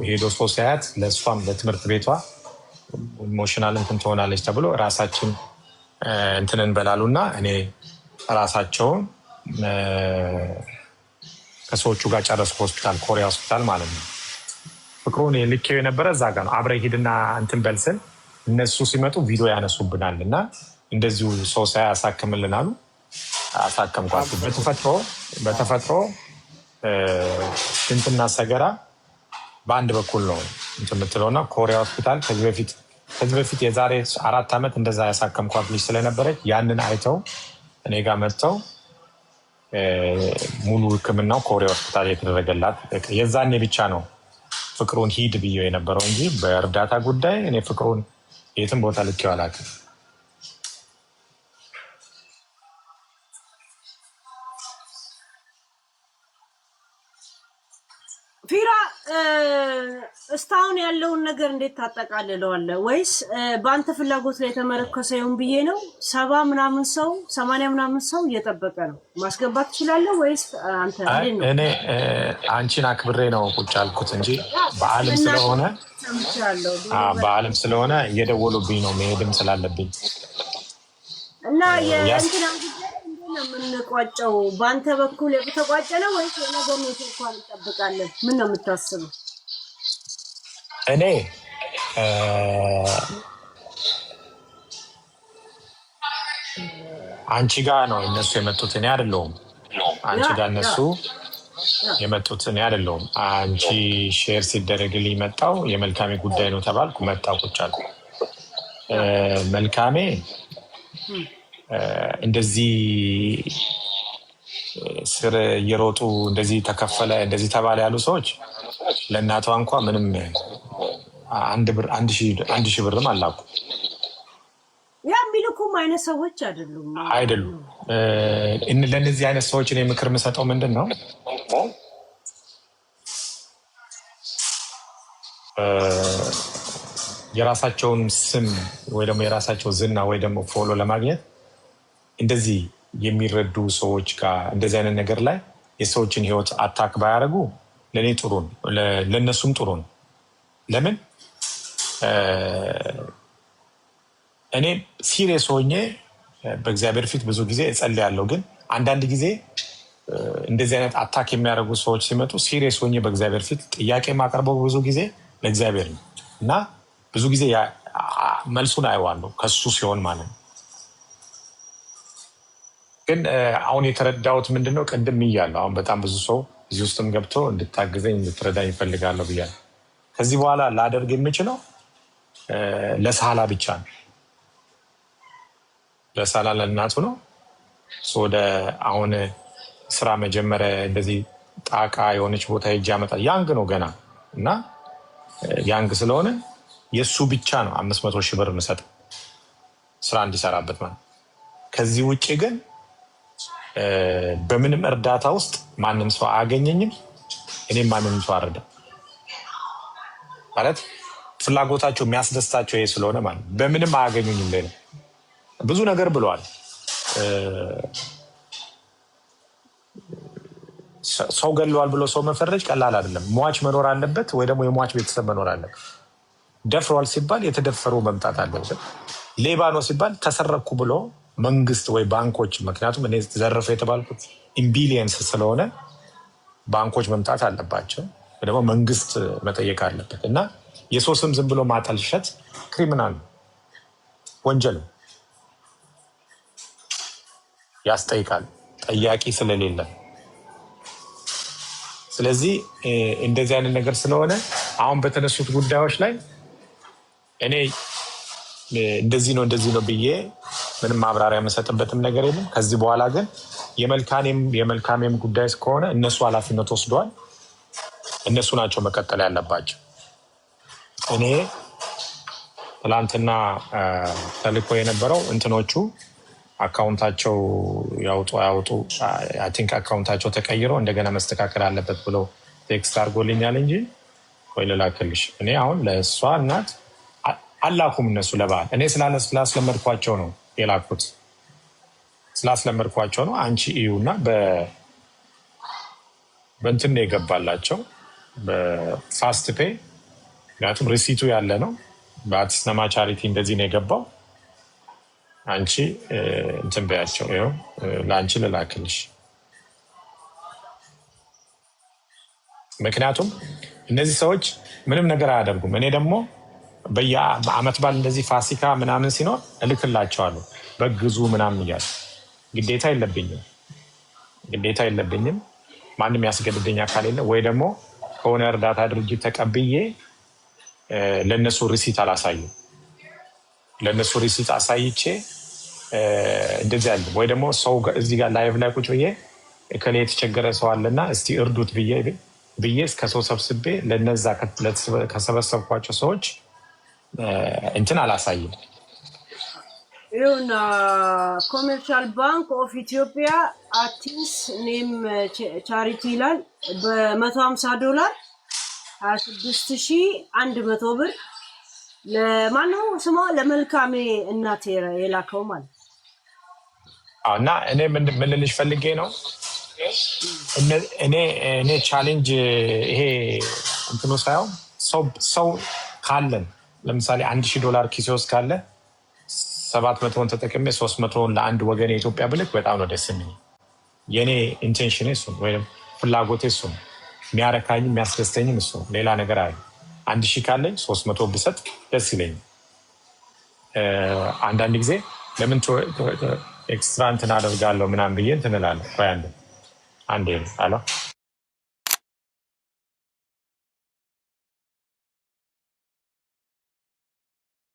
S3: ሄዶ ሰው ሲያያት ለእሷም ለትምህርት ቤቷ ኢሞሽናል እንትን ትሆናለች ተብሎ ራሳችን እንትን እንበላሉ እና እኔ ራሳቸውን ከሰዎቹ ጋር ጨረስኩ። ሆስፒታል ኮሪያ ሆስፒታል ማለት ነው። ፍቅሩን ልኬው የነበረ እዛ ጋር ነው። አብረ ሂድና እንትን በልስል እነሱ ሲመጡ ቪዲዮ ያነሱብናል እና እንደዚሁ ሰው ሳይ ያሳክምልናሉ። አሳከምኳት። በተፈጥሮ ሽንትና ሰገራ በአንድ በኩል ነው የምትለውና ኮሪያ ሆስፒታል ከዚህ በፊት የዛሬ 4 ዓመት እንደዛ ያሳከምኳት ልጅ ስለነበረች ያንን አይተው እኔ ጋር መጥተው ሙሉ ሕክምናው ኮሪያ ሆስፒታል የተደረገላት የዛኔ ብቻ ነው ፍቅሩን ሂድ ብዬው የነበረው እንጂ በእርዳታ ጉዳይ እኔ ፍቅሩን የትም ቦታ ልኬው አላውቅም።
S1: ፊራ እስካሁን ያለውን ነገር እንዴት ታጠቃልለዋለህ? ወይስ በአንተ ፍላጎት ላይ የተመረኮሰ ይሁን ብዬ ነው? 70 ምናምን ሰው 80 ምናምን ሰው እየጠበቀ ነው። ማስገባት ትችላለህ ወይስ አንተ?
S3: እኔ አንቺን አክብሬ ነው ቁጭ አልኩት እንጂ በዓለም ስለሆነ እየደወሉብኝ ነው መሄድም ስላለብኝ
S1: እና የእንትና የምንቋጨው በአንተ በኩል የተቋጨ ነው ወይስ የነገር ነው? እንኳን እንጠብቃለን። ምን ነው የምታስበው?
S3: እኔ አንቺ ጋር ነው እነሱ የመጡት፣ እኔ አይደለሁም። አንቺ ጋር እነሱ የመጡት እኔ አይደለሁም። አንቺ ሼር ሲደረግልኝ መጣው። የመልካሜ ጉዳይ ነው ተባልኩ፣ መጣሁ፣ ቁጭ አልኩ። መልካሜ እንደዚህ ስር እየሮጡ እንደዚህ ተከፈለ እንደዚህ ተባለ ያሉ ሰዎች ለእናቷ እንኳ ምንም 1,000 ብርም አላኩ።
S1: ያ የሚልኩም አይነት ሰዎች አይደሉም።
S3: ለእነዚህ አይነት ሰዎች እኔ ምክር የምሰጠው ምንድን ነው፣ የራሳቸውን ስም ወይ ደግሞ የራሳቸው ዝና ወይ ደግሞ ፎሎ ለማግኘት እንደዚህ የሚረዱ ሰዎች ጋር እንደዚህ አይነት ነገር ላይ የሰዎችን ሕይወት አታክ ባያደርጉ ለእኔ ጥሩ ነው፣ ለእነሱም ጥሩ ነው። ለምን እኔ ሲሪየስ ሆኜ በእግዚአብሔር ፊት ብዙ ጊዜ እጸልያለሁ። ግን አንዳንድ ጊዜ እንደዚህ አይነት አታክ የሚያደርጉ ሰዎች ሲመጡ ሲሪየስ ሆኜ በእግዚአብሔር ፊት ጥያቄ የማቀርበው ብዙ ጊዜ ለእግዚአብሔር ነው እና ብዙ ጊዜ መልሱን አየዋለሁ ከሱ ሲሆን ማለት ነው። ግን አሁን የተረዳሁት ምንድነው፣ ቅድም እያለሁ አሁን በጣም ብዙ ሰው እዚህ ውስጥም ገብቶ እንድታግዘኝ እንድትረዳኝ ይፈልጋለሁ ብያለሁ። ከዚህ በኋላ ላደርግ የምችለው ለሳላ ብቻ ነው። ለሳላ ለእናቱ ነው። ወደ አሁን ስራ መጀመሪያ እንደዚህ ጣቃ የሆነች ቦታ ሄጄ ያመጣል። ያንግ ነው ገና እና ያንግ ስለሆነ የእሱ ብቻ ነው 500,000 ብር የምሰጠው ስራ እንዲሰራበት ማለት። ከዚህ ውጭ ግን በምንም እርዳታ ውስጥ ማንም ሰው አያገኘኝም። እኔም ማንንም ሰው አረዳ ማለት ፍላጎታቸው የሚያስደስታቸው ይሄ ስለሆነ ማለት በምንም አያገኙኝም። ላይ ብዙ ነገር ብለዋል። ሰው ገለዋል ብሎ ሰው መፈረጅ ቀላል አይደለም። ሟች መኖር አለበት ወይ ደግሞ የሟች ቤተሰብ መኖር አለበት። ደፍረዋል ሲባል የተደፈሩ መምጣት አለበት። ሌባ ነው ሲባል ተሰረኩ ብሎ መንግስት ወይ ባንኮች፣ ምክንያቱም እኔ ተዘረፈ የተባልኩት ኢምቢሊየንስ ስለሆነ ባንኮች መምጣት አለባቸው፣ ደግሞ መንግስት መጠየቅ አለበት እና የሰው ስም ዝም ብሎ ማጠልሸት ክሪሚናል ወንጀል ያስጠይቃል፣ ጠያቂ ስለሌለ። ስለዚህ እንደዚህ አይነት ነገር ስለሆነ አሁን በተነሱት ጉዳዮች ላይ እኔ እንደዚህ ነው ብዬ ምንም ማብራሪያ የምሰጥበትም ነገር የለም። ከዚህ በኋላ ግን የመልካሜም ጉዳይ ከሆነ እነሱ ኃላፊነት ወስደዋል። እነሱ ናቸው መቀጠል ያለባቸው። እኔ ትላንትና ተልኮ የነበረው እንትኖቹ አካውንታቸው ያውጡ አይ ቲንክ አካውንታቸው ተቀይሮ እንደገና መስተካከል አለበት ብለው ቴክስት አድርጎልኛል እንጂ ወይ ልላክልሽ። እኔ አሁን ለእሷ እናት አላኩም። እነሱ ለበዓል እኔ ስላስለመድኳቸው ነው የላኩት፣ ስላስለመድኳቸው ነው። አንቺ እዩና በእንትን ነው የገባላቸው በፋስት ፔይ፣ ምክንያቱም ሪሲቱ ያለ ነው። በአቲስነማ ቻሪቲ እንደዚህ ነው የገባው። አንቺ እንትን በያቸው። ይኸው ለአንቺ ልላክልሽ። ምክንያቱም እነዚህ ሰዎች ምንም ነገር አያደርጉም። እኔ ደግሞ በየአመት በዓል እንደዚህ ፋሲካ ምናምን ሲኖር እልክላቸዋለሁ በግዙ ምናምን እያሉ። ግዴታ የለብኝም። ማንም ያስገድደኝ አካል የለ። ወይ ደግሞ ከሆነ እርዳታ ድርጅት ተቀብዬ ለእነሱ ሪሲት አላሳይም። ለእነሱ ሪሲት አሳይቼ እንደዚህ አለ። ወይ ደግሞ ሰው እዚህ ጋር ላይቭ ላይ ቁጭ ብዬ እከሌ የተቸገረ ሰው አለና እስቲ እርዱት ብዬ እስከ ሰው ሰብስቤ ለነዛ ከሰበሰብኳቸው ሰዎች እንትን አላሳይም።
S1: ይሁን ኮሜርሻል ባንክ ኦፍ ኢትዮጵያ አቲስ ኔም ቻሪቲ ይላል። $150 $26,100 ብር ለማነው ስሟ? ለመልካሜ እናቴ የላከው ማለት
S3: እና እኔ ምን ልልሽ ፈልጌ ነው እኔ ቻሌንጅ ይሄ እንትኑ ሳይሆን ሰው ካለን ለምሳሌ $1,000 ኪሴ ውስጥ ካለ 700ን ተጠቅሜ 300ን ለአንድ ወገን የኢትዮጵያ ብልክ በጣም ነው ደስ የሚል። የኔ ኢንቴንሽን እሱ ወይም ፍላጎቴ እሱ የሚያረካኝ የሚያስደስተኝም እሱ ሌላ ነገር አለ። 1,000 ካለኝ 300 ብሰጥ ደስ ይለኛል። አንዳንድ ጊዜ ለምን ኤክስትራ እንትን አደርጋለሁ ምናምን ብዬ እንትን እላለሁ። አንዴ አለ